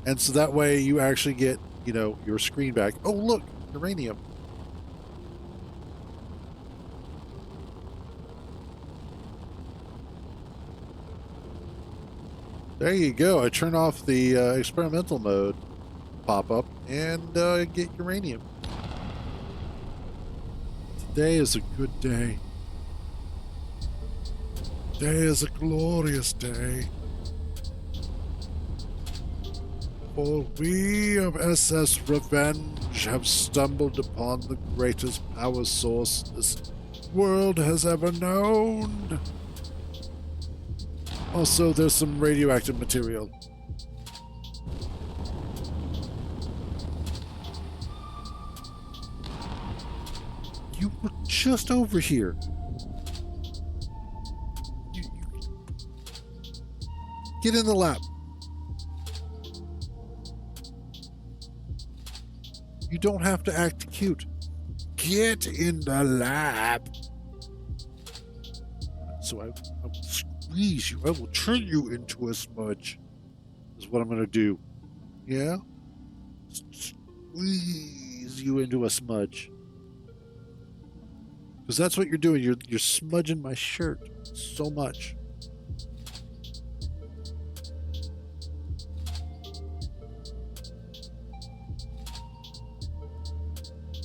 S1: And so that way you actually get, your screen back. Oh, look, uranium. There you go. I turn off the experimental mode pop-up and get uranium. Today is a good day. Today is a glorious day. For we of SS Revenge have stumbled upon the greatest power source this world has ever known. Also, there's some radioactive material. You were just over here. Get in the lab. You don't have to act cute. Get in the lab. So I will squeeze you. I will turn you into a smudge. Is what I'm going to do. Yeah? Squeeze you into a smudge. Because that's what you're doing. You're smudging my shirt so much.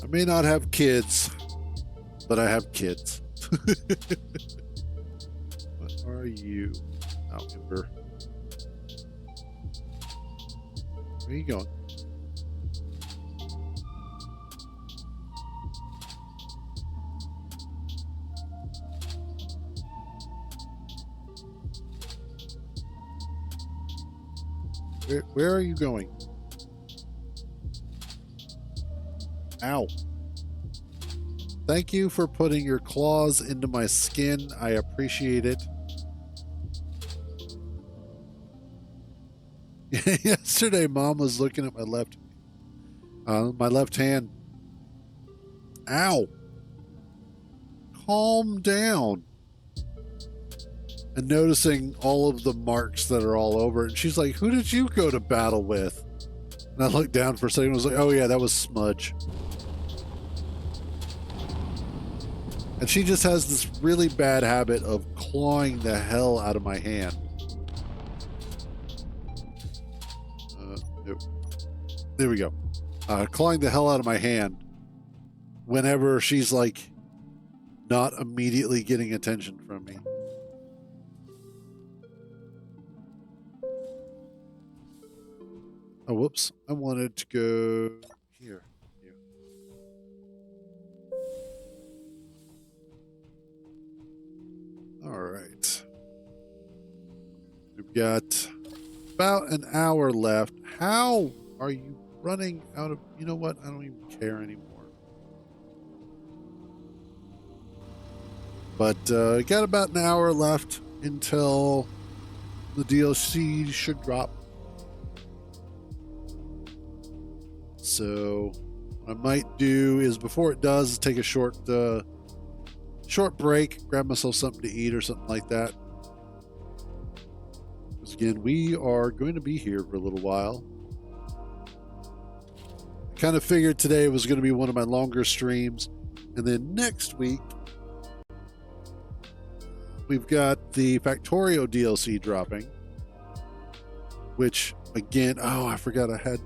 S1: I may not have kids, but I have kids. What are you? Oh, Ember. Where are you going? Where are you going? Ow. Thank you for putting your claws into my skin. I appreciate it. Yesterday, Mom was looking at my left hand. Ow. Calm down. And noticing all of the marks that are all over it. And she's like, who did you go to battle with? And I looked down for a second and was like, oh yeah, that was Smudge. And she just has this really bad habit of clawing the hell out of my hand. Nope. There we go. Clawing the hell out of my hand whenever she's like not immediately getting attention from me. Oh, whoops. I wanted to go here. All right. We've got about an hour left. How are you running out of... You know what? I don't even care anymore. But got about an hour left until the DLC should drop. So what I might do is before it does, take a short break, grab myself something to eat or something like that, again, we are going to be here for a little while. I kind of figured today was going to be one of my longer streams. And then next week, we've got the Factorio DLC dropping. Which, again, oh, I forgot I had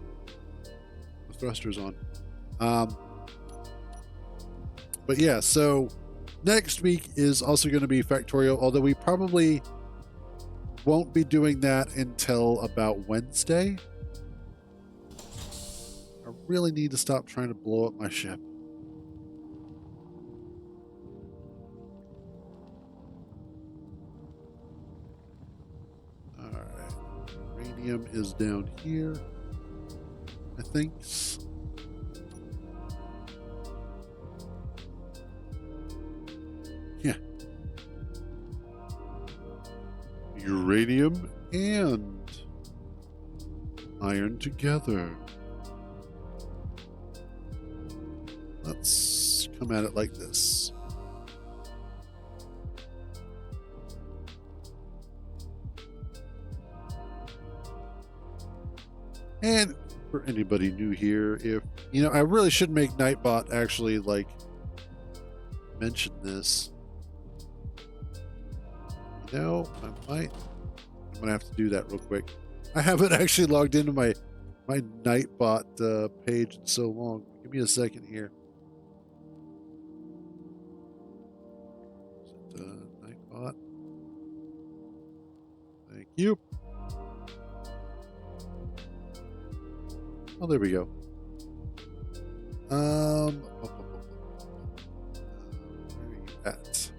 S1: the thrusters on. But yeah, so next week is also going to be Factorio, although we probably won't be doing that until about Wednesday. I really need to stop trying to blow up my ship. Alright. Uranium is down here, I think. Yeah. Uranium and iron together. Let's come at it like this. And for anybody new here, if you know, I really should make Nightbot actually like mention this. You know, I'm gonna have to do that real quick. I haven't actually logged into my Nightbot page in so long. Give me a second here. Is it Nightbot? Thank you. Oh, there we go. Where are you at?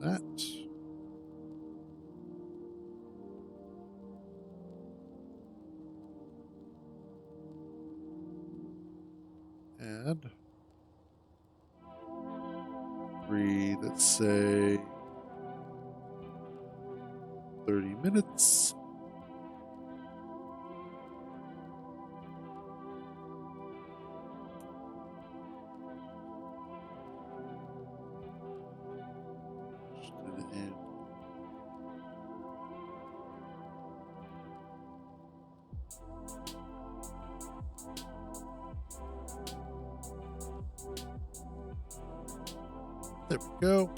S1: That. Add 3, let's say 30 minutes. There we go.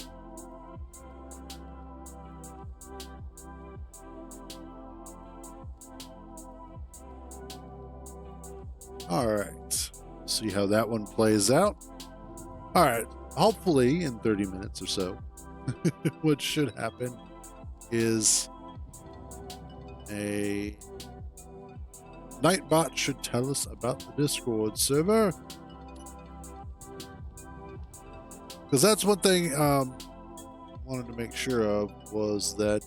S1: All right. See how that one plays out. All right. Hopefully in 30 minutes or so, what should happen is a Nightbot should tell us about the Discord server. Because that's one thing I wanted to make sure of was that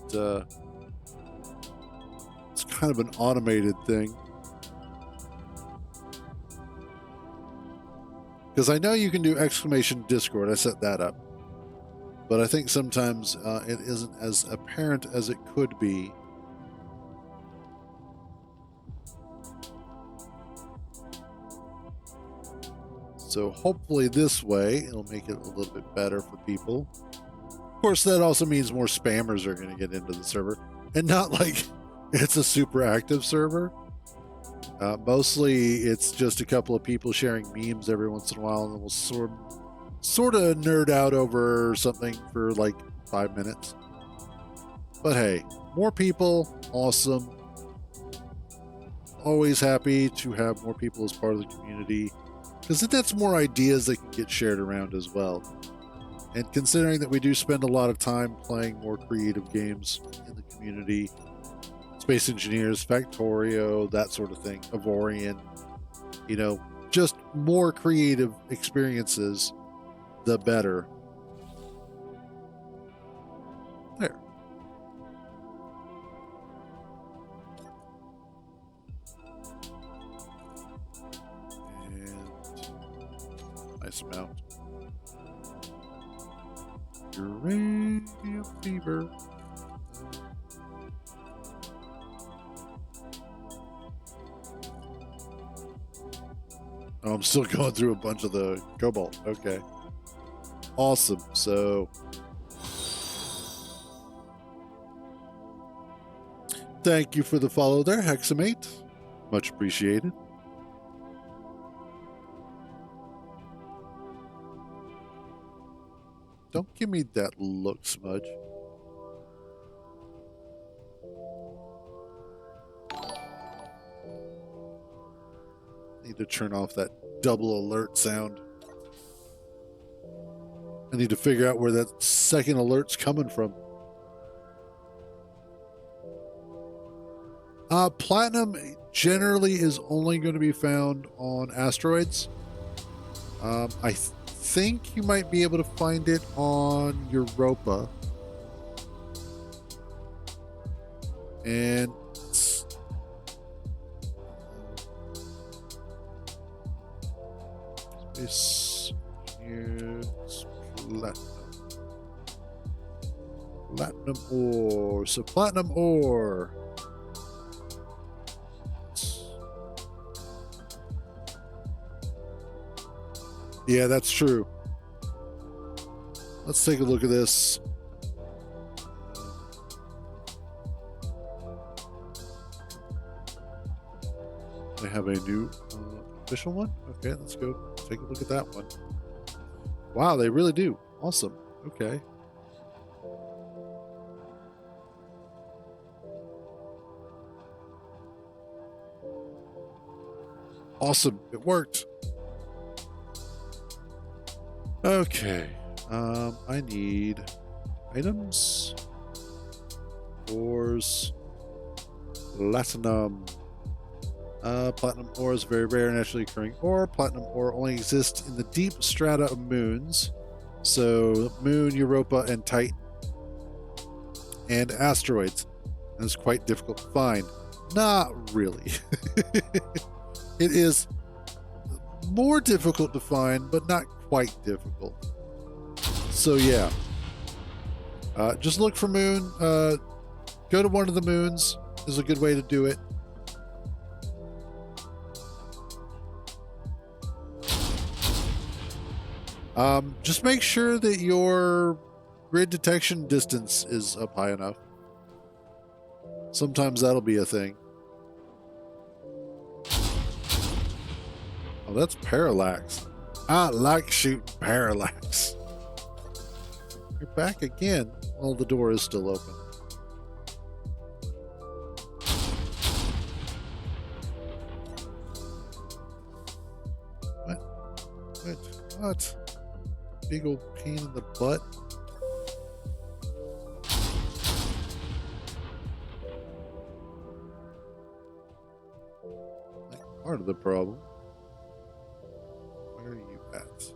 S1: it's kind of an automated thing. Because I know you can do exclamation Discord. I set that up. But I think sometimes it isn't as apparent as it could be. So hopefully this way, it'll make it a little bit better for people. Of course, that also means more spammers are going to get into the server. And not like it's a super active server. Mostly it's just a couple of people sharing memes every once in a while, and then we'll sort of nerd out over something for like 5 minutes. But hey, more people, awesome. Always happy to have more people as part of the community, because that's more ideas that can get shared around as well. And considering that we do spend a lot of time playing more creative games in the community, Space Engineers, Factorio, that sort of thing, Avorion, you know, just more creative experiences, the better. There. And nice amount. Uranium fever. Oh, I'm still going through a bunch of the cobalt. Okay. Awesome. So thank you for the follow there, Hexamate. Much appreciated. Don't give me that look, Smudge. Need to turn off that double alert sound. I need to figure out where that second alert's coming from. Platinum generally is only going to be found on asteroids. I think you might be able to find it on Europa. And this is platinum. Platinum ore. So platinum ore. Yeah, that's true. Let's take a look at this. They have a new official one? Okay, let's go take a look at that one. Wow, they really do. Awesome. Okay. Awesome. It worked. Okay. I need items. Ores. Platinum. Platinum ore is very rare, naturally occurring ore. Platinum ore only exists in the deep strata of moons. So, Moon, Europa, and Titan. And asteroids. And it's quite difficult to find. Not really. It is more difficult to find, but not quite difficult. So, yeah. Just look for Moon. Go to one of the moons is a good way to do it. Just make sure that your grid detection distance is up high enough. Sometimes that'll be a thing. Oh, that's parallax. I like shooting parallax. You're back again. Well, the door is still open. What? Big old pain in the butt. That's part of the problem. Where are you at?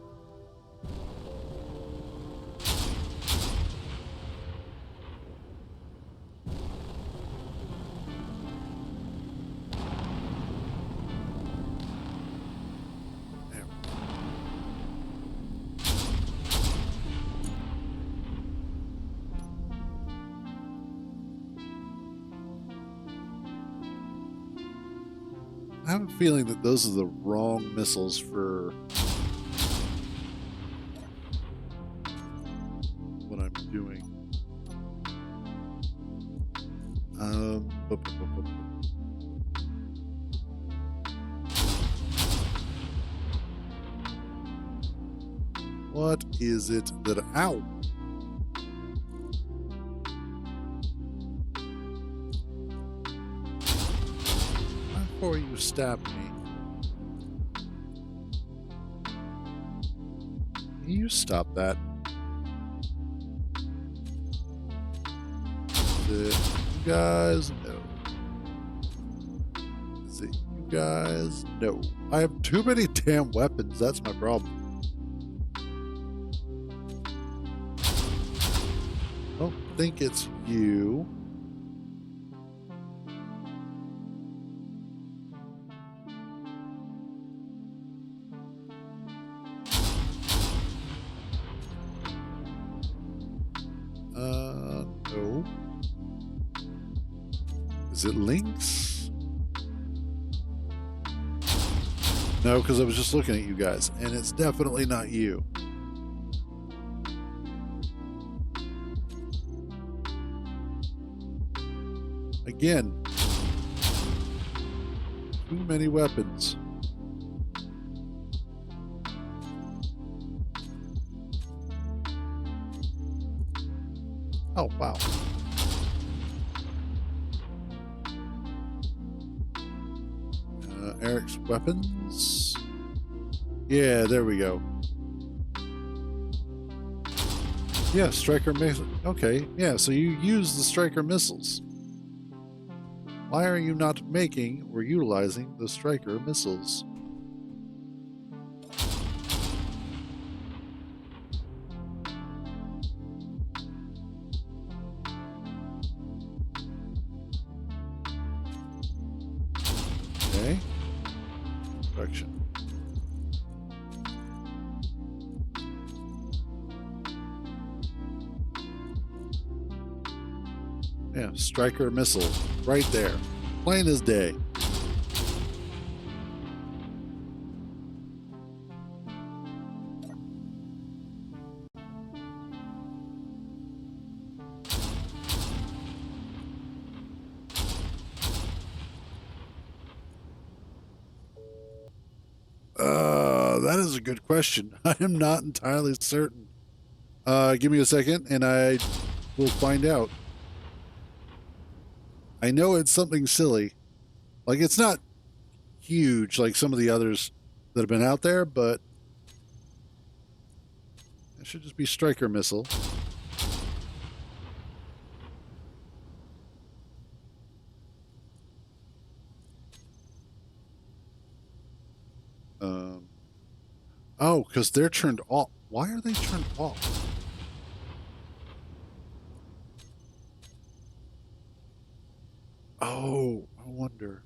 S1: I have a feeling that those are the wrong missiles for what I'm doing. What is it that... Ow! Before you stab me. Can you stop that? Is it you guys? No. Is it you guys? No. I have too many damn weapons. That's my problem. I don't think it's you. No. Is it Lynx? No, because I was just looking at you guys, and it's definitely not you. Again, too many weapons. Oh, wow. Eric's weapons. Yeah, there we go. Yeah, striker missile. Okay, yeah, so you use the striker missiles. Why are you not making or utilizing the striker missiles? Okay. Correction. Yeah, striker missile. Right there. Plain as day. That is a good question. I am not entirely certain. Give me a second and I will find out. I know it's something silly. Like, it's not huge like some of the others that have been out there, but it should just be striker missile. Oh, because they're turned off. Why are they turned off? Oh, I wonder.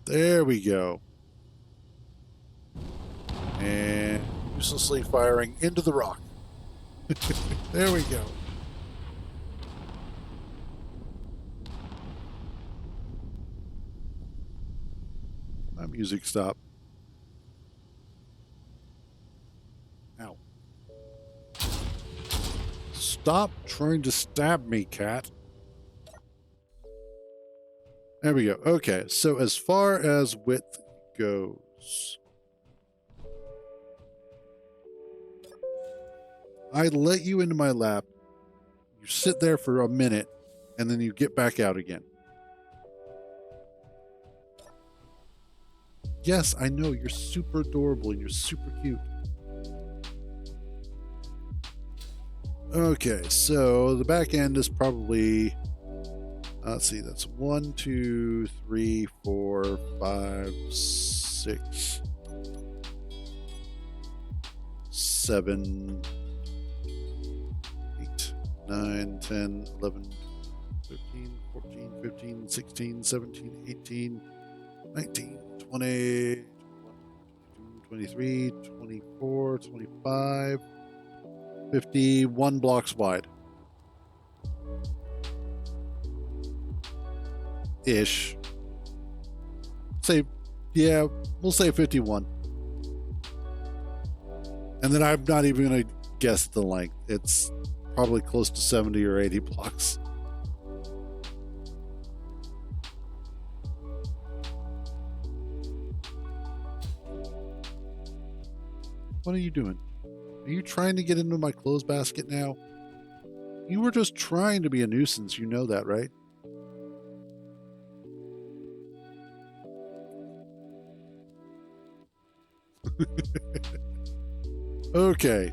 S1: There we go. And uselessly firing into the rock. There we go. My music stopped. Ow. Stop trying to stab me, cat. There we go. Okay, so as far as width goes, I let you into my lap. You sit there for a minute, and then you get back out again. Yes, I know, you're super adorable and you're super cute. Okay, so the back end is probably, let's see, that's 1, 2, 3, 4, 5, 6, 7, 8, 9, 10, 11, 13, 14, 15, 16, 17, 18, 19, 20, 23, 24, 25, 51 blocks wide. Ish. Say, yeah, we'll say 51. And then I'm not even going to guess the length. It's probably close to 70 or 80 blocks. What are you doing? Are you trying to get into my clothes basket now? You were just trying to be a nuisance. You know that, right? Okay.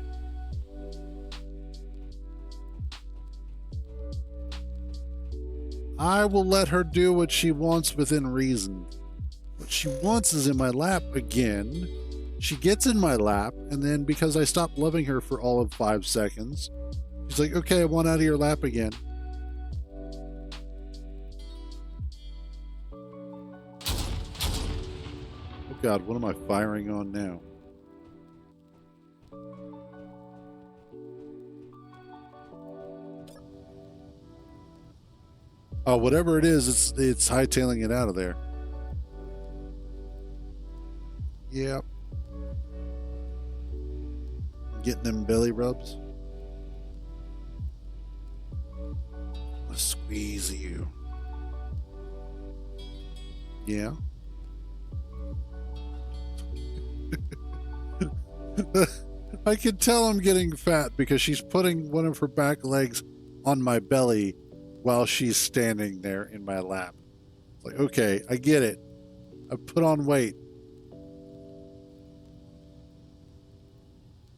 S1: I will let her do what she wants within reason. What she wants is in my lap again. She gets in my lap, and then because I stopped loving her for all of 5 seconds, she's like, okay, I want out of your lap again. Oh God, what am I firing on now? Oh, whatever it is, it's hightailing it out of there. Yep. Getting them belly rubs. Let's squeeze you. Yeah. I can tell I'm getting fat because she's putting one of her back legs on my belly while she's standing there in my lap. It's like, okay, I get it. I put on weight.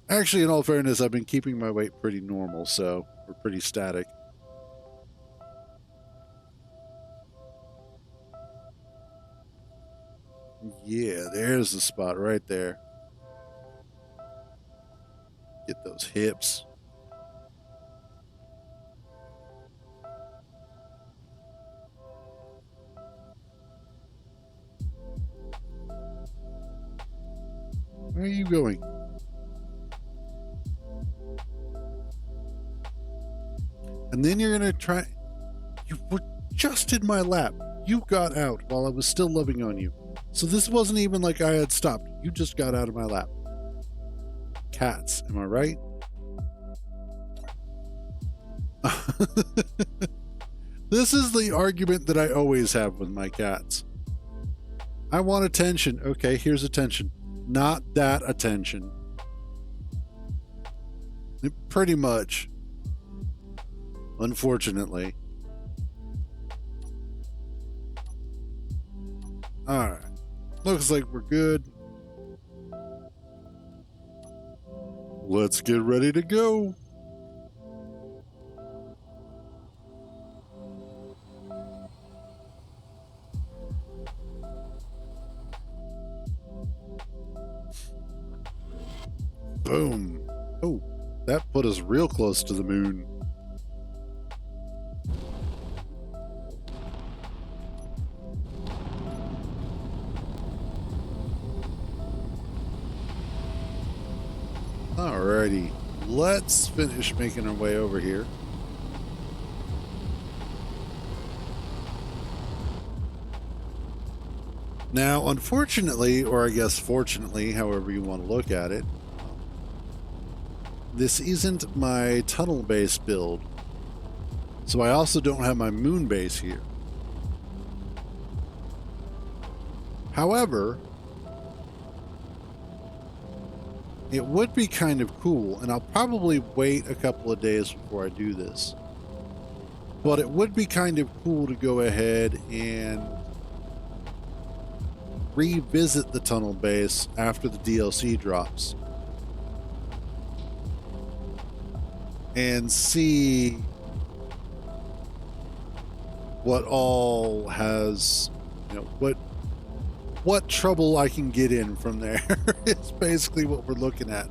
S1: Actually, in all fairness, I've been keeping my weight pretty normal, so we're pretty static. Yeah, there's the spot right there. Get those hips. Where are you going? And then you're going to try... You were just in my lap. You got out while I was still loving on you. So this wasn't even like I had stopped. You just got out of my lap. Cats, am I right? This is the argument that I always have with my cats. I want attention. Okay, here's attention. Not that attention. Pretty much. Unfortunately. Alright. Looks like we're good. Let's get ready to go. Boom. Oh, that put us real close to the moon. Alrighty, let's finish making our way over here. Now, unfortunately, or I guess fortunately, however you want to look at it, this isn't my tunnel base build. So I also don't have my moon base here. However, it would be kind of cool, and I'll probably wait a couple of days before I do this. But it would be kind of cool to go ahead and revisit the tunnel base after the DLC drops. And see what all has, what trouble I can get in from there. It's basically what we're looking at.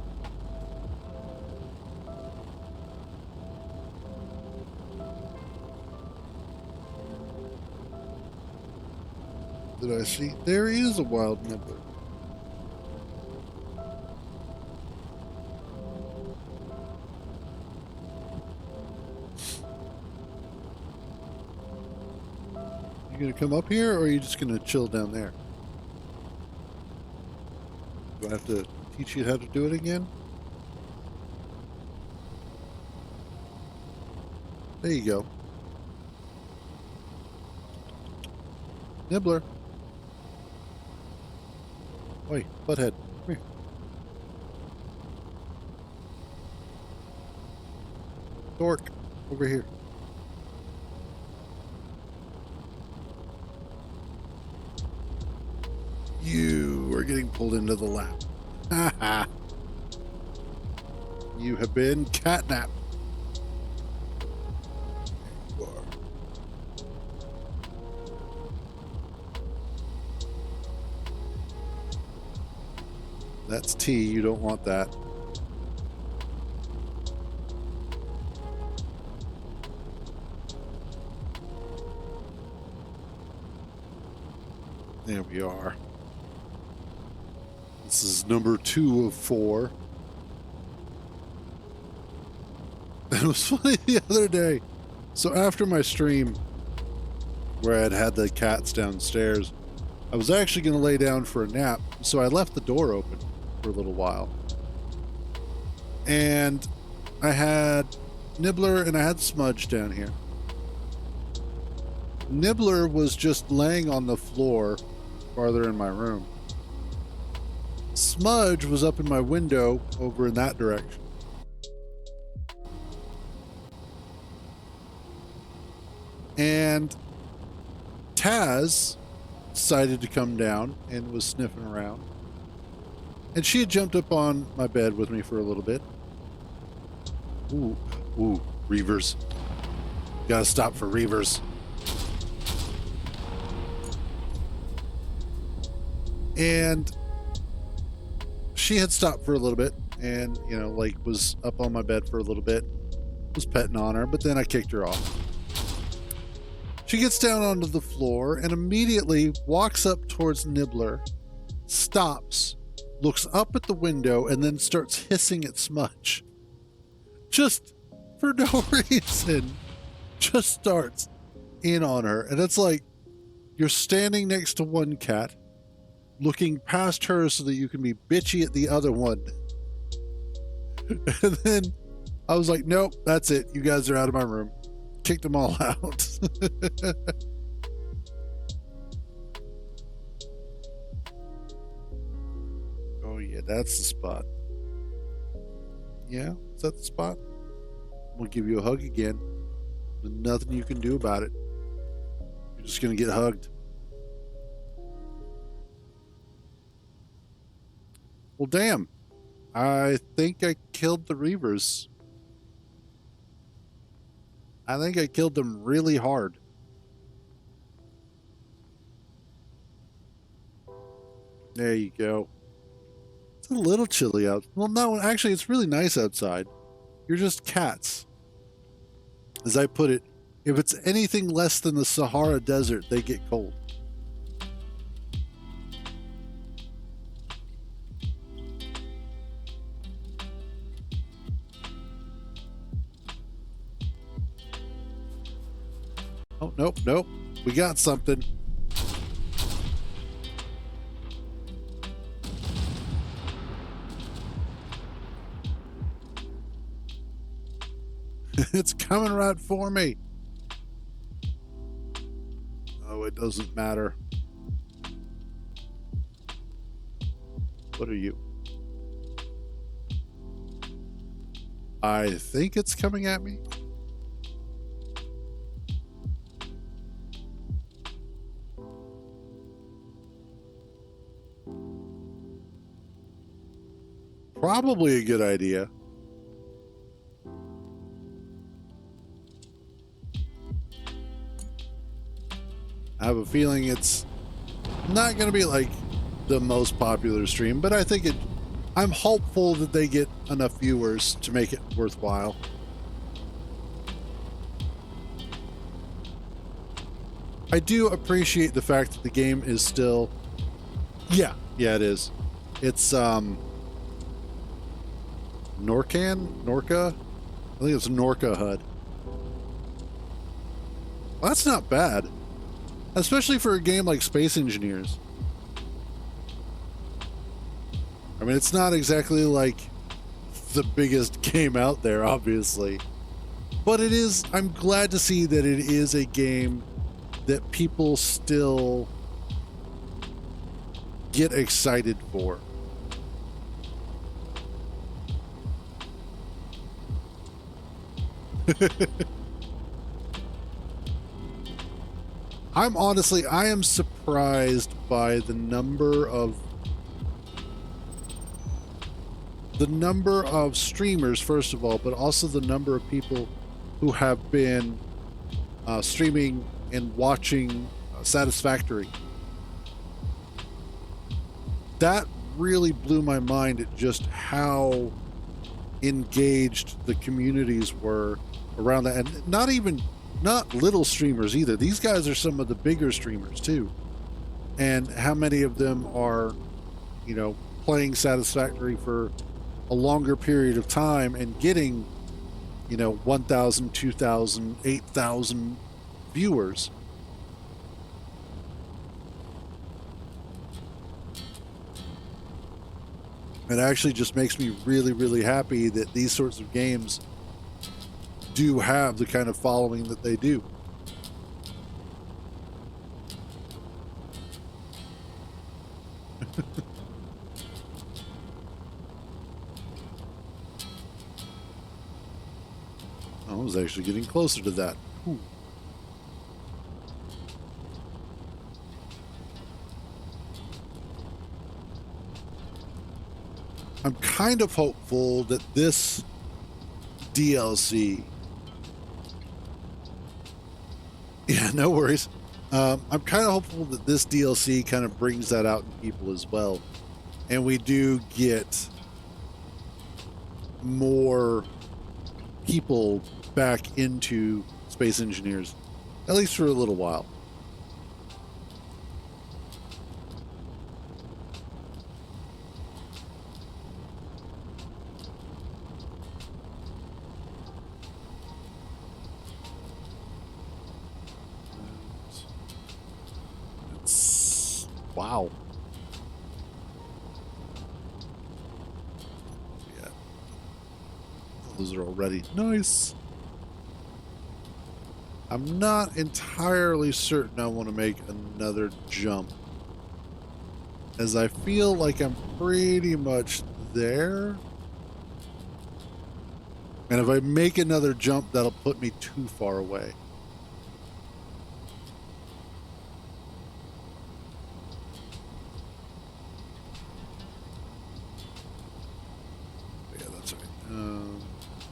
S1: Did I see? There is a wild nibbler. You gonna come up here, or are you just gonna chill down there? Do I have to teach you how to do it again? There you go. Nibbler. Oi, butthead. Come here. Dork. Over here. You are getting pulled into the lap. Ha ha. You have been catnapped. There you are. That's T. You don't want that. There we are. This is number 2 of 4. It was funny the other day. So after my stream, where I had had the cats downstairs. I was actually going to lay down for a nap, so I left the door open for a little while. And I had Nibbler and I had Smudge down here. Nibbler was just laying on the floor farther in my room. Smudge was up in my window over in that direction. And Taz decided to come down and was sniffing around. And she had jumped up on my bed with me for a little bit. Ooh, Reavers. Gotta stop for Reavers. And she had stopped for a little bit and, was up on my bed for a little bit, was petting on her, but then I kicked her off. She gets down onto the floor and immediately walks up towards Nibbler, stops, looks up at the window, and then starts hissing at Smudge. Just for no reason. Just starts in on her. And it's like, you're standing next to one cat, looking past her so that you can be bitchy at the other one. And then I was like, nope, that's it. You guys are out of my room. Kicked them all out. Oh yeah, that's the spot. Yeah, is that the spot? We'll give you a hug again. There's nothing you can do about it. You're just gonna get hugged. Well, damn. I think I killed the Reavers. I think I killed them really hard. There you go. It's a little chilly out. Well, no, actually, it's really nice outside. You're just cats. As I put it, if it's anything less than the Sahara Desert, they get cold. Oh, nope. We got something. It's coming right for me. Oh, it doesn't matter. What are you? I think it's coming at me. Probably a good idea. I have a feeling it's not going to be like the most popular stream, but I think I'm hopeful that they get enough viewers to make it worthwhile. I do appreciate the fact that the game is still... Yeah, it is. It's, Norca? I think it's Norca HUD. Well, that's not bad. Especially for a game like Space Engineers. I mean, it's not exactly like the biggest game out there, obviously. But it is, I'm glad to see that it is a game that people still get excited for. I am surprised by the number of streamers, first of all, but also the number of people who have been streaming and watching Satisfactory. That really blew my mind at just how engaged the communities were around that, and not little streamers either. These guys are some of the bigger streamers too, and how many of them are, playing Satisfactory for a longer period of time and getting, 1,000, 2,000, 8,000 viewers. It actually just makes me really, really happy that these sorts of games do have the kind of following that they do. I was actually getting closer to that. Ooh. I'm kind of hopeful that this DLC... Yeah, no worries. I'm kind of hopeful that this DLC kind of brings that out in people as well. And we do get more people back into Space Engineers, at least for a little while. Wow. Yeah. Those are already nice. I'm not entirely certain I want to make another jump, as I feel like I'm pretty much there. And if I make another jump, that'll put me too far away. Yeah, that's right.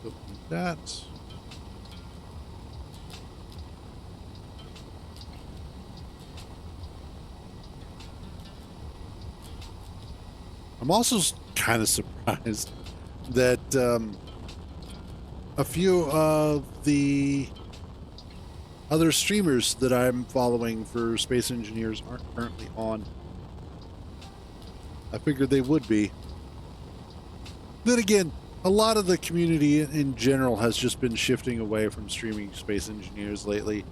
S1: Open that. I'm also kind of surprised that a few of the other streamers that I'm following for Space Engineers aren't currently on. I figured they would be. Then again, a lot of the community in general has just been shifting away from streaming Space Engineers lately.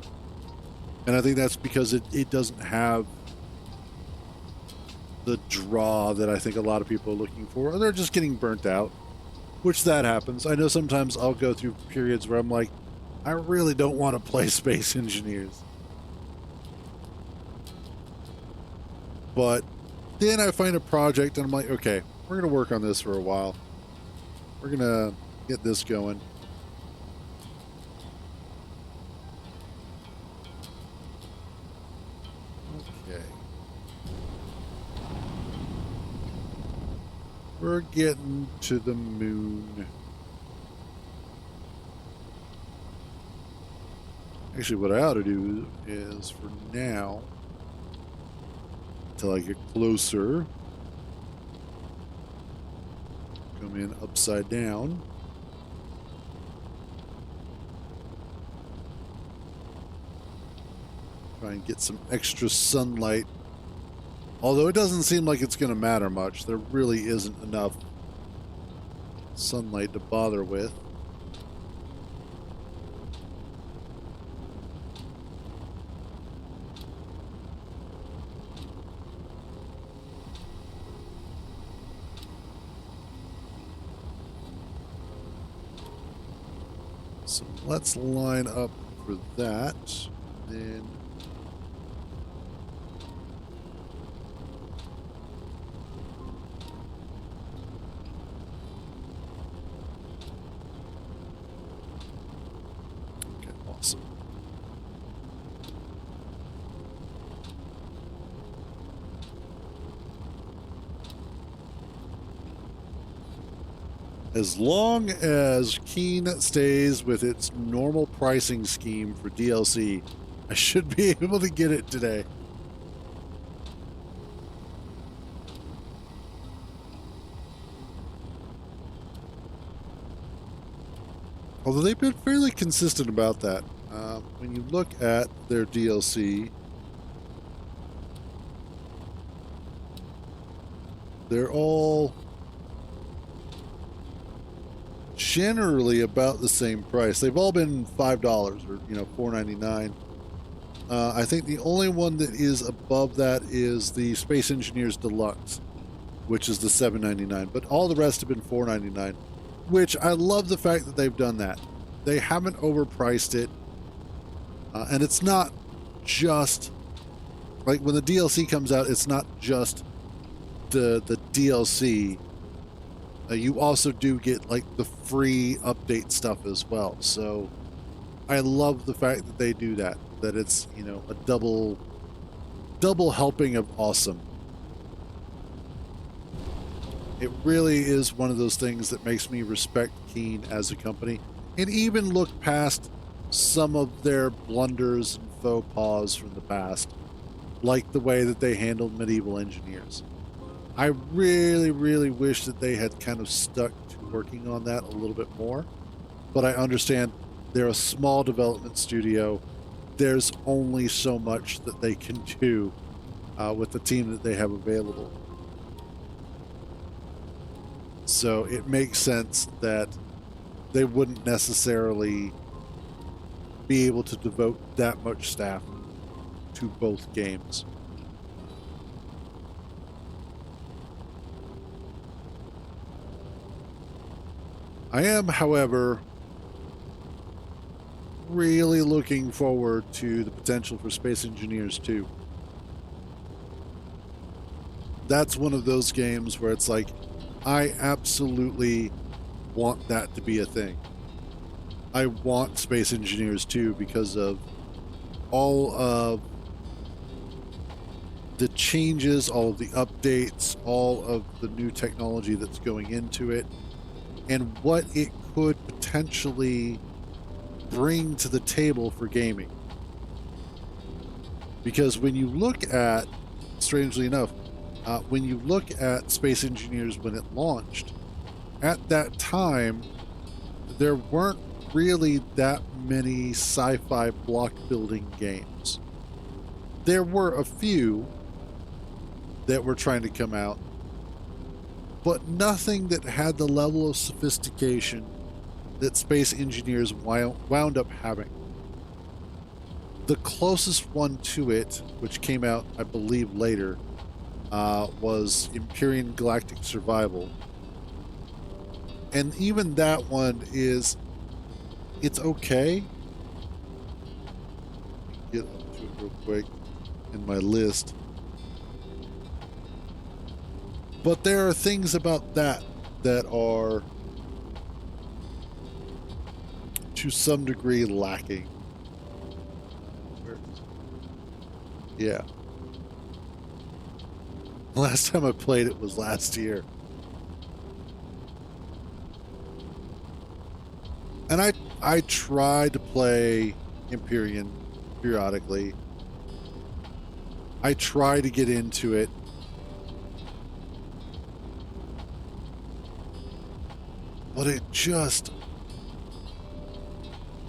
S1: And I think that's because it doesn't have the draw that I think a lot of people are looking for, or they're just getting burnt out, which that happens. I know sometimes I'll go through periods where I'm like, I really don't want to play Space Engineers. But then I find a project and I'm like, okay, we're going to work on this for a while. We're going to get this going. Okay. We're getting to the moon. Actually, what I ought to do is, for now, until I get closer, come in upside down. Try and get some extra sunlight. Although it doesn't seem like it's going to matter much. There really isn't enough sunlight to bother with. So let's line up for that. Then okay, awesome. As long as Keen stays with its normal pricing scheme for DLC, I should be able to get it today. Although they've been fairly consistent about that. When you look at their DLC, they're all generally about the same price. They've all been $5 or $4.99. I think the only one that is above that is the Space Engineers Deluxe, which is the $7.99, but all the rest have been $4.99, which I love the fact that they've done that. They haven't overpriced it, and it's not just like when the DLC comes out, it's not just the DLC. You also do get like the free update stuff as well. So I love the fact that they do that, that it's, you know, a double helping of awesome. It really is one of those things that makes me respect Keen as a company, and even look past some of their blunders and faux pas from the past, like the way that they handled Medieval Engineers. I really, really wish that they had kind of stuck to working on that a little bit more, but I understand they're a small development studio. There's only so much that they can do with the team that they have available. So it makes sense that they wouldn't necessarily be able to devote that much staff to both games. I am, however, really looking forward to the potential for Space Engineers 2. That's one of those games where it's like, I absolutely want that to be a thing. I want Space Engineers 2 because of all of the changes, all of the updates, all of the new technology that's going into it, and what it could potentially bring to the table for gaming. Because when you look at, strangely enough, when you look at Space Engineers when it launched, at that time, there weren't really that many sci-fi block building games. There were a few that were trying to come out, but nothing that had the level of sophistication that Space Engineers wound up having. The closest one to it, which came out, I believe, later, was Empyrean Galactic Survival. And even that one it's okay. Get up to it real quick in my list. But there are things about that are to some degree lacking. Yeah. Last time I played it was last year. And I try to play Empyrean periodically. I try to get into it. But it just,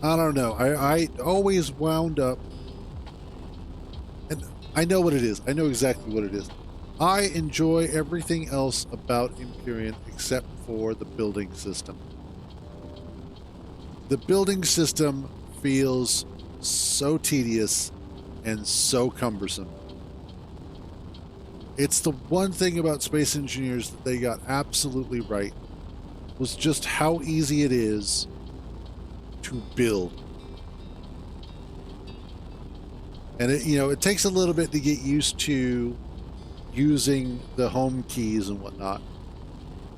S1: I don't know. I always wound up, and I know what it is. I know exactly what it is. I enjoy everything else about Empyrean except for the building system. The building system feels so tedious and so cumbersome. It's the one thing about Space Engineers that they got absolutely right, was just how easy it is to build. And it takes a little bit to get used to using the home keys and whatnot.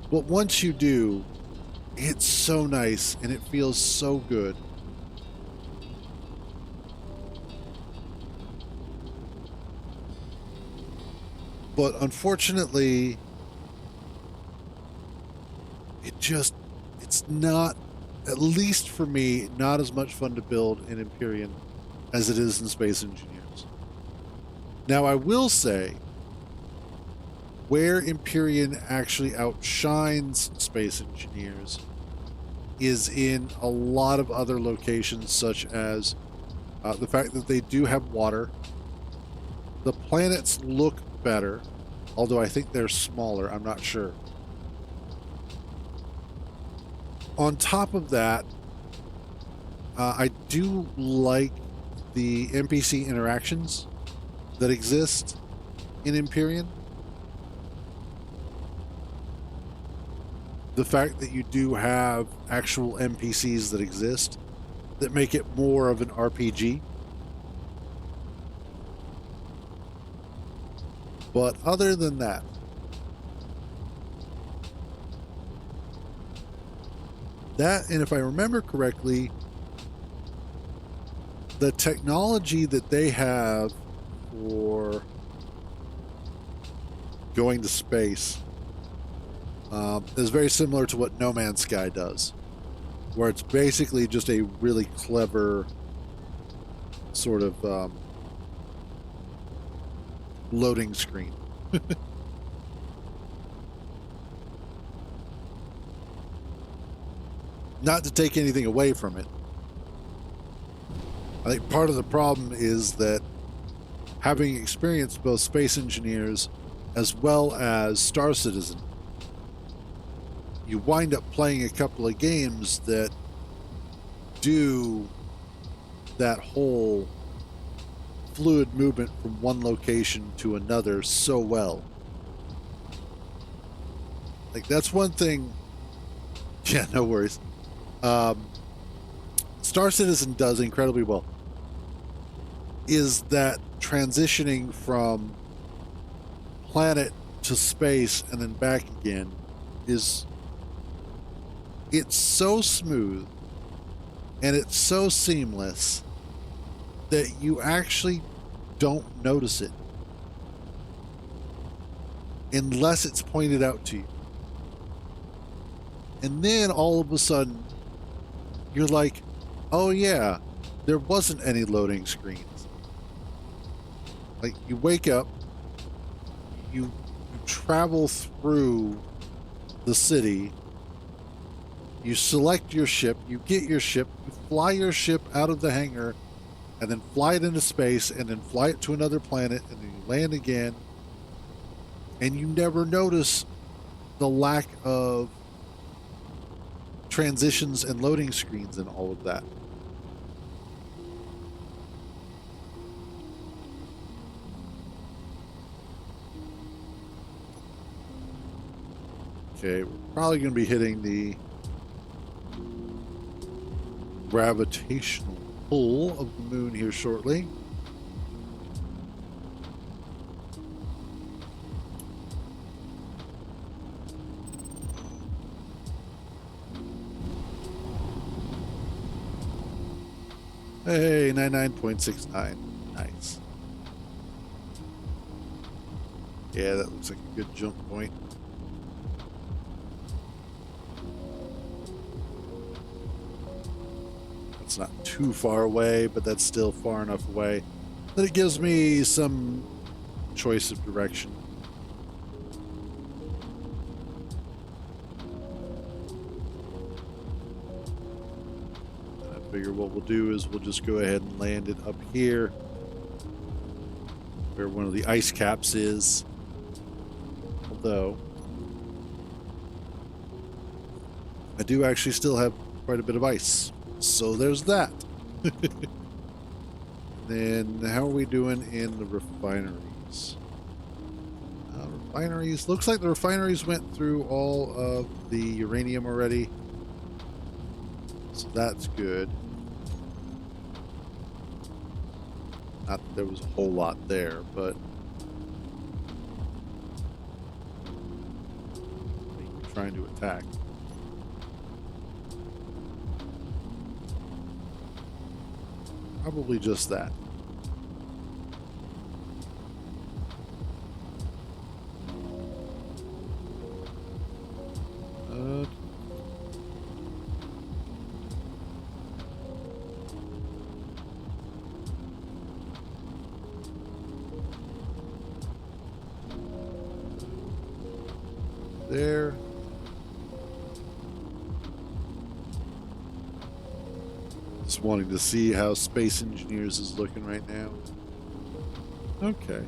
S1: But once you do, it's so nice and it feels so good. But unfortunately, it's not, at least for me, not as much fun to build in Empyrean as it is in Space Engineers. Now, I will say, where Empyrean actually outshines Space Engineers is in a lot of other locations, such as the fact that they do have water. The planets look better, although I think they're smaller, I'm not sure. On top of that, I do like the NPC interactions that exist in Empyrean. the fact that you do have actual NPCs that exist that make it more of an RPG. But other than that, and if I remember correctly, the technology that they have for going to space is very similar to what No Man's Sky does, where it's basically just a really clever sort of loading screen. Not to take anything away from it. I think part of the problem is that having experienced both Space Engineers as well as Star Citizen, you wind up playing a couple of games that do that whole fluid movement from one location to another so well. Like, that's one thing. Yeah, no worries. Star Citizen does incredibly well, is that transitioning from planet to space and then back again it's so smooth and it's so seamless that you actually don't notice it unless it's pointed out to you. And then all of a sudden you're like, oh yeah, there wasn't any loading screens. Like, you wake up, you travel through the city, you select your ship, you get your ship, you fly your ship out of the hangar, and then fly it into space, and then fly it to another planet, and then you land again, and you never notice the lack of transitions and loading screens and all of that. Okay, we're probably going to be hitting the gravitational pull of the moon here shortly. Hey, 99.69. Nice. Yeah, that looks like a good jump point. It's not too far away, but that's still far enough away that it gives me some choice of direction. And I figure what we'll do is we'll just go ahead and land it up here where one of the ice caps is. Although I do actually still have quite a bit of ice. So there's that. Then how are we doing in the refineries? Refineries. Looks like the refineries went through all of the uranium already. So that's good. Not that there was a whole lot there, but you're trying to attack. Probably just that. There. Just wanting to see how Space Engineers is looking right now. Okay.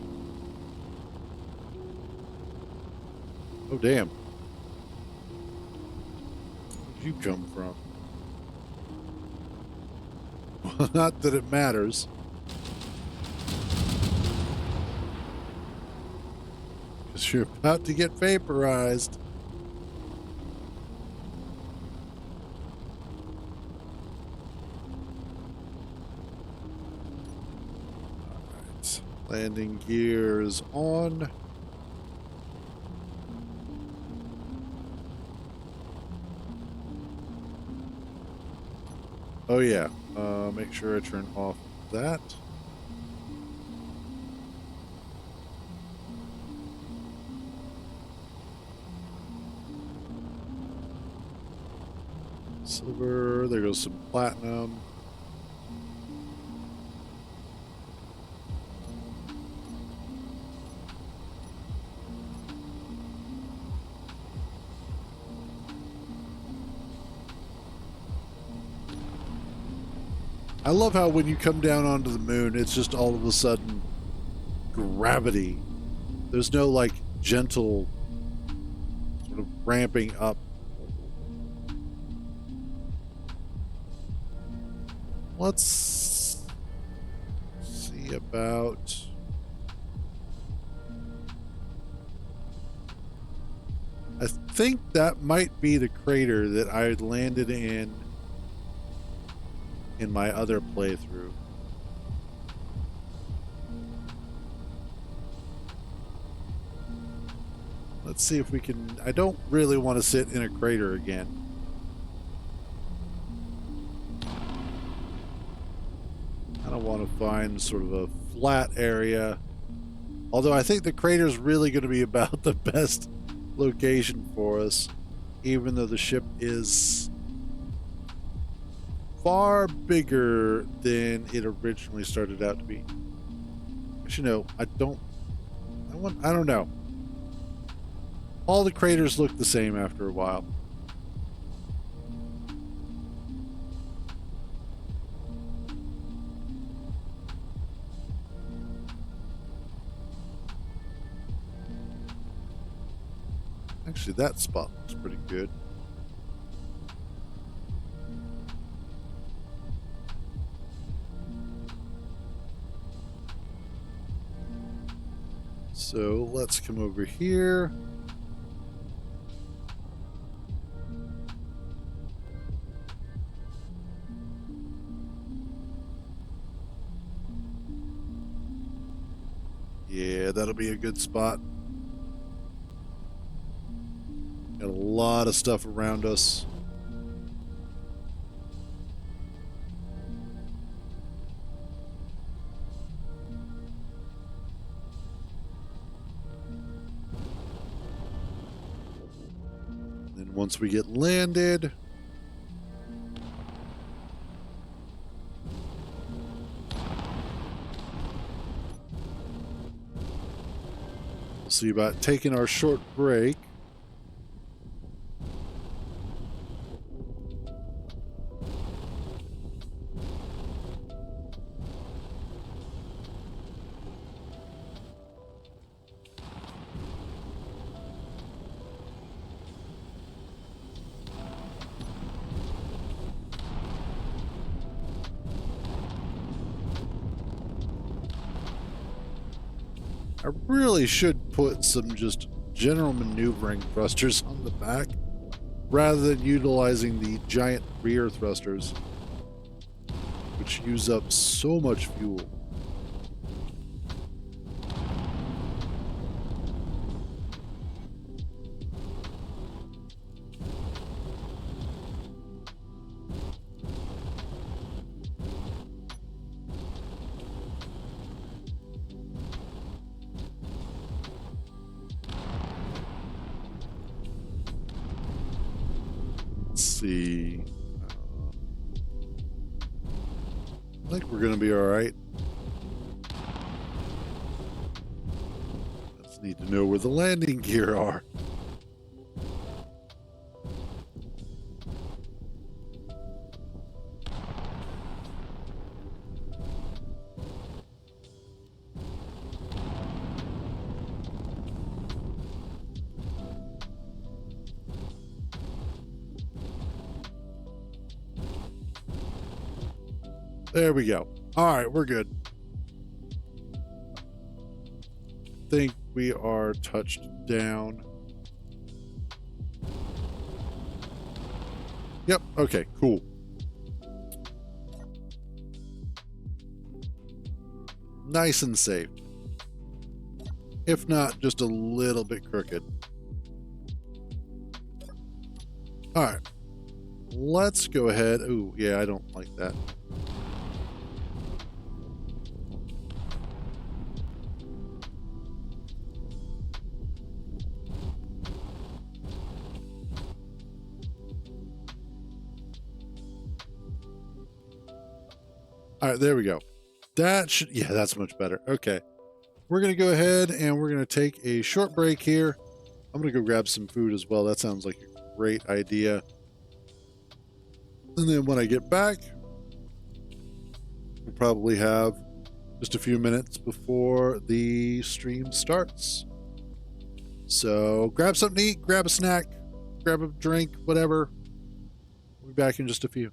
S1: Oh, damn. Where'd you come from? Well, not that it matters. Because you're about to get vaporized. Landing gear is on. Oh yeah, make sure I turn off that. Silver, there goes some platinum. I love how when you come down onto the moon, it's just all of a sudden gravity. There's no like gentle sort of ramping up. Let's see about... I think that might be the crater that I landed in my other playthrough. Let's see if we can... I don't really want to sit in a crater again. I want to find sort of a flat area. Although I think the crater is really going to be about the best location for us, even though the ship is far bigger than it originally started out to be. Actually, no, I don't know. All the craters look the same after a while. Actually, that spot looks pretty good. So let's come over here. Yeah, that'll be a good spot. Got a lot of stuff around us. And once we get landed, we'll see about taking our short break. I really should put some just general maneuvering thrusters on the back rather than utilizing the giant rear thrusters, which use up so much fuel. See. I think we're going to be all right. Just need to know where the landing gear are. There we go. All right, we're good. Think we are touched down. Yep, okay, cool. nice and safe. If not, just a little bit crooked. All right. Let's go ahead. Ooh, yeah, I don't like that. All right, there we go. That should, yeah, that's much better. Okay. We're going to go ahead and we're going to take a short break here. I'm going to go grab some food as well. That sounds like a great idea. And then when I get back, we'll probably have just a few minutes before the stream starts. So grab something to eat, grab a snack, grab a drink, whatever. We'll be back in just a few.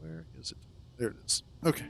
S1: Where is it? There it is. Okay.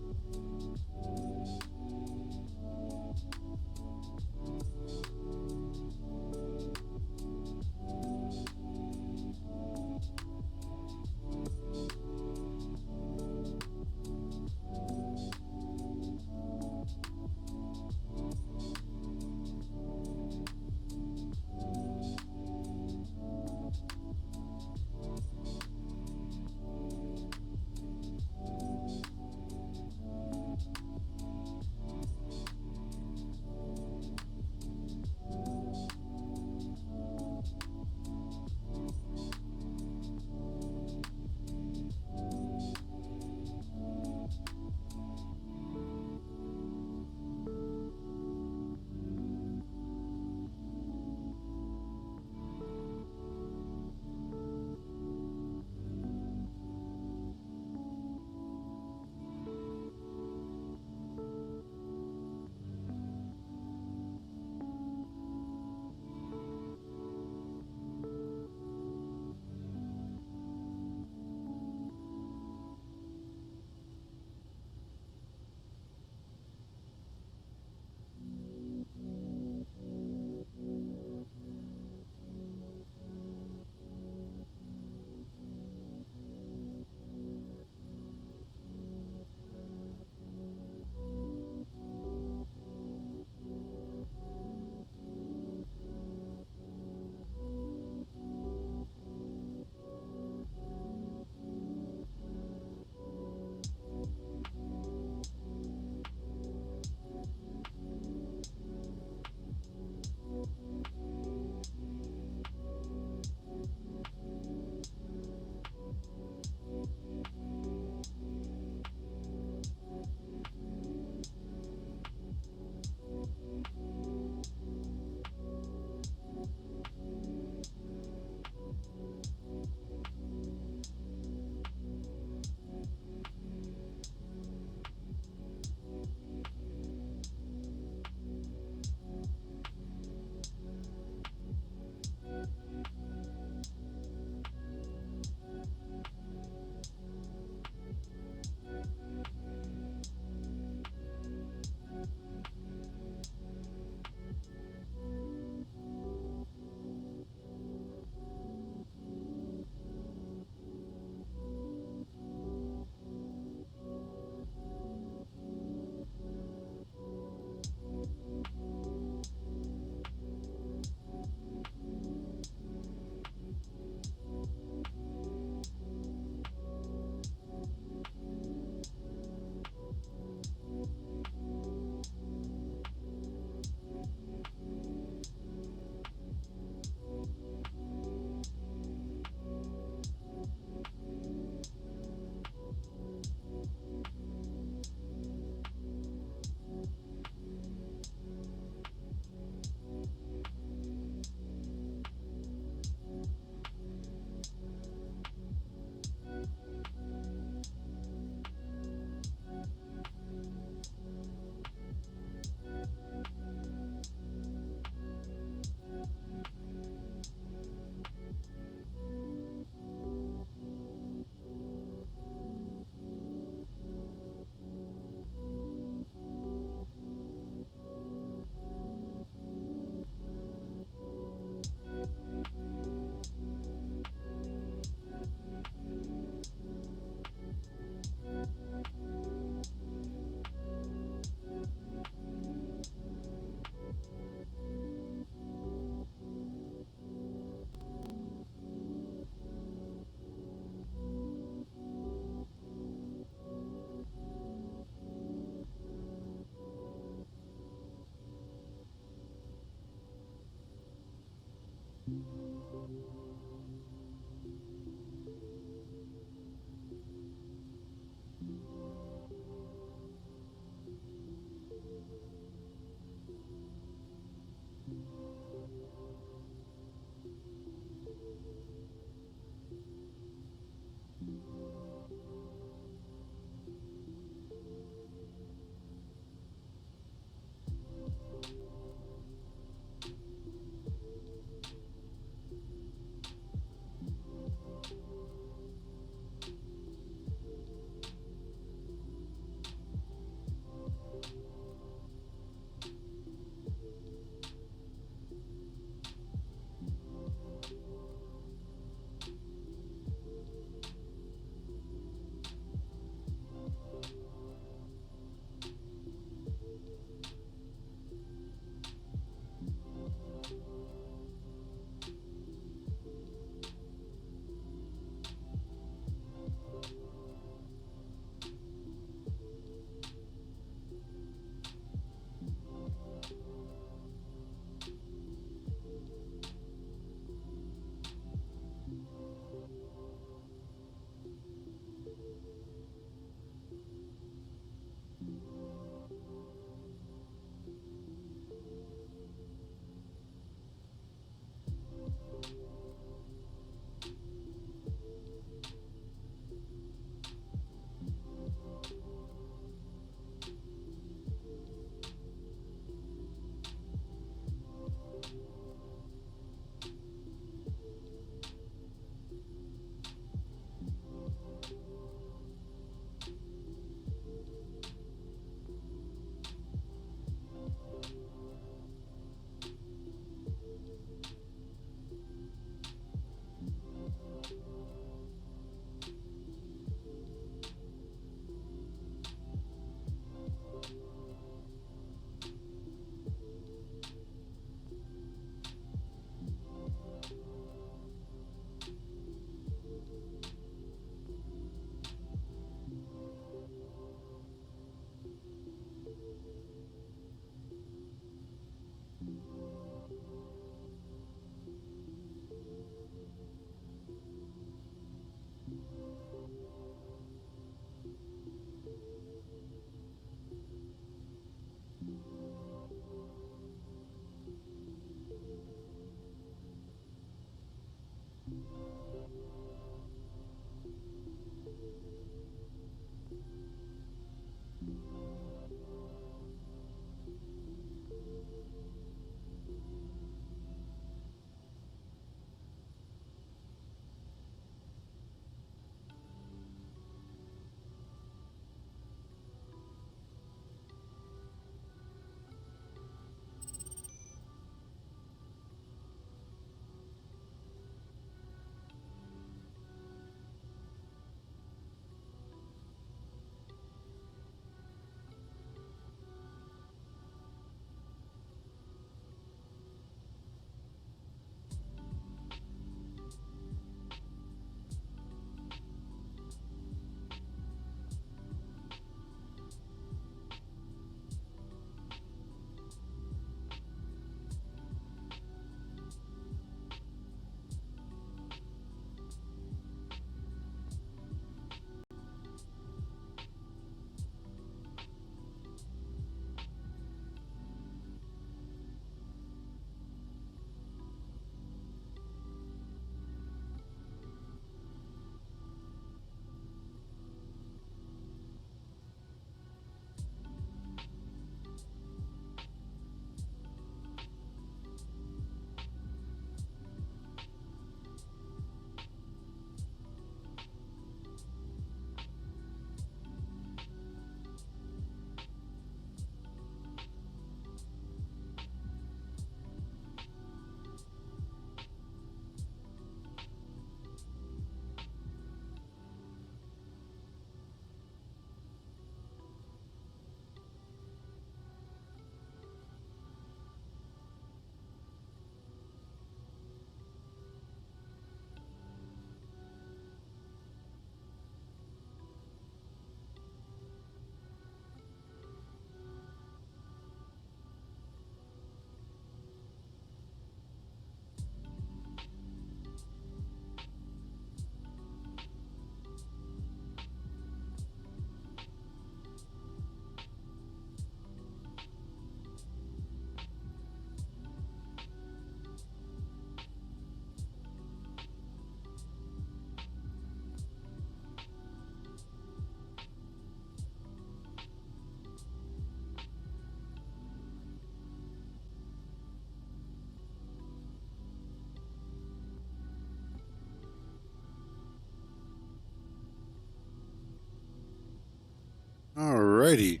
S1: Alrighty.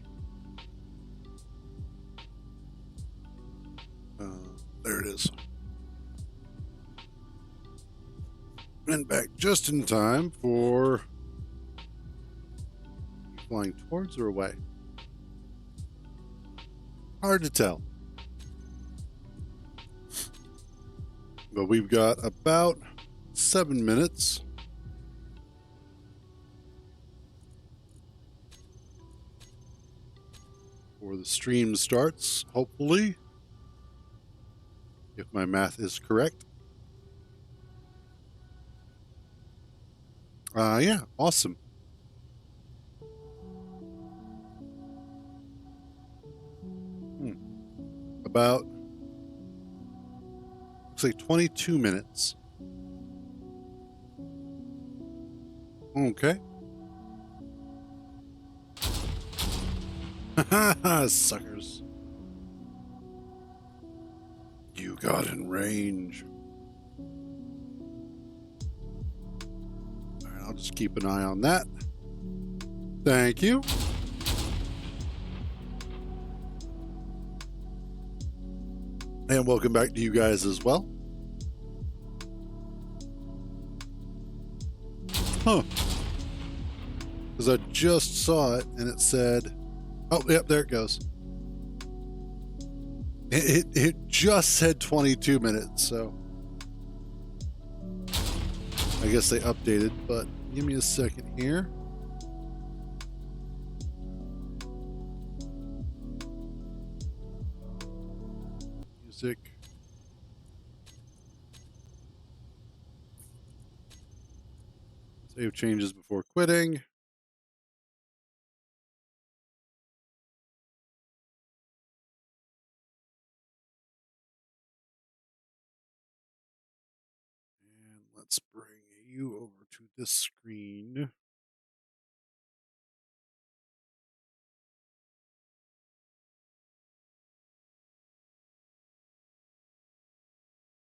S1: There it is. And back just in time for flying towards or away. Hard to tell. But we've got about 7 minutes. Before the stream starts, hopefully. If my math is correct. Yeah, awesome. About, looks like 22 minutes. Okay. Suckers. You got in range. All right, I'll just keep an eye on that. Thank you. And welcome back to you guys as well. Huh. Because I just saw it and it said, oh, yep, there it goes. It just said 22 minutes, so I guess they updated, but give me a second here. Music. Save changes before quitting. And let's bring you over to this screen.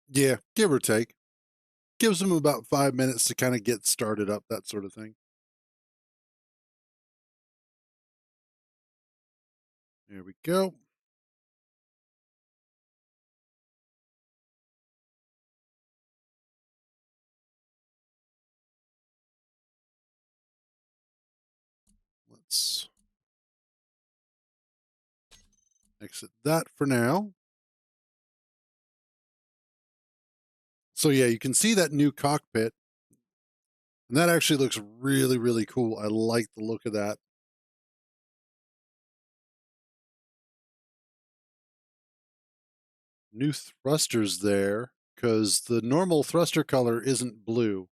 S1: Yeah, give or take. Gives them about 5 minutes to kind of get started up, that sort of thing. There we go. Let's exit that for now. So yeah, you can see that new cockpit. And that actually looks really, really cool. I like the look of that. New thrusters there, because the normal thruster color isn't blue.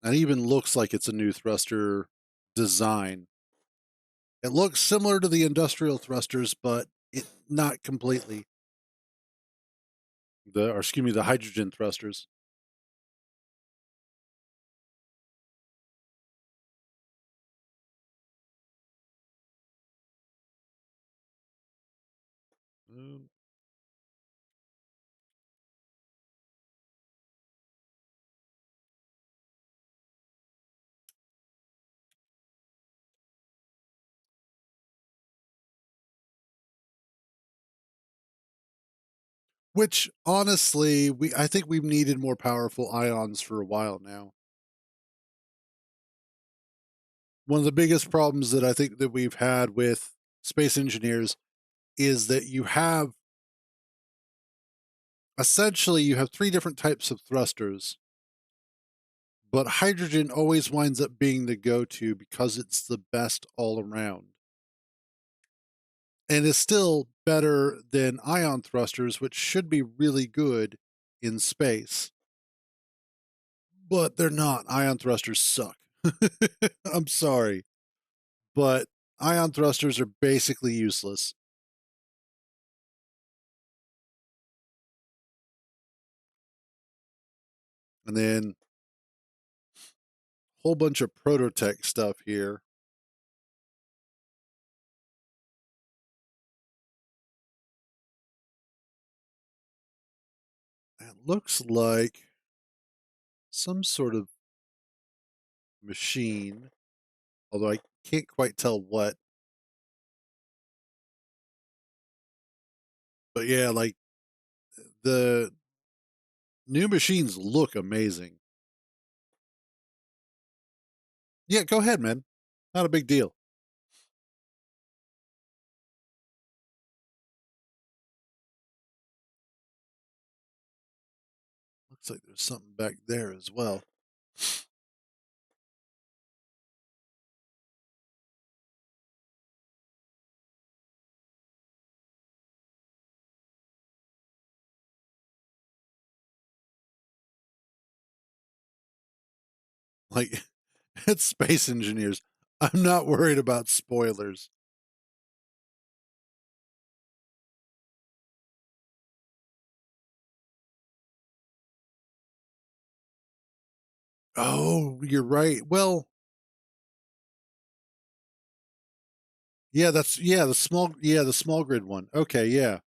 S1: And even looks like it's a new thruster design. It looks similar to the industrial thrusters, but not completely. The hydrogen thrusters. Um, which honestly, I think we've needed more powerful ions for a while now. One of the biggest problems that I think that we've had with space engineers is that you have three different types of thrusters, but hydrogen always winds up being the go-to because it's the best all around. And is still better than ion thrusters, which should be really good in space. But they're not. Ion thrusters suck. I'm sorry. But ion thrusters are basically useless. And then whole bunch of prototech stuff here. It looks like some sort of machine. although I can't quite tell what. But yeah, like the new machines look amazing. Yeah, go ahead, man. Not a big deal. Looks like there's something back there as well. Like, it's Space Engineers. I'm not worried about spoilers. Oh, you're right. Well, yeah, the small grid one. Okay, yeah.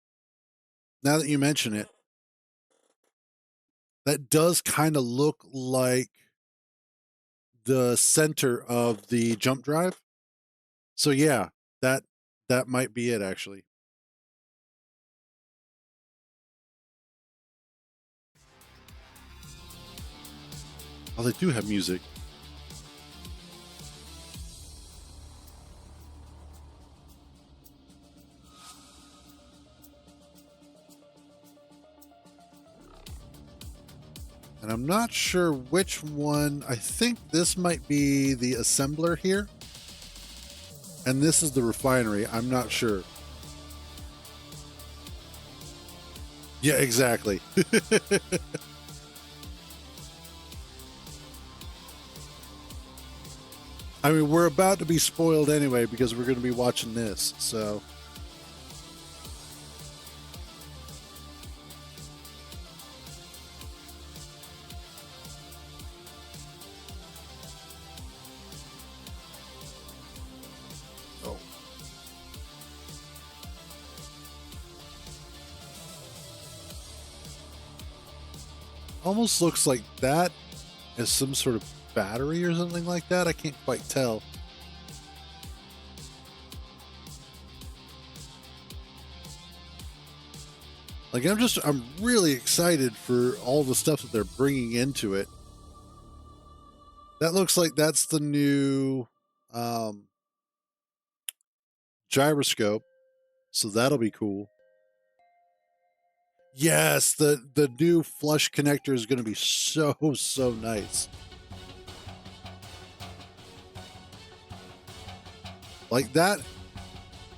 S1: Now that you mention it, that does kind of look like the center of the jump drive. So yeah, that that might be it actually. Oh, they do have music. And I'm not sure which one. I think this might be the assembler here. And this is the refinery. I'm not sure. Yeah, exactly. I mean, we're about to be spoiled anyway because we're going to be watching this. So, oh. Almost looks like that is some sort of battery or something like that. I can't quite tell. Like I'm really excited for all the stuff that they're bringing into it. That looks like that's the new gyroscope, so that'll be cool. Yes, the new flush connector is going to be so nice. Like that,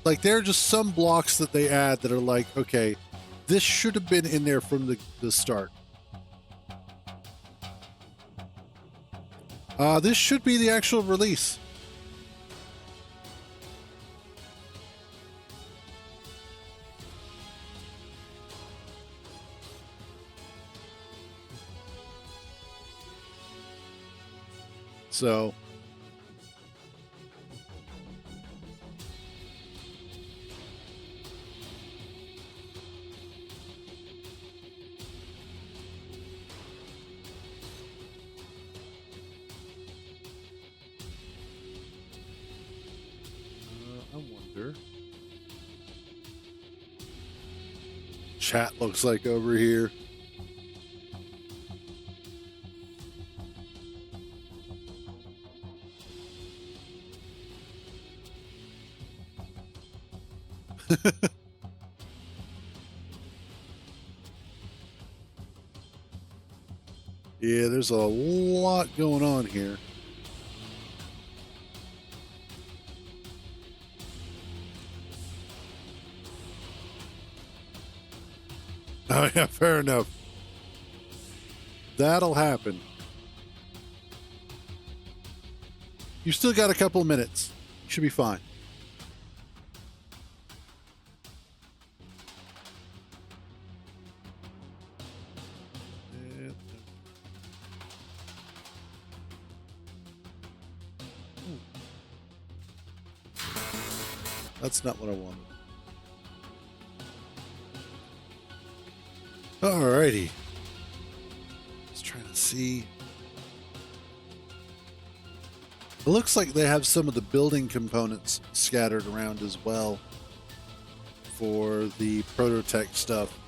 S1: like there are just some blocks that they add that are like, okay, this should have been in there from the start. This should be the actual release. So, I wonder. Chat looks like over here. Yeah, there's a lot going on here. Oh yeah, fair enough. That'll happen. You still got a couple of minutes. You should be fine. That's not what I wanted. Alrighty. Just trying to see. It looks like they have some of the building components scattered around as well for the Prototech stuff.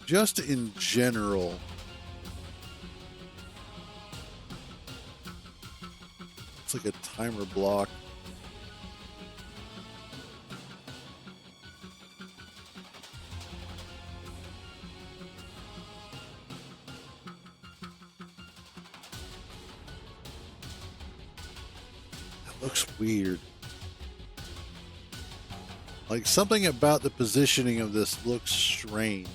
S1: Just in general, it's like a timer block. That looks weird. Like something about the positioning of this looks strange.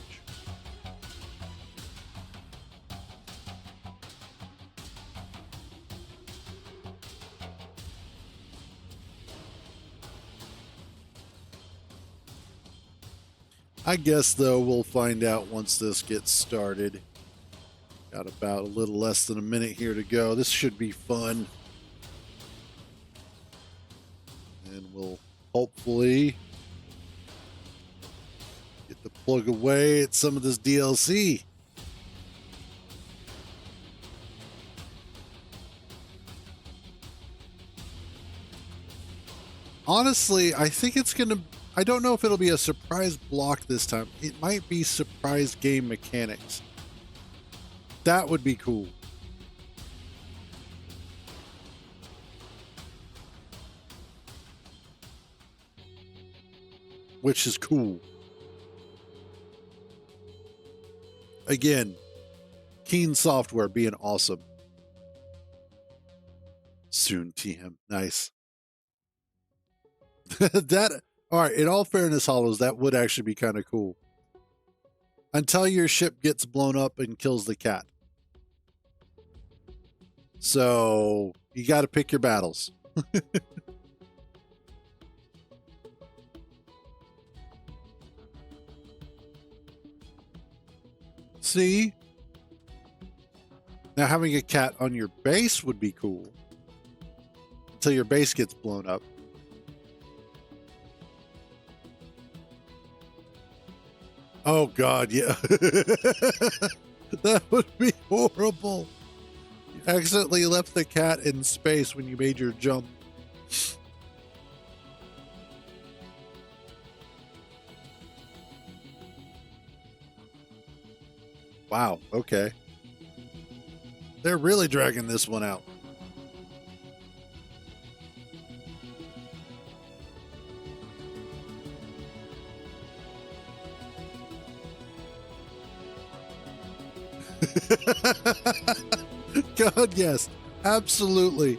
S1: I guess, though, we'll find out once this gets started. Got about a little less than a minute here to go. This should be fun. And we'll hopefully get to plug away at some of this DLC. Honestly, I think it's going to... I don't know if it'll be a surprise block this time. It might be surprise game mechanics. That would be cool. Which is cool. Again, Keen Software being awesome. Soon, TM. Nice. That... All right, in all fairness, Hollows, that would actually be kind of cool. Until your ship gets blown up and kills the cat. So, you got to pick your battles. See? Now, having a cat on your base would be cool. Until your base gets blown up. Oh, God, yeah. That would be horrible. You accidentally left the cat in space when you made your jump. Wow, okay. They're really dragging this one out. God, yes, absolutely.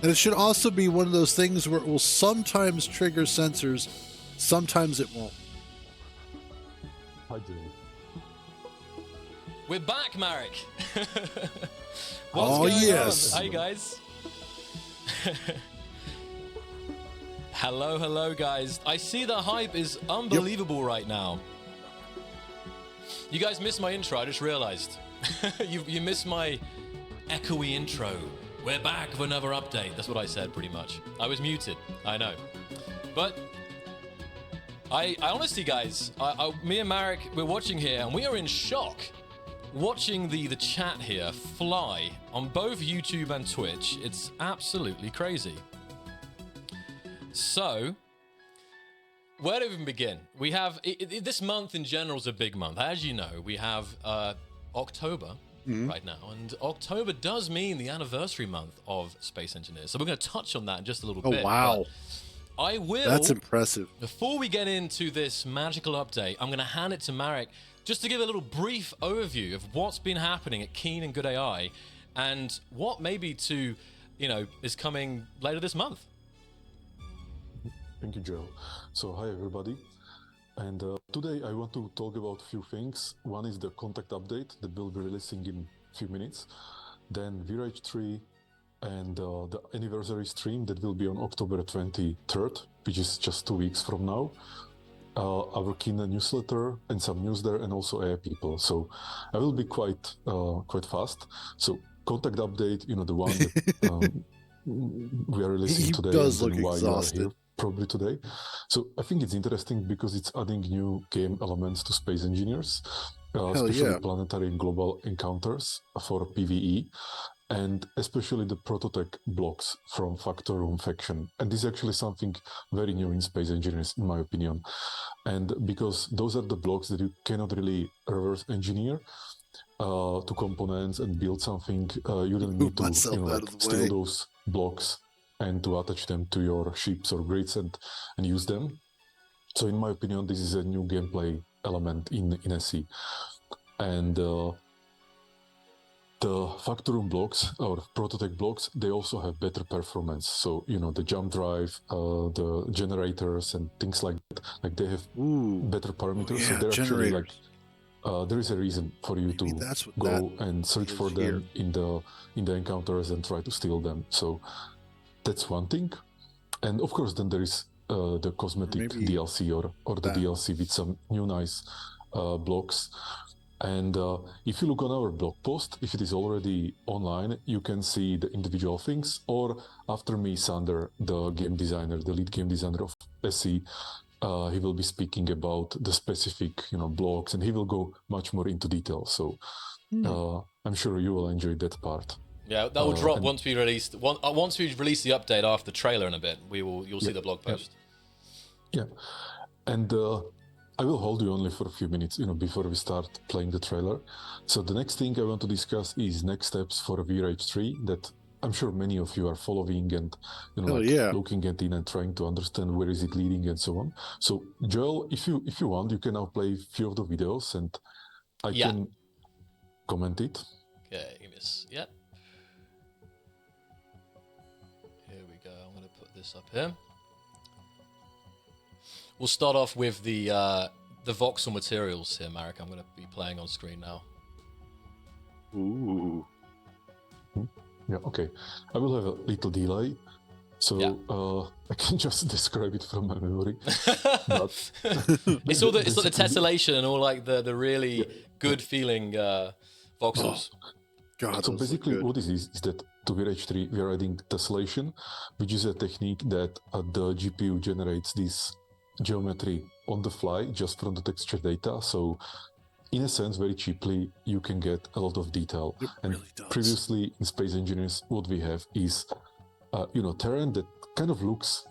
S1: And it should also be one of those things where it will sometimes trigger sensors, sometimes it won't.
S3: Hi, Jay.
S4: We're back, Marek.
S1: Oh, yes.
S4: Hi, guys. Hello, guys. I see the hype is unbelievable right now. You guys missed my intro, I just realized. you missed my echoey intro. We're back with another update. That's what I said, pretty much. I was muted, I know. But I honestly, guys, me and Marek, we're watching here, and we are in shock. Watching the chat here fly on both YouTube and Twitch. It's absolutely crazy. So, where do we even begin? We have, this month in general is a big month. As you know, we have October right now, and October does mean the anniversary month of Space Engineers. So we're going to touch on that in just a little bit.
S1: Oh, wow.
S4: I will...
S1: That's impressive.
S4: Before we get into this magical update, I'm going to hand it to Marek just to give a little brief overview of what's been happening at Keen and Good AI and what maybe to, is coming later this month.
S3: Thank you, Joe. So, hi, everybody. And today I want to talk about a few things. One is the contact update that we'll be releasing in a few minutes. Then Virage 3 and the anniversary stream that will be on October 23rd, which is just 2 weeks from now. Our Keen newsletter and some news there, and also AI people. So I will be quite fast. So contact update, the one that we are releasing
S1: He
S3: today
S1: does
S3: and
S1: look
S3: why you are
S1: exhausted.
S3: here probably today. So I think it's interesting because it's adding new game elements to Space Engineers, especially
S1: yeah.
S3: planetary and global encounters for PvE, and especially the Prototech blocks from Factor Room faction. And this is actually something very new in Space Engineers, in my opinion. And because those are the blocks that you cannot really reverse engineer to components and build something, you really need to
S1: myself out of the
S3: steal
S1: way.
S3: those blocks and to attach them to your ships or grids and use them. So in my opinion, this is a new gameplay element in SE. And the Factor Room blocks or Prototech blocks, they also have better performance. So, the jump drive, the generators and things like that, like they have
S1: Ooh.
S3: better parameters.
S1: yeah,
S3: So they're actually like,
S1: generators.
S3: there is a reason for you
S1: Maybe
S3: to
S1: that's what
S3: go
S1: that
S3: and search
S1: is
S3: for
S1: here.
S3: them in the encounters and try to steal them. So that's one thing. And of course, then there is the cosmetic
S1: Maybe
S3: DLC or the
S1: that.
S3: DLC with some new nice blocks. And if you look on our blog post, if it is already online, you can see the individual things. Or after me, Sander, the game designer, the lead game designer of SE, he will be speaking about the specific, blocks, and he will go much more into detail. So I'm sure you will enjoy that part.
S4: Yeah, that will drop once we release the update after the trailer in a bit. You'll see the blog post.
S3: Yeah, and I will hold you only for a few minutes, before we start playing the trailer. So the next thing I want to discuss is next steps for V-Rage 3 that I'm sure many of you are following and looking at it and trying to understand where is it leading and so on. So Joel, if you want, you can now play a few of the videos and I can comment it.
S4: Okay, give me this. Yep. Here we go. I'm going to put this up here. We'll start off with the voxel materials here, Marek. I'm going to be playing on screen now.
S1: Ooh.
S3: Yeah, okay. I will have a little delay, so I can just describe it from my memory. But
S4: it's like the tessellation and all like the really good feeling voxels.
S1: God,
S3: so basically what this is that to V-Rage 3 we are adding tessellation, which is a technique that the GPU generates this geometry on the fly just from the texture data. So in a sense, very cheaply, you can get a lot of detail.
S1: It
S3: and
S1: really does.
S3: Previously in Space Engineers, what we have is, terrain that kind of looks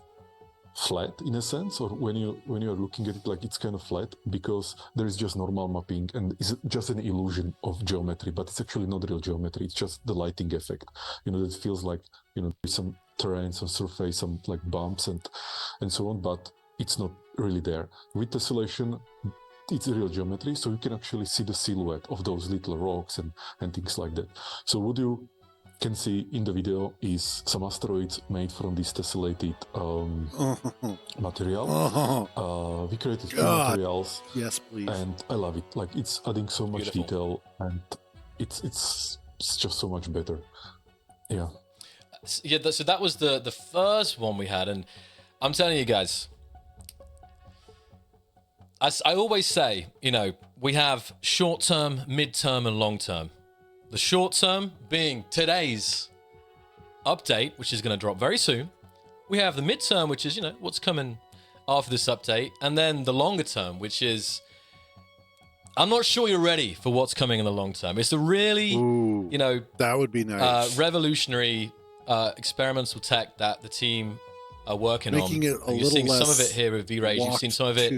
S3: flat in a sense, or when you are looking at it, like it's kind of flat because there is just normal mapping and it's just an illusion of geometry, but it's actually not real geometry. It's just the lighting effect. That feels like there's some terrain, some surface, some like bumps and so on, but it's not really there. With tessellation, it's real geometry, so you can actually see the silhouette of those little rocks and things like that. So what you can see in the video is some asteroids made from this tessellated material. We created few materials.
S1: Yes, please.
S3: And I love it. Like it's adding so much detail, and it's just so much better. Yeah.
S4: Yeah. So that was the first one we had, and I'm telling you guys. As I always say, we have short term, mid term, and long term. The short term being today's update, which is going to drop very soon. We have the mid term, which is, what's coming after this update. And then the longer term, which is, I'm not sure you're ready for what's coming in the long term. It's a really,
S1: that would be nice.
S4: Revolutionary experimental tech that the team are working
S1: Making
S4: on.
S1: It a
S4: You're
S1: little
S4: seeing
S1: less
S4: some of it here with V-Rage. You've seen some of it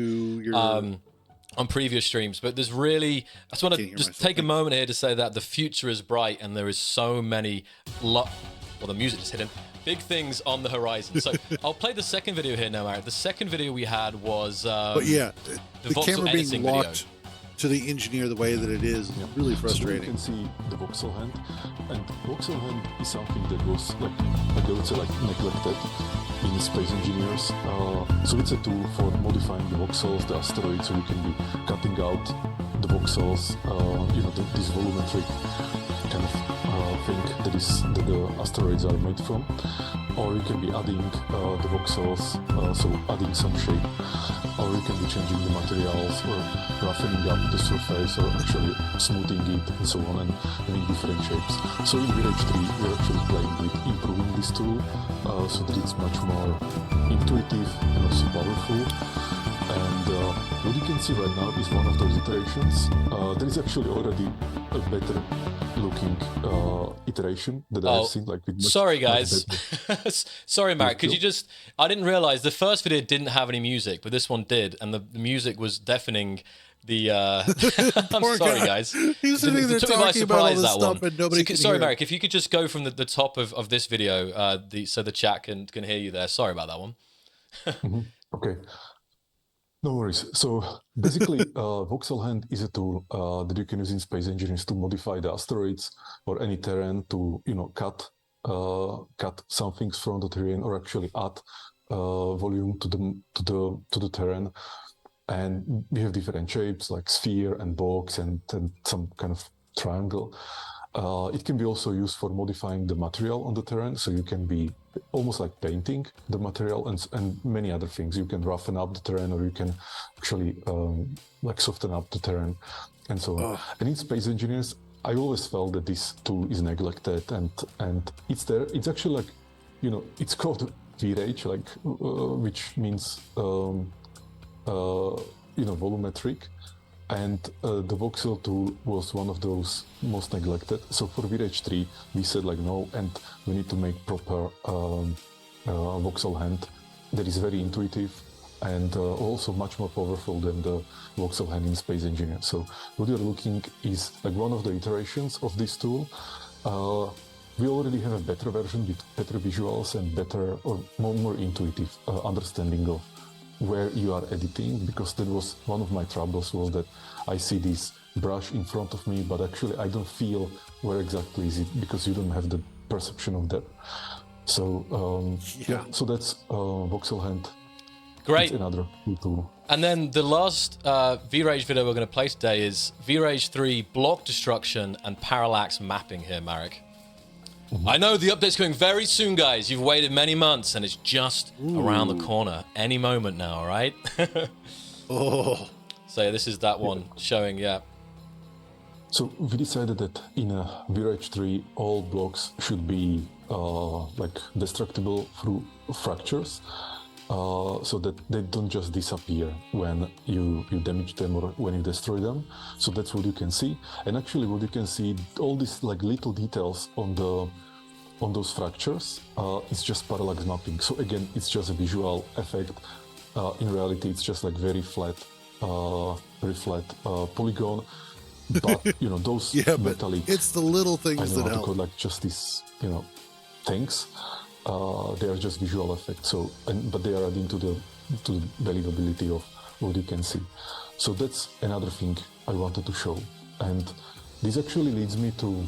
S4: on previous streams, but there's really, I just want to just take a moment here to say that the future is bright and there is so many, the music is hidden, big things on the horizon. So I'll play the second video here now, Marek. The second video we had was
S1: but yeah, the camera being locked
S4: video
S1: to the engineer the way that it is really frustrating.
S3: So you can see the voxel hand, and voxel hand is something that was neglected in Space Engineers. So it's a tool for modifying the voxels, the asteroids, so you can be cutting out the voxels, this volumetric kind of thing that the asteroids are made from, or you can be adding the voxels, so adding some shape. or you can be changing the materials or roughening up the surface or actually smoothing it and so on and having different shapes. So in VRage 3 we're actually playing with improving this tool so that it's much more intuitive and also powerful. And what you can see right now is one of those iterations. There is actually already a better looking iteration that I've seen, like with much,
S4: sorry
S3: much
S4: guys.
S3: better.
S4: Sorry, Marek. Could you just? I didn't realize the first video didn't have any music, but this one did, and the music was deafening. The I'm
S1: Poor
S4: sorry,
S1: guy.
S4: guys.
S1: He's sitting there
S4: Took me by
S1: talking about all
S4: surprise,
S1: this
S4: that
S1: stuff
S4: one.
S1: and nobody can
S4: Sorry,
S1: hear.
S4: Marek. If you could just go from the top of this video, so the chat can hear you there. Sorry about that one.
S3: Okay. No worries. So basically, voxel hand is a tool that you can use in Space Engineers to modify the asteroids or any terrain to, cut some things from the terrain or actually add volume to the terrain. And we have different shapes like sphere and box and some kind of triangle. It can be also used for modifying the material on the terrain, so you can be almost like painting the material and many other things. You can roughen up the terrain, or you can actually like soften up the terrain, and so on. And in Space Engineers, I always felt that this tool is neglected, and it's there. It's actually like, it's called VRage, like which means volumetric. And the voxel tool was one of those most neglected. So for VRage 3, we said like no, and we need to make proper voxel hand that is very intuitive and also much more powerful than the voxel hand in Space Engineer. So what you're looking is like one of the iterations of this tool. We already have a better version with better visuals and better or more intuitive understanding of where you are editing, because that was one of my troubles, was that I see this brush in front of me, but actually I don't feel where exactly is it, because you don't have the perception of that. So so that's voxel hand.
S4: Great.
S3: It's another tool.
S4: And then the last VRage video we're going to play today is VRage 3 block destruction and parallax mapping here, Marek. I know the update's coming very soon, guys. You've waited many months, and it's just around the corner. Any moment now, all right?
S1: Oh.
S4: So yeah, this is that one showing, yeah.
S3: So we decided that in a VRage 3, all blocks should be like destructible through fractures, so that they don't just disappear when you damage them or when you destroy them. So that's what you can see. And actually what you can see, all these like little details on those fractures, it's just parallax mapping. So again, it's just a visual effect. In reality, it's just like very flat polygon. But those metallic,
S1: it's the little things
S3: I
S1: that
S3: don't know how to
S1: help.
S3: call, like just these things. They are just visual effects. So, but they are adding to the believability of what you can see. So that's another thing I wanted to show. And this actually leads me to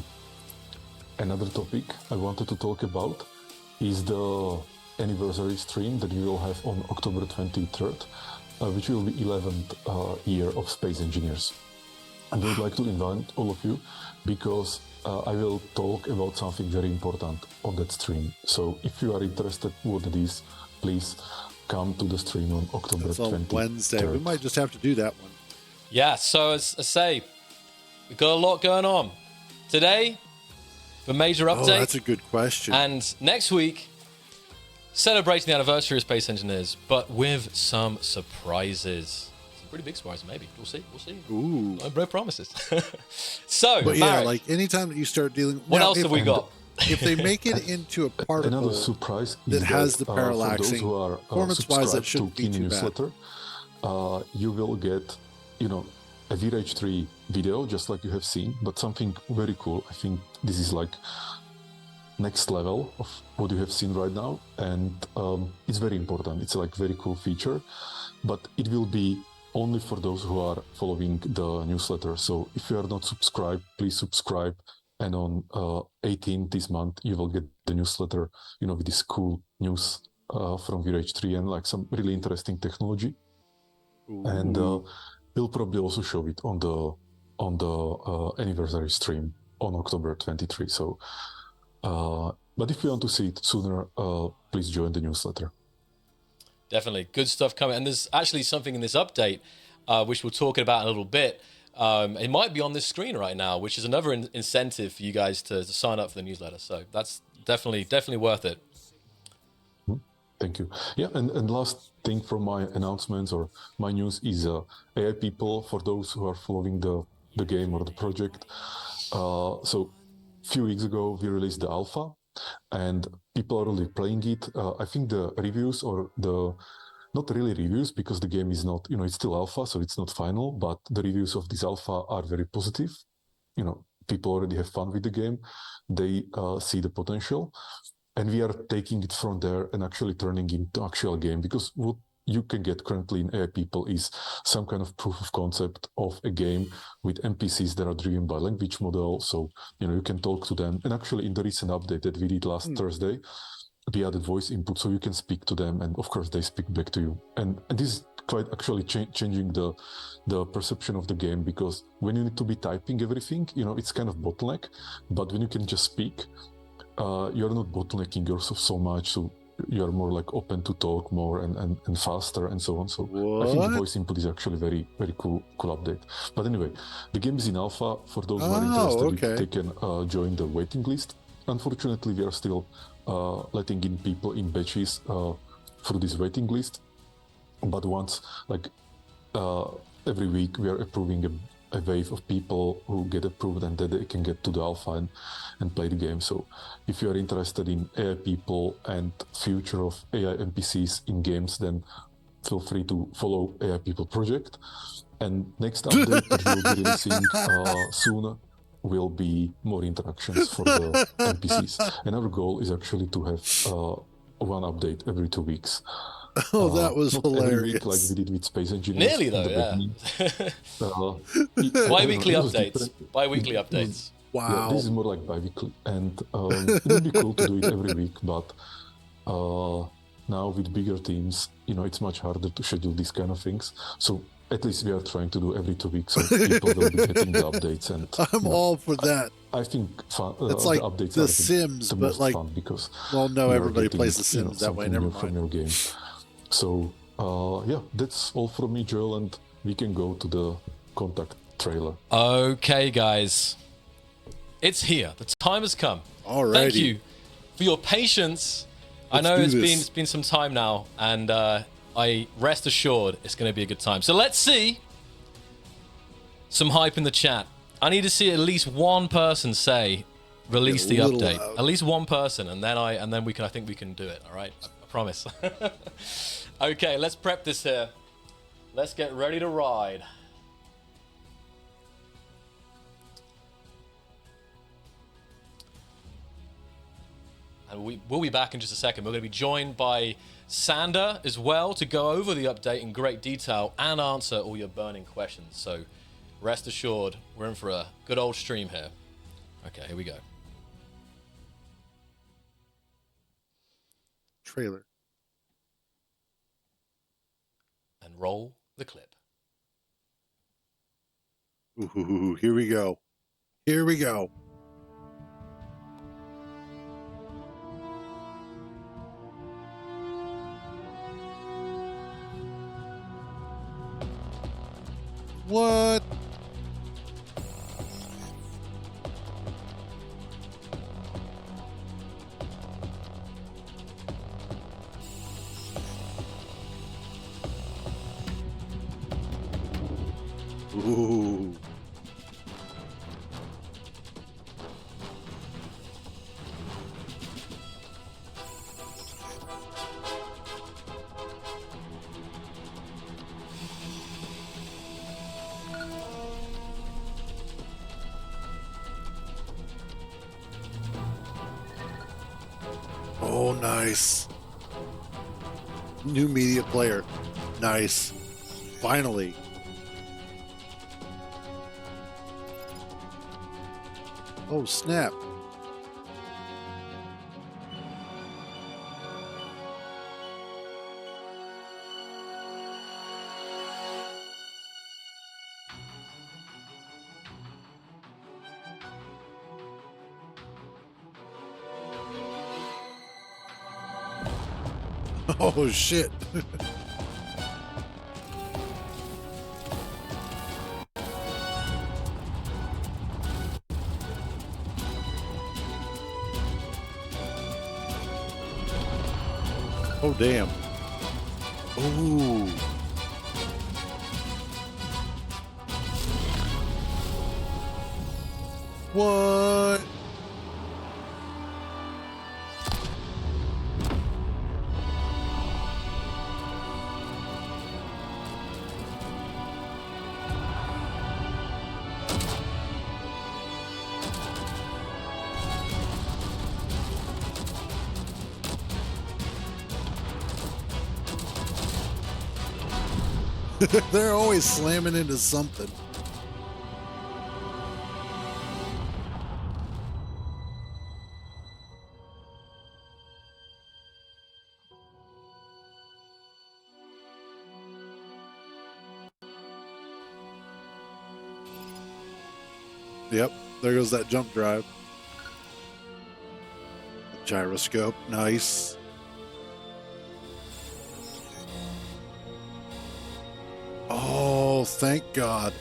S3: another topic I wanted to talk about, is the anniversary stream that we will have on October 23rd, which will be 11th year of Space Engineers. And I would like to invite all of you, because I will talk about something very important on that stream. So if you are interested what it is, please come to the stream on October
S1: It's on
S3: 23rd.
S1: Wednesday. We might just have to do that one.
S4: Yeah, so as I say, we've got a lot going on. Today, the major update.
S1: Oh, that's a good question.
S4: And next week, celebrating the anniversary of Space Engineers, but with some surprises. Some pretty big surprises, maybe. We'll see.
S1: Ooh.
S4: No promises. So,
S1: But yeah,
S4: Marek,
S1: like anytime that you start dealing...
S4: what
S1: Now,
S4: else
S1: if-
S4: have we got?
S1: If they make it into a particle
S3: Another surprise is
S1: that has the
S3: for those
S1: parallaxing,
S3: who are
S1: performance-wise, that
S3: subscribed
S1: shouldn't
S3: to
S1: be
S3: Keen
S1: too bad.
S3: newsletter, you will get, a VRage 3 video, just like you have seen, but something very cool. I think this is like next level of what you have seen right now, and it's very important. It's like very cool feature, but it will be only for those who are following the newsletter. So if you are not subscribed, please subscribe. And on 18th this month, you will get the newsletter, with this cool news from VRage 3 and like some really interesting technology.
S1: Ooh.
S3: And we'll probably also show it on the anniversary stream on October 23. So, but if you want to see it sooner, please join the newsletter.
S4: Definitely. Good stuff coming. And there's actually something in this update, which we'll talk about in a little bit. It might be on this screen right now, which is another incentive for you guys to sign up for the newsletter. So that's definitely worth it.
S3: Thank you. Yeah, and last thing from my announcements or my news is AI People, for those who are following the game or the project. So a few weeks ago, we released the alpha, and people are already playing it. I think the reviews or not really reviews, because the game is not, it's still alpha, so it's not final, but the reviews of this alpha are very positive. People already have fun with the game. They see the potential. And we are taking it from there and actually turning into actual game, because what you can get currently in AI People is some kind of proof of concept of a game with NPCs that are driven by language model. So, you can talk to them. And actually in the recent update that we did last Thursday, we added voice input, so you can speak to them, and of course they speak back to you. And this is quite actually changing the perception of the game, because when you need to be typing everything, it's kind of bottleneck. But when you can just speak, you're not bottlenecking yourself so much, so you're more like open to talk more and faster and so on. So
S1: What?
S3: I think the voice input is actually very, very cool update. But anyway, the game is in alpha. For those who are interested, they can join the waiting list. Unfortunately, we are still letting in people in batches through this waiting list. But once, every week, we are approving a wave of people who get approved, and then they can get to the alpha and play the game. So if you are interested in AI People and future of AI NPCs in games, then feel free to follow AI People project. And next update that we'll be releasing soon will be more interactions for the NPCs. And our goal is actually to have one update every 2 weeks.
S1: Oh, that was
S3: not
S1: hilarious.
S3: every week like we did with Space Engineers.
S4: Nearly though, yeah. Bi-weekly updates. Bi-weekly updates.
S1: Wow.
S3: Yeah, this is more like bi-weekly. And it would be cool to do it every week, but now with bigger teams, it's much harder to schedule these kind of things. So at least we are trying to do every 2 weeks, so people will be getting the updates. And
S1: I'm all for that.
S3: I think
S1: It's like
S3: the updates
S1: The
S3: are
S1: Sims,
S3: the
S1: but
S3: most
S1: like,
S3: fun, because
S1: well, no,
S3: you are
S1: everybody
S3: getting,
S1: plays The Sims that way.
S3: something
S1: Never
S3: new from
S1: mind.
S3: your game. So yeah, that's all from me, Joel, and we can go to the contact trailer.
S4: Okay, guys. It's here. The time has come.
S1: Alrighty.
S4: Thank you for your patience. I
S1: Let's
S4: know
S1: do
S4: it's
S1: this.
S4: been some time now, and I rest assured it's going to be a good time. So let's see some hype in the chat. I need to see at least one person say release the
S1: a little
S4: update.
S1: loud.
S4: At least one person, and then I think we can do it. All right, I promise. Okay, let's prep this here. Let's get ready to ride. And we'll be back in just a second. We're going to be joined by Sander as well to go over the update in great detail and answer all your burning questions. So rest assured, we're in for a good old stream here. Okay, here we go.
S1: Trailer.
S4: And roll the clip.
S1: Ooh, here we go. Here we go. What? Ooh. Oh, nice. New media player. Nice. Finally. Oh, snap. Oh, shit. Oh, damn. Ooh. What? They're always slamming into something. Yep, there goes that jump drive. Gyroscope, nice. Oh, thank God.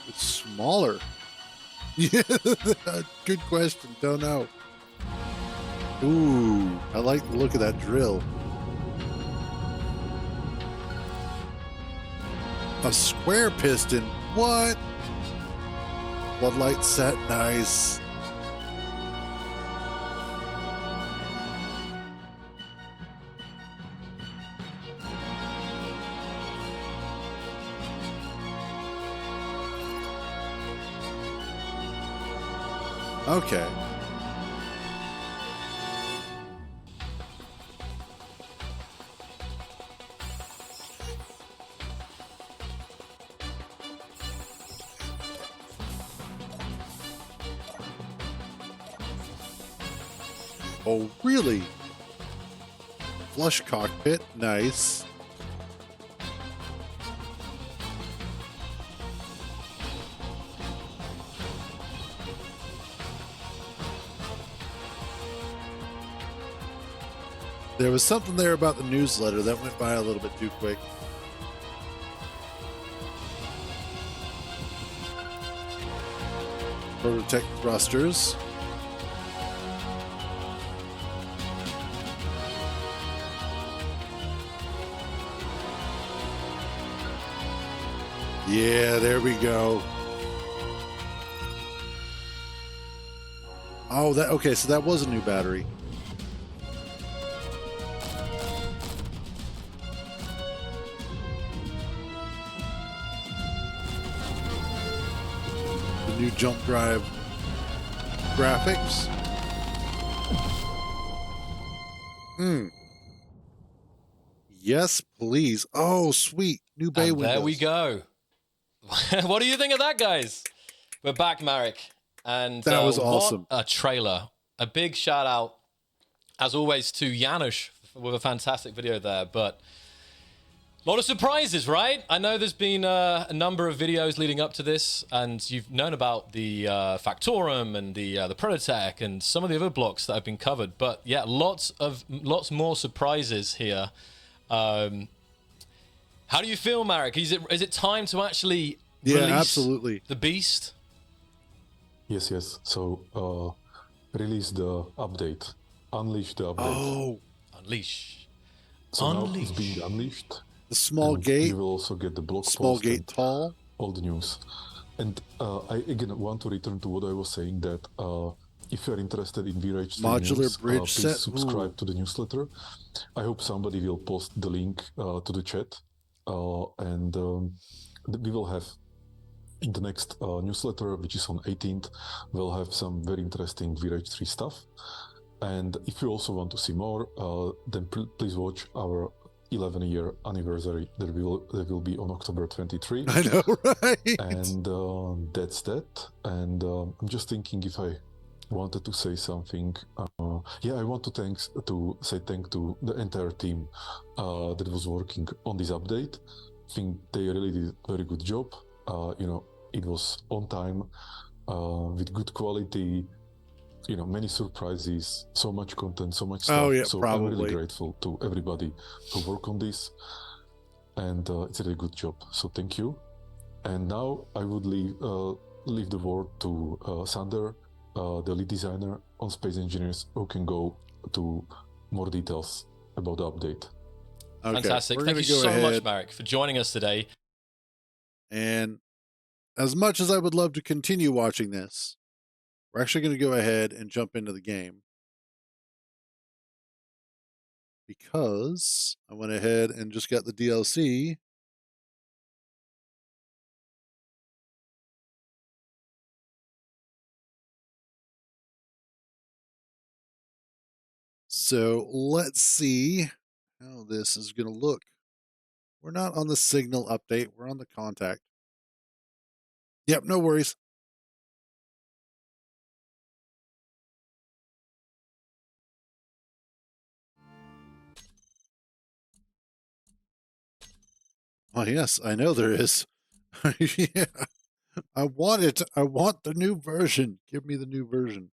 S1: It's smaller. Yeah, good question. Don't know. Ooh, I like the look of that drill. A square piston? What? Floodlight set, nice. Okay. Oh, really? Flush cockpit, nice. There was something there about the newsletter that went by a little bit too quick. Protect thrusters. Yeah, there we go. Oh, that okay, so that was a new battery. The new jump drive graphics. Yes, please. Oh, sweet. New bay
S4: And
S1: windows.
S4: there we go. What do you think of that, guys? We're back, Marek. And
S1: That was awesome.
S4: What a trailer. A big shout out, as always, to Janusz with a fantastic video there. But a lot of surprises, right? I know there's been a number of videos leading up to this, and you've known about the Factorum and the Prototech and some of the other blocks that have been covered. But yeah, lots more surprises here. How do you feel, Marek? Is it time to actually release
S1: absolutely.
S4: the beast?
S3: Yes. So release the update, unleash the update.
S1: Oh,
S4: Unleash.
S3: So now it's being unleashed.
S1: the small
S3: and
S1: gate.
S3: You will also get the blog
S1: Small
S3: post
S1: gate
S3: and
S1: tall.
S3: all the news. And I again want to return to what I was saying, that if you're interested in VRH3
S1: Modular
S3: news,
S1: bridge
S3: please
S1: set.
S3: subscribe
S1: Ooh.
S3: to the newsletter. I hope somebody will post the link to the chat, and we will have in the next newsletter, which is on 18th, we'll have some very interesting VRH3 stuff. And if you also want to see more, then please watch our 11-year anniversary that will be on October 23.
S1: I know, right?
S3: And that's that. And I'm just thinking if I wanted to say something. Yeah, I want to say thank to the entire team that was working on this update. I think they really did a very good job. It was on time, with good quality. Many surprises, so much content, so much stuff.
S1: Oh, yeah,
S3: so
S1: probably.
S3: I'm really grateful to everybody who worked on this, and it's a really good job. So thank you. And now I would leave the word to Sander, the lead designer on Space Engineers, who can go to more details about the update.
S1: Okay,
S4: Fantastic.
S1: we're
S4: Thank you
S1: gonna go
S4: so much,
S1: ahead.
S4: Marek, for joining us today.
S1: And as much as I would love to continue watching this, we're actually going to go ahead and jump into the game. Because I went ahead and just got the DLC. So let's see how this is going to look. We're not on the signal update. We're on the contact. Yep, no worries. Oh, yes, I know there is. Yeah, I want it. I want the new version. Give me the new version.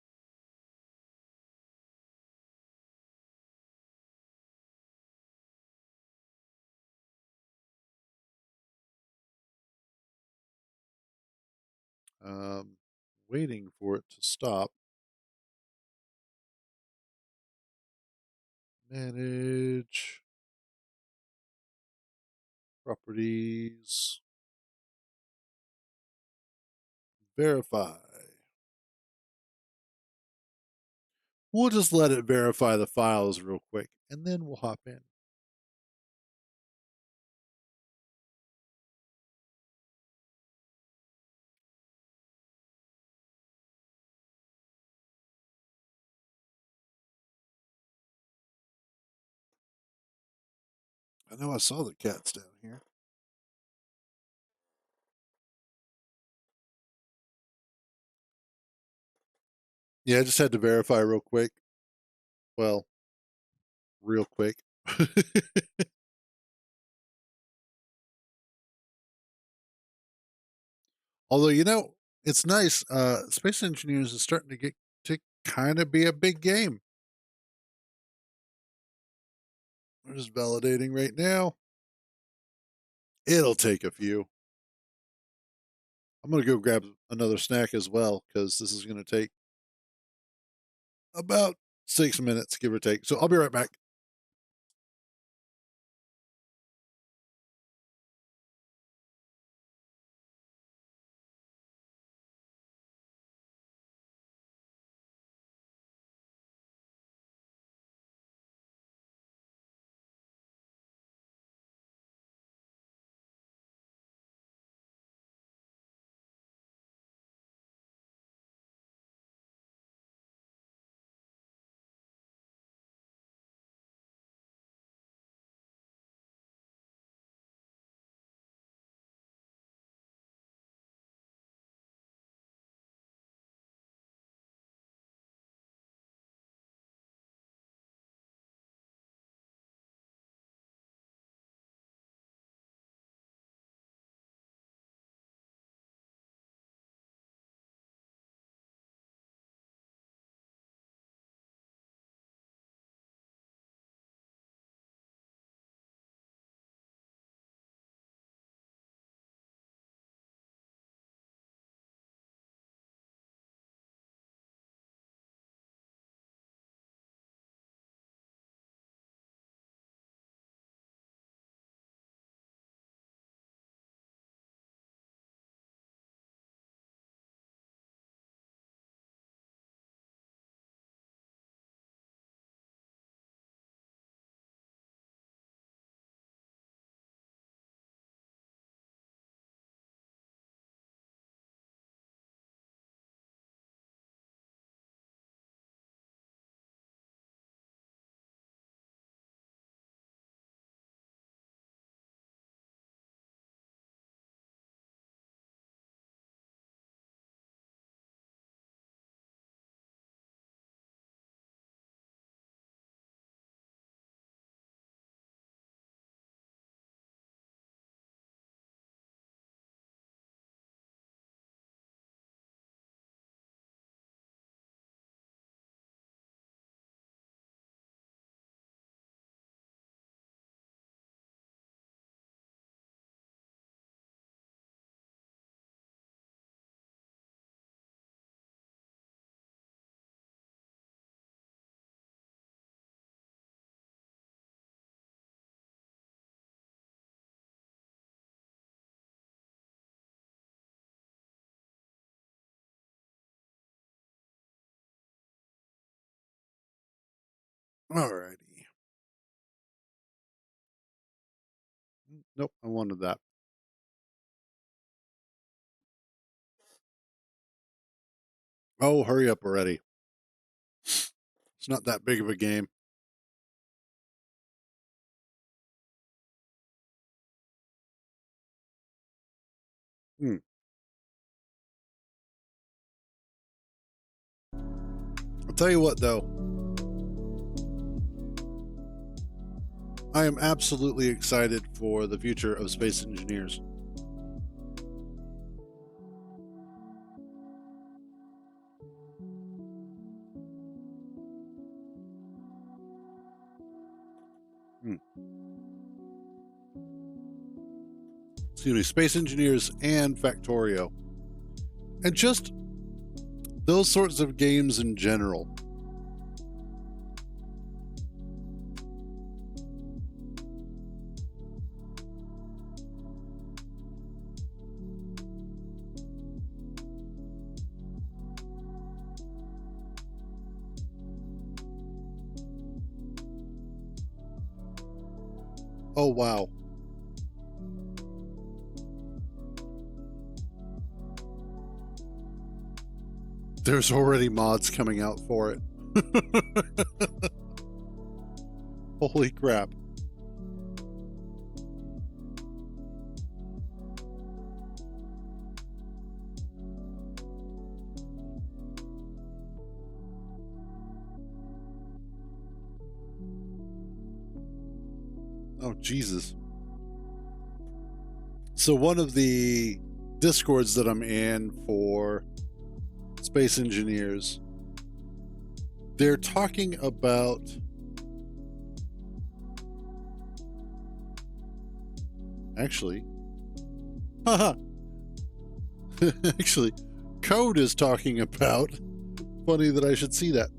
S1: Waiting for it to stop. Manage properties. Verify. We'll just let it verify the files real quick, and then we'll hop in. I know I saw the cats down here. Yeah, I just had to verify real quick. Well, real quick. Although, it's nice. Space Engineers is starting to get to kind of be a big game. We're just validating right now. It'll take a few. I'm going to go grab another snack as well because this is going to take about 6 minutes, give or take. So I'll be right back. Alrighty. Nope, I wanted that. Oh, hurry up already. It's not that big of a game. I'll tell you what, though. I am absolutely excited for the future of Space Engineers. Excuse me, Space Engineers and Factorio. And just those sorts of games in general. Oh, wow. There's already mods coming out for it. Holy crap. Oh, Jesus. So one of the Discords that I'm in for Space Engineers, they're talking about actually actually Code is talking about, funny that I should see that,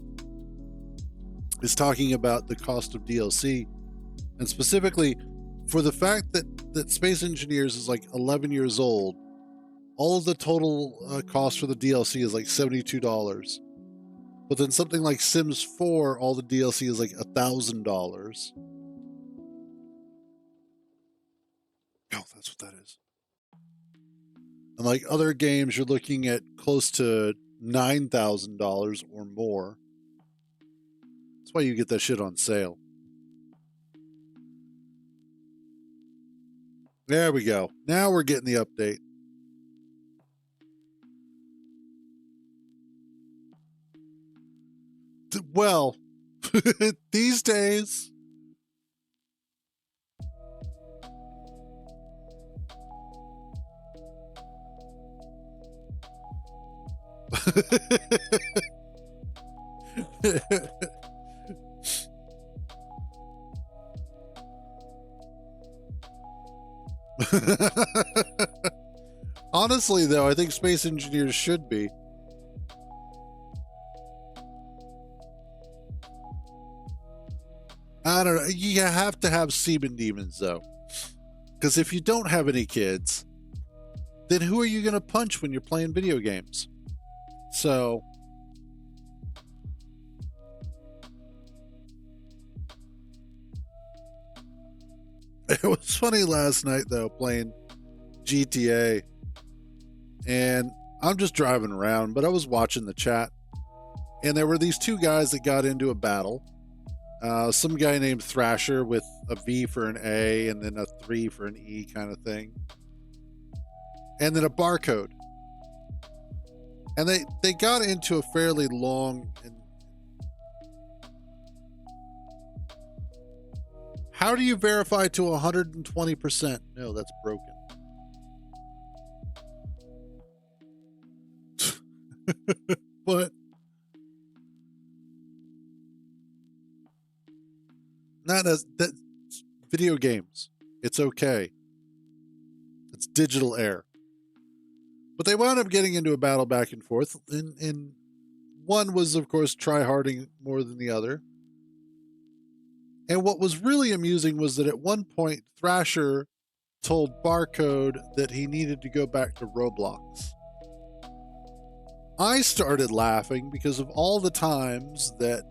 S1: is talking about the cost of DLC, and specifically for the fact that Space Engineers is like 11 years old. All of the total cost for the DLC is like $72. But then something like Sims 4, all the DLC is like $1,000. Oh, that's what that is. And like other games, you're looking at close to $9,000 or more. That's why you get that shit on sale. There we go. Now we're getting the update. Well, these days. Honestly, though, I think Space Engineers should be. I don't know. You have to have Seaman Demons, though. Because if you don't have any kids, then who are you going to punch when you're playing video games? So, it was funny last night, though, playing GTA. And I'm just driving around, but I was watching the chat. And there were these two guys that got into a battle. Some guy named Thrasher with a V for an A and then a 3 for an E kind of thing. And then a barcode. And they got into a fairly long... How do you verify to 120%? No, that's broken. What? Not as that video games. It's okay. It's digital air. But they wound up getting into a battle back and forth, and one was, of course, try-harding more than the other. And what was really amusing was that at one point, Thrasher told Barcode that he needed to go back to Roblox. I started laughing because of all the times that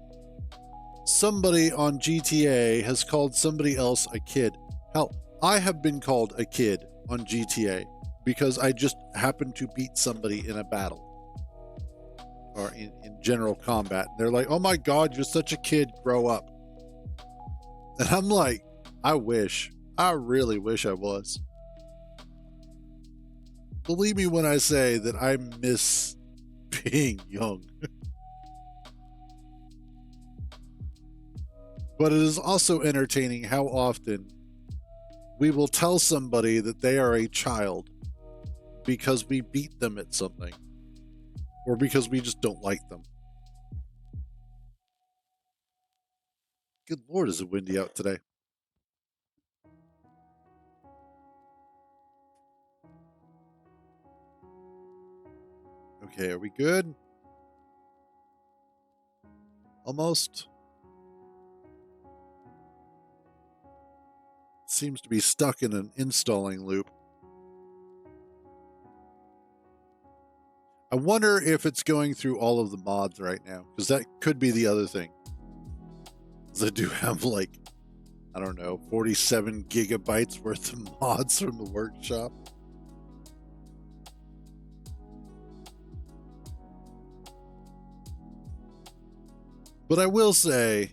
S1: somebody on GTA has called somebody else a kid. Hell, I have been called a kid on GTA because I just happened to beat somebody in a battle or in general combat. They're like, oh my God, you're such a kid, grow up. And I'm like, I really wish I was. Believe me when I say that I miss being young. But it is also entertaining how often we will tell somebody that they are a child because we beat them at something or because we just don't like them. Good Lord, is it windy out today? Okay, are we good? Almost. Seems to be stuck in an installing loop. I wonder if it's going through all of the mods right now, because that could be the other thing. I do have like, I don't know, 47 gigabytes worth of mods from the workshop. But I will say,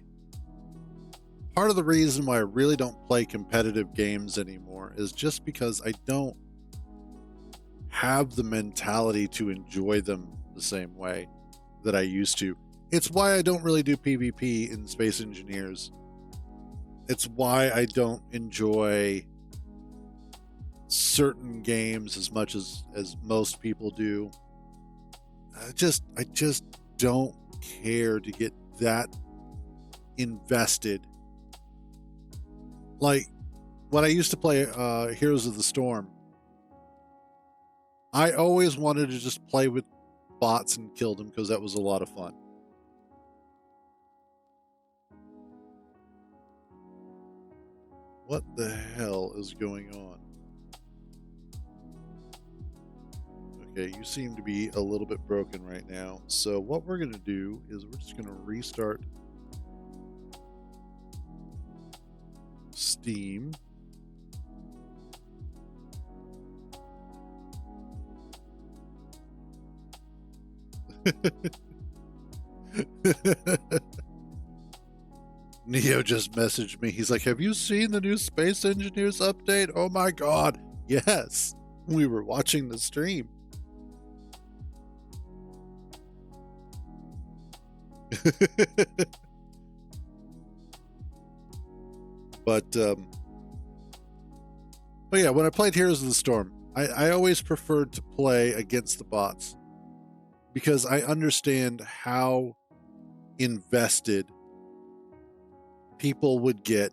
S1: part of the reason why I really don't play competitive games anymore is just because I don't have the mentality to enjoy them the same way that I used to. It's why I don't really do PvP in Space Engineers. It's why I don't enjoy certain games as much as most people do. I just don't care to get that invested. Like when I used to play Heroes of the Storm, I always wanted to just play with bots and kill them because that was a lot of fun. What the hell is going on? Okay, you seem to be a little bit broken right now. So what we're going to do is we're just going to restart Steam. Neo just messaged me. He's like, have you seen the new Space Engineers update? Oh my God. Yes. We were watching the stream. But yeah, when I played Heroes of the Storm, I always preferred to play against the bots because I understand how invested people would get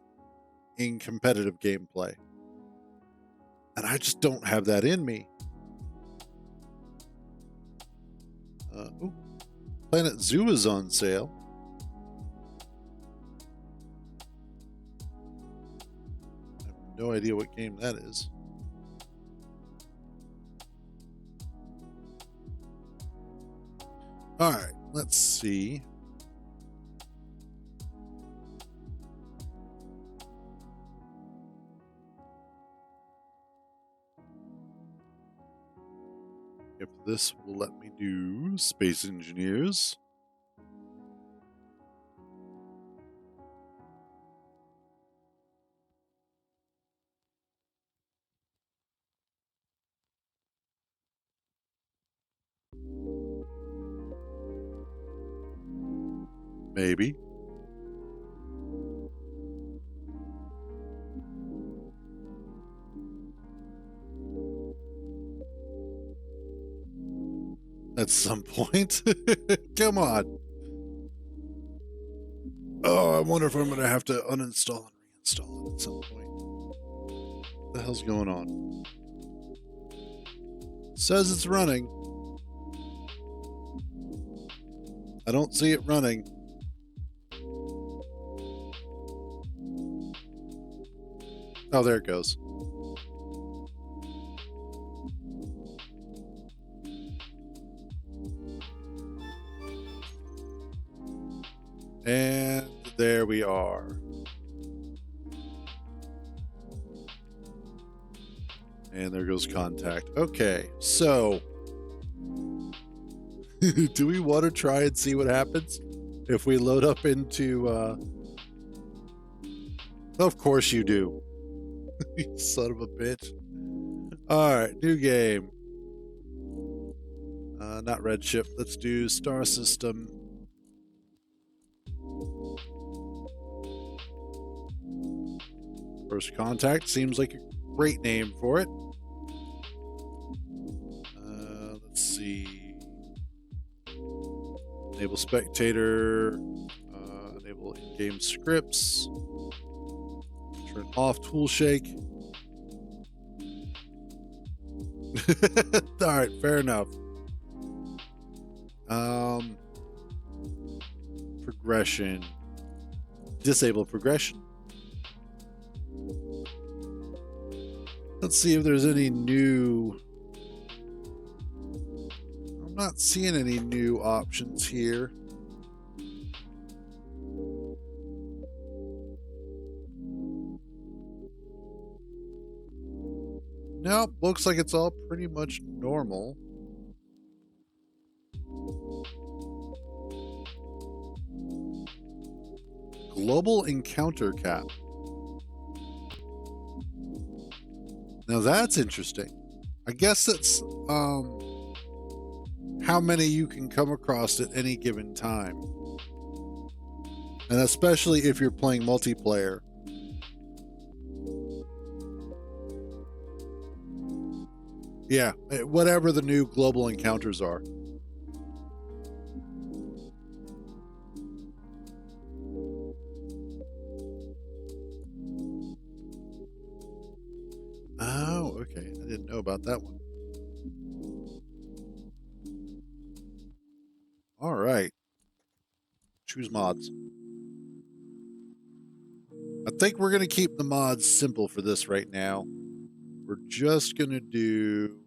S1: in competitive gameplay. And I just don't have that in me. Planet Zoo is on sale. I have no idea what game that is. All right, let's see. If this will let me do Space Engineers. Maybe. At some point. Come on. Oh, I wonder if I'm going to have to uninstall and reinstall it at some point. What the hell's going on? Says it's running. I don't see it running. Oh, there it goes. And there we are. And there goes contact. Okay, so do we want to try and see what happens if we load up into Of course you do. You son of a bitch. Alright, new game. Not red ship. Let's do star system. First contact seems like a great name for it. Let's see. Enable spectator. Enable in-game scripts. Turn off tool shake. All right, fair enough. Progression. Disable progression. Let's see if there's any new. I'm not seeing any new options here. Nope, looks like it's all pretty much normal. Global encounter cap. Now that's interesting. I guess it's how many you can come across at any given time. And especially if you're playing multiplayer. Yeah, whatever the new global encounters are. Oh, okay. I didn't know about that one. All right. Choose mods. I think we're going to keep the mods simple for this right now. We're just going to do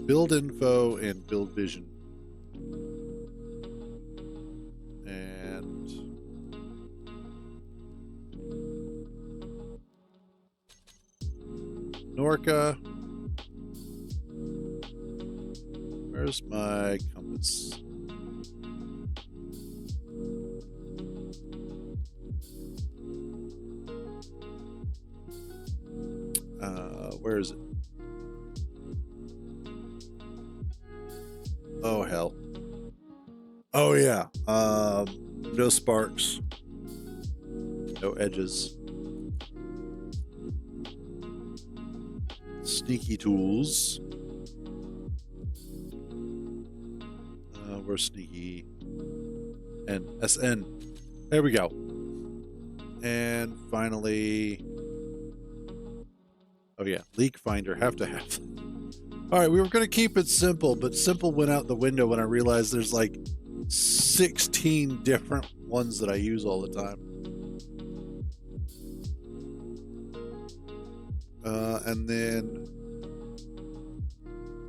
S1: build info and build vision. And Norca. Where's my compass? Where is it? Oh, hell. Oh, yeah. No sparks. No edges. Sneaky tools. Where's sneaky? And SN. There we go. And finally... Oh yeah, leak finder, have to have. All right, we were going to keep it simple, but simple went out the window when I realized there's like 16 different ones that I use all the time. And then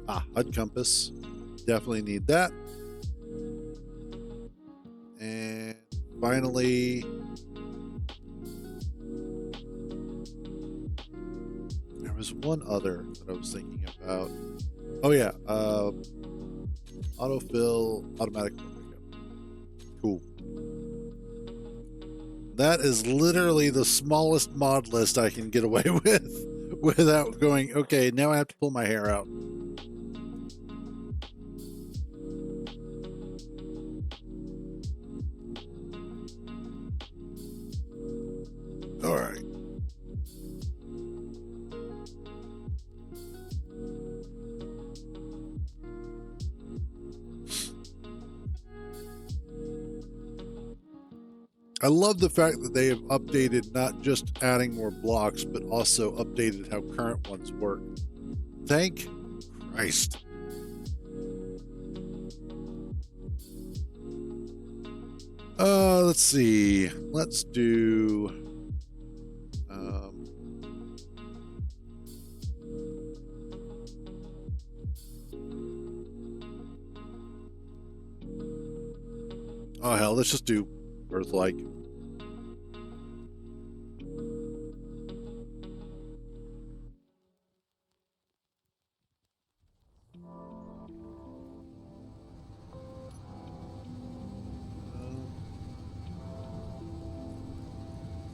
S1: HUD compass, definitely need that. And finally, there was one other that I was thinking about. Oh yeah, autofill, automatic. Cool. That is literally the smallest mod list I can get away with without going, okay, now I have to pull my hair out. All right. I love the fact that they have updated not just adding more blocks, but also updated how current ones work. Thank Christ. Let's see. Let's do... Oh hell, let's just do Earth-like.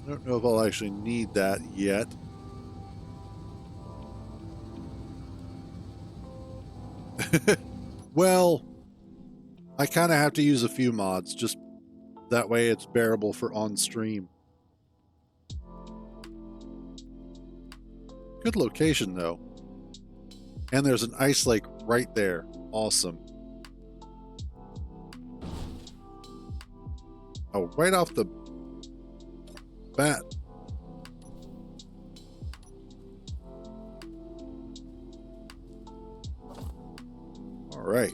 S1: I don't know if I'll actually need that yet. Well, I kind of have to use a few mods, just that way it's bearable for on stream. Good location though. And there's an ice lake right there. Awesome. Oh, right off the bat. All right.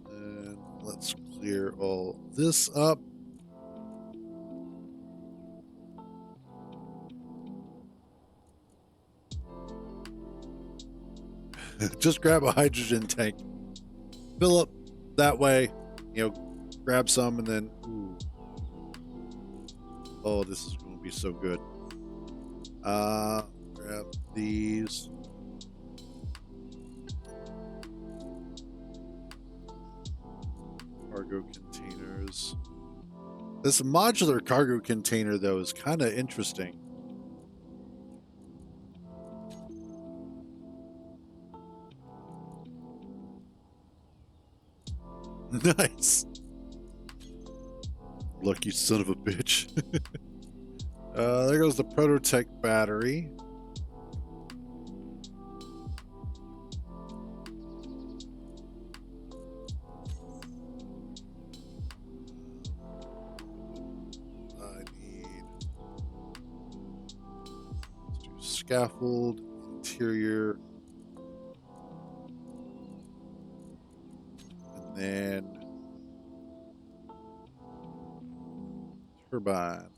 S1: And let's clear all this up. Just grab a hydrogen tank. Fill up that way, grab some and then, ooh. Oh, this is going to be so good. Grab these. Cargo containers. This modular cargo container, though, is kind of interesting. Nice. Lucky son of a bitch. There goes the Prototech battery. I need let's do scaffold, interior. And turbine.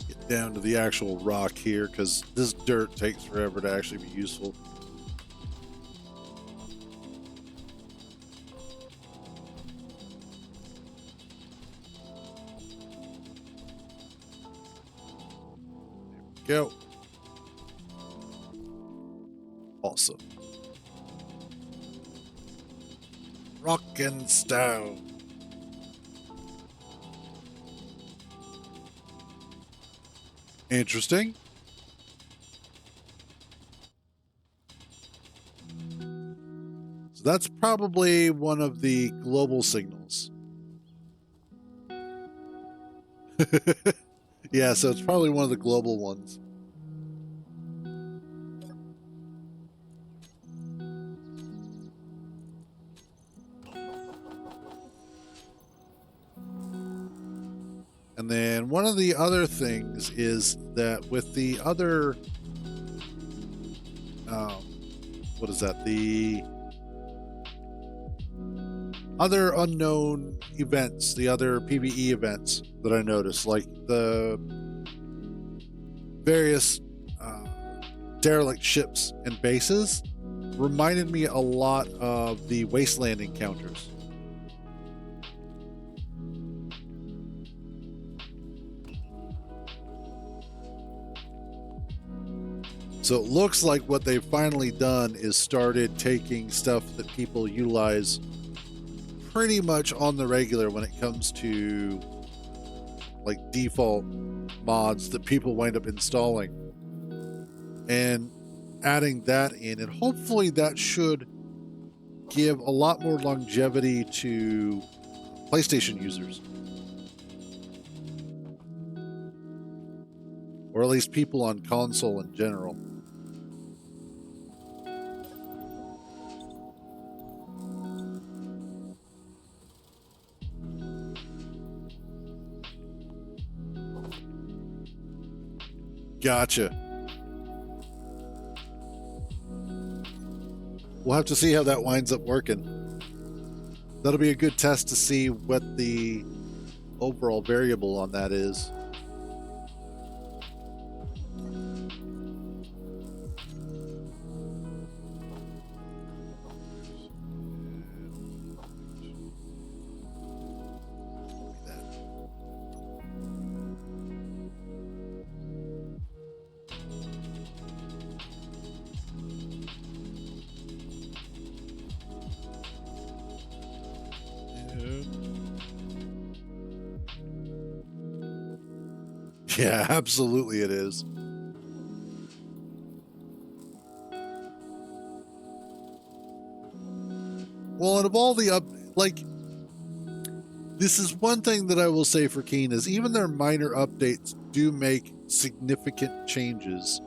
S1: Get down to the actual rock here because this dirt takes forever to actually be useful. Go. Awesome. Rock and stone. Interesting. So that's probably one of the global signals. Yeah, so it's probably one of the global ones. And then one of the other things is that with the other, what is that? The other unknown events, the other PvE events that I noticed, like the various derelict ships and bases, reminded me a lot of the Wasteland encounters. So it looks like what they've finally done is started taking stuff that people utilize pretty much on the regular when it comes to like default mods that people wind up installing and adding that in, and hopefully that should give a lot more longevity to PlayStation users, or at least people on console in general. Gotcha. we'll have to see how that winds up working. That'll be a good test to see what the overall variable on that is. Yeah, absolutely it is. Well, and of all the this is one thing that I will say for Keen is even their minor updates do make significant changes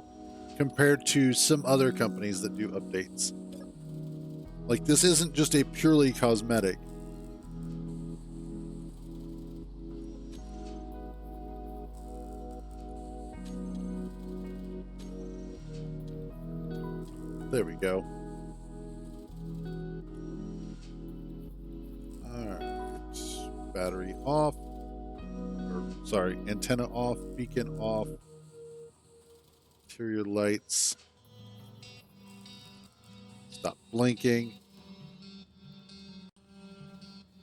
S1: compared to some other companies that do updates. Like, this isn't just a purely cosmetic. There we go. Alright. Battery off. Or, sorry, antenna off, beacon off. Interior lights. Stop blinking.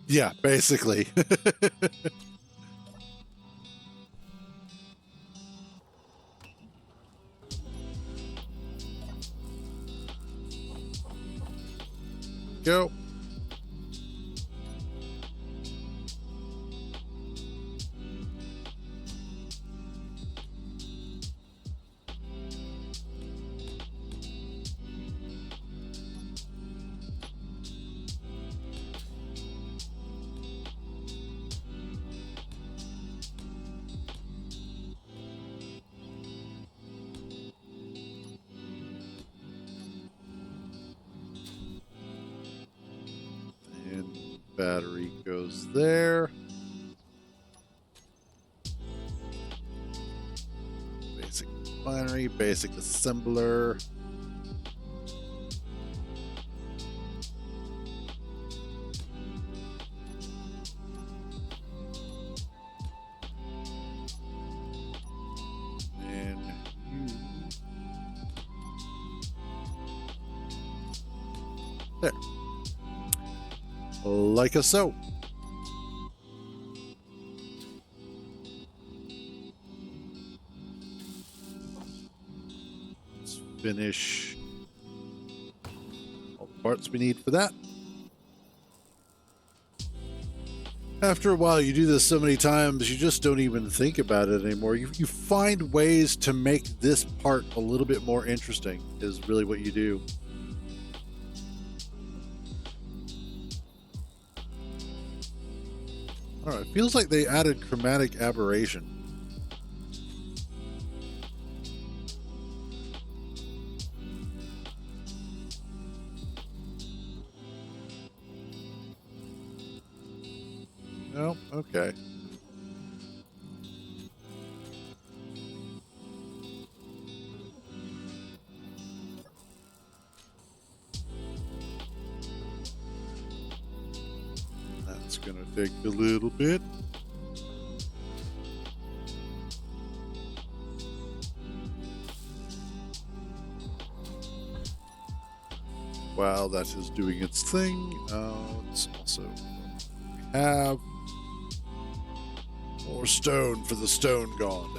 S1: Yeah, basically. Go. Battery goes there. Basic binary, basic assembler. And there. Like a so. Let's finish all the parts we need for that. After a while, you do this so many times, you just don't even think about it anymore. You find ways to make this part a little bit more interesting, is really what you do. I don't know, it feels like they added chromatic aberration. No? Okay. That's gonna take a little bit. While that is doing its thing, let's also have more stone for the stone god.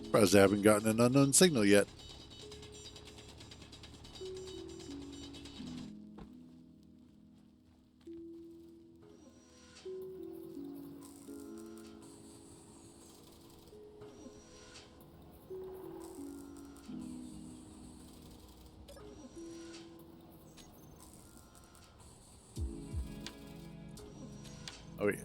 S1: Surprised I haven't gotten an unknown signal yet. Oh yeah.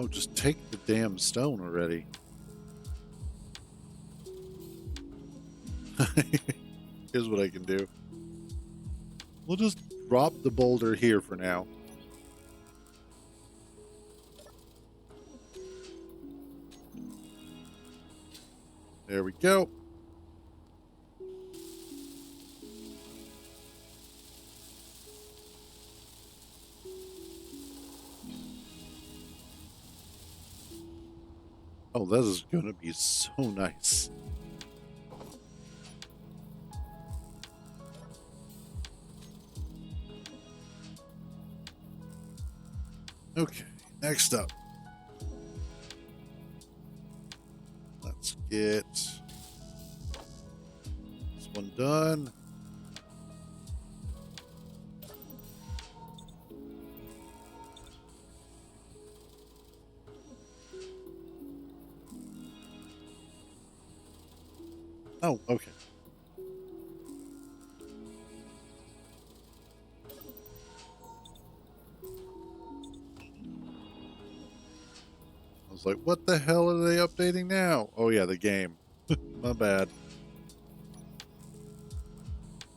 S1: Oh, just take the damn stone already. Here's what I can do. We'll just drop the boulder here for now. There we go. Oh, this is going to be so nice. Okay, next up. Let's get this one done. Oh, okay. I was like, what the hell are they updating now? Oh, yeah, the game. My bad.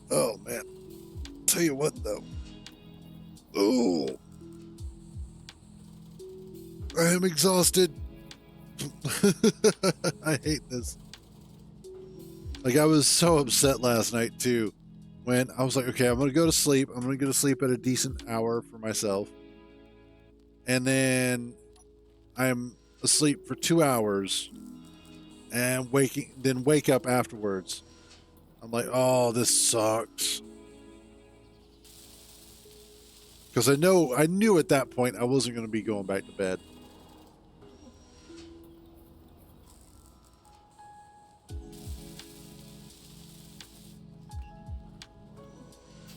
S1: Oh, man. Tell you what, though. Oh. I am exhausted. I hate this. Like, I was so upset last night, too, when I was like, okay, I'm going to go to sleep. I'm going to go to sleep at a decent hour for myself. And then I'm asleep for 2 hours and wake up afterwards. I'm like, oh, this sucks. Because I knew at that point I wasn't going to be going back to bed.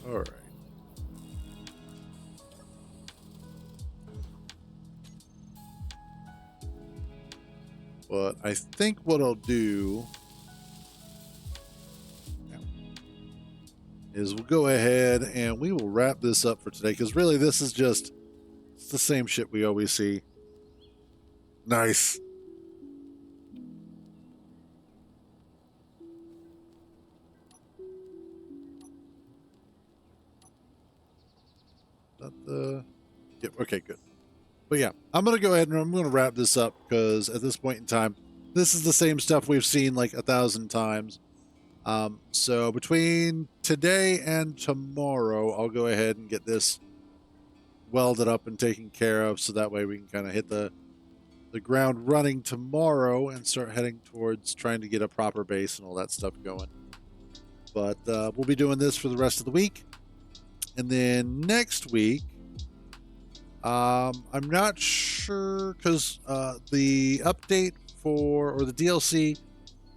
S1: All right. But I think what I'll do is we'll go ahead and we will wrap this up for today, because really this is just it's the same shit we always see. Nice. Yep, okay, good. But yeah, I'm going to go ahead and I'm going to wrap this up, because at this point in time, this is the same stuff we've seen like 1,000 times. So between today and tomorrow, I'll go ahead and get this welded up and taken care of, so that way we can kind of hit the ground running tomorrow and start heading towards trying to get a proper base and all that stuff going. But we'll be doing this for the rest of the week. And then next week, I'm not sure, because the update or the DLC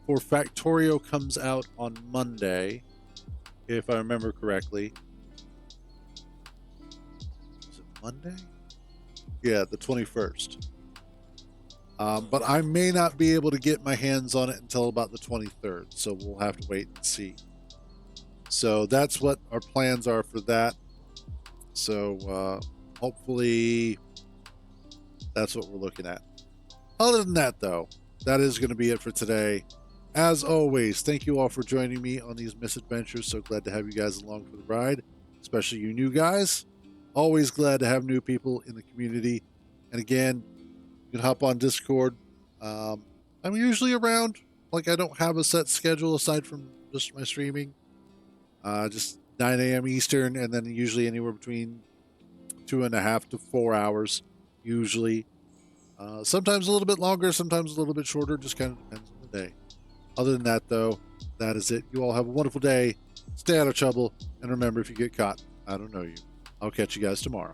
S1: for Factorio comes out on Monday, if I remember correctly. Is it Monday? Yeah, the 21st. But I may not be able to get my hands on it until about the 23rd, so we'll have to wait and see. So that's what our plans are for that. So hopefully that's what we're looking at. Other than that, though, that is going to be it for today. As always, thank you all for joining me on these misadventures. So glad to have you guys along for the ride, especially you new guys. Always glad to have new people in the community. And again, you can hop on Discord. I'm usually around. Like, I don't have a set schedule aside from just my streaming. Just 9 a.m. Eastern, and then usually anywhere between 2.5 to 4 hours, usually. Sometimes a little bit longer, sometimes a little bit shorter, just kind of depends on the day. Other than that, though, that is it. You all have a wonderful day. Stay out of trouble. And remember, if you get caught, I don't know you. I'll catch you guys tomorrow.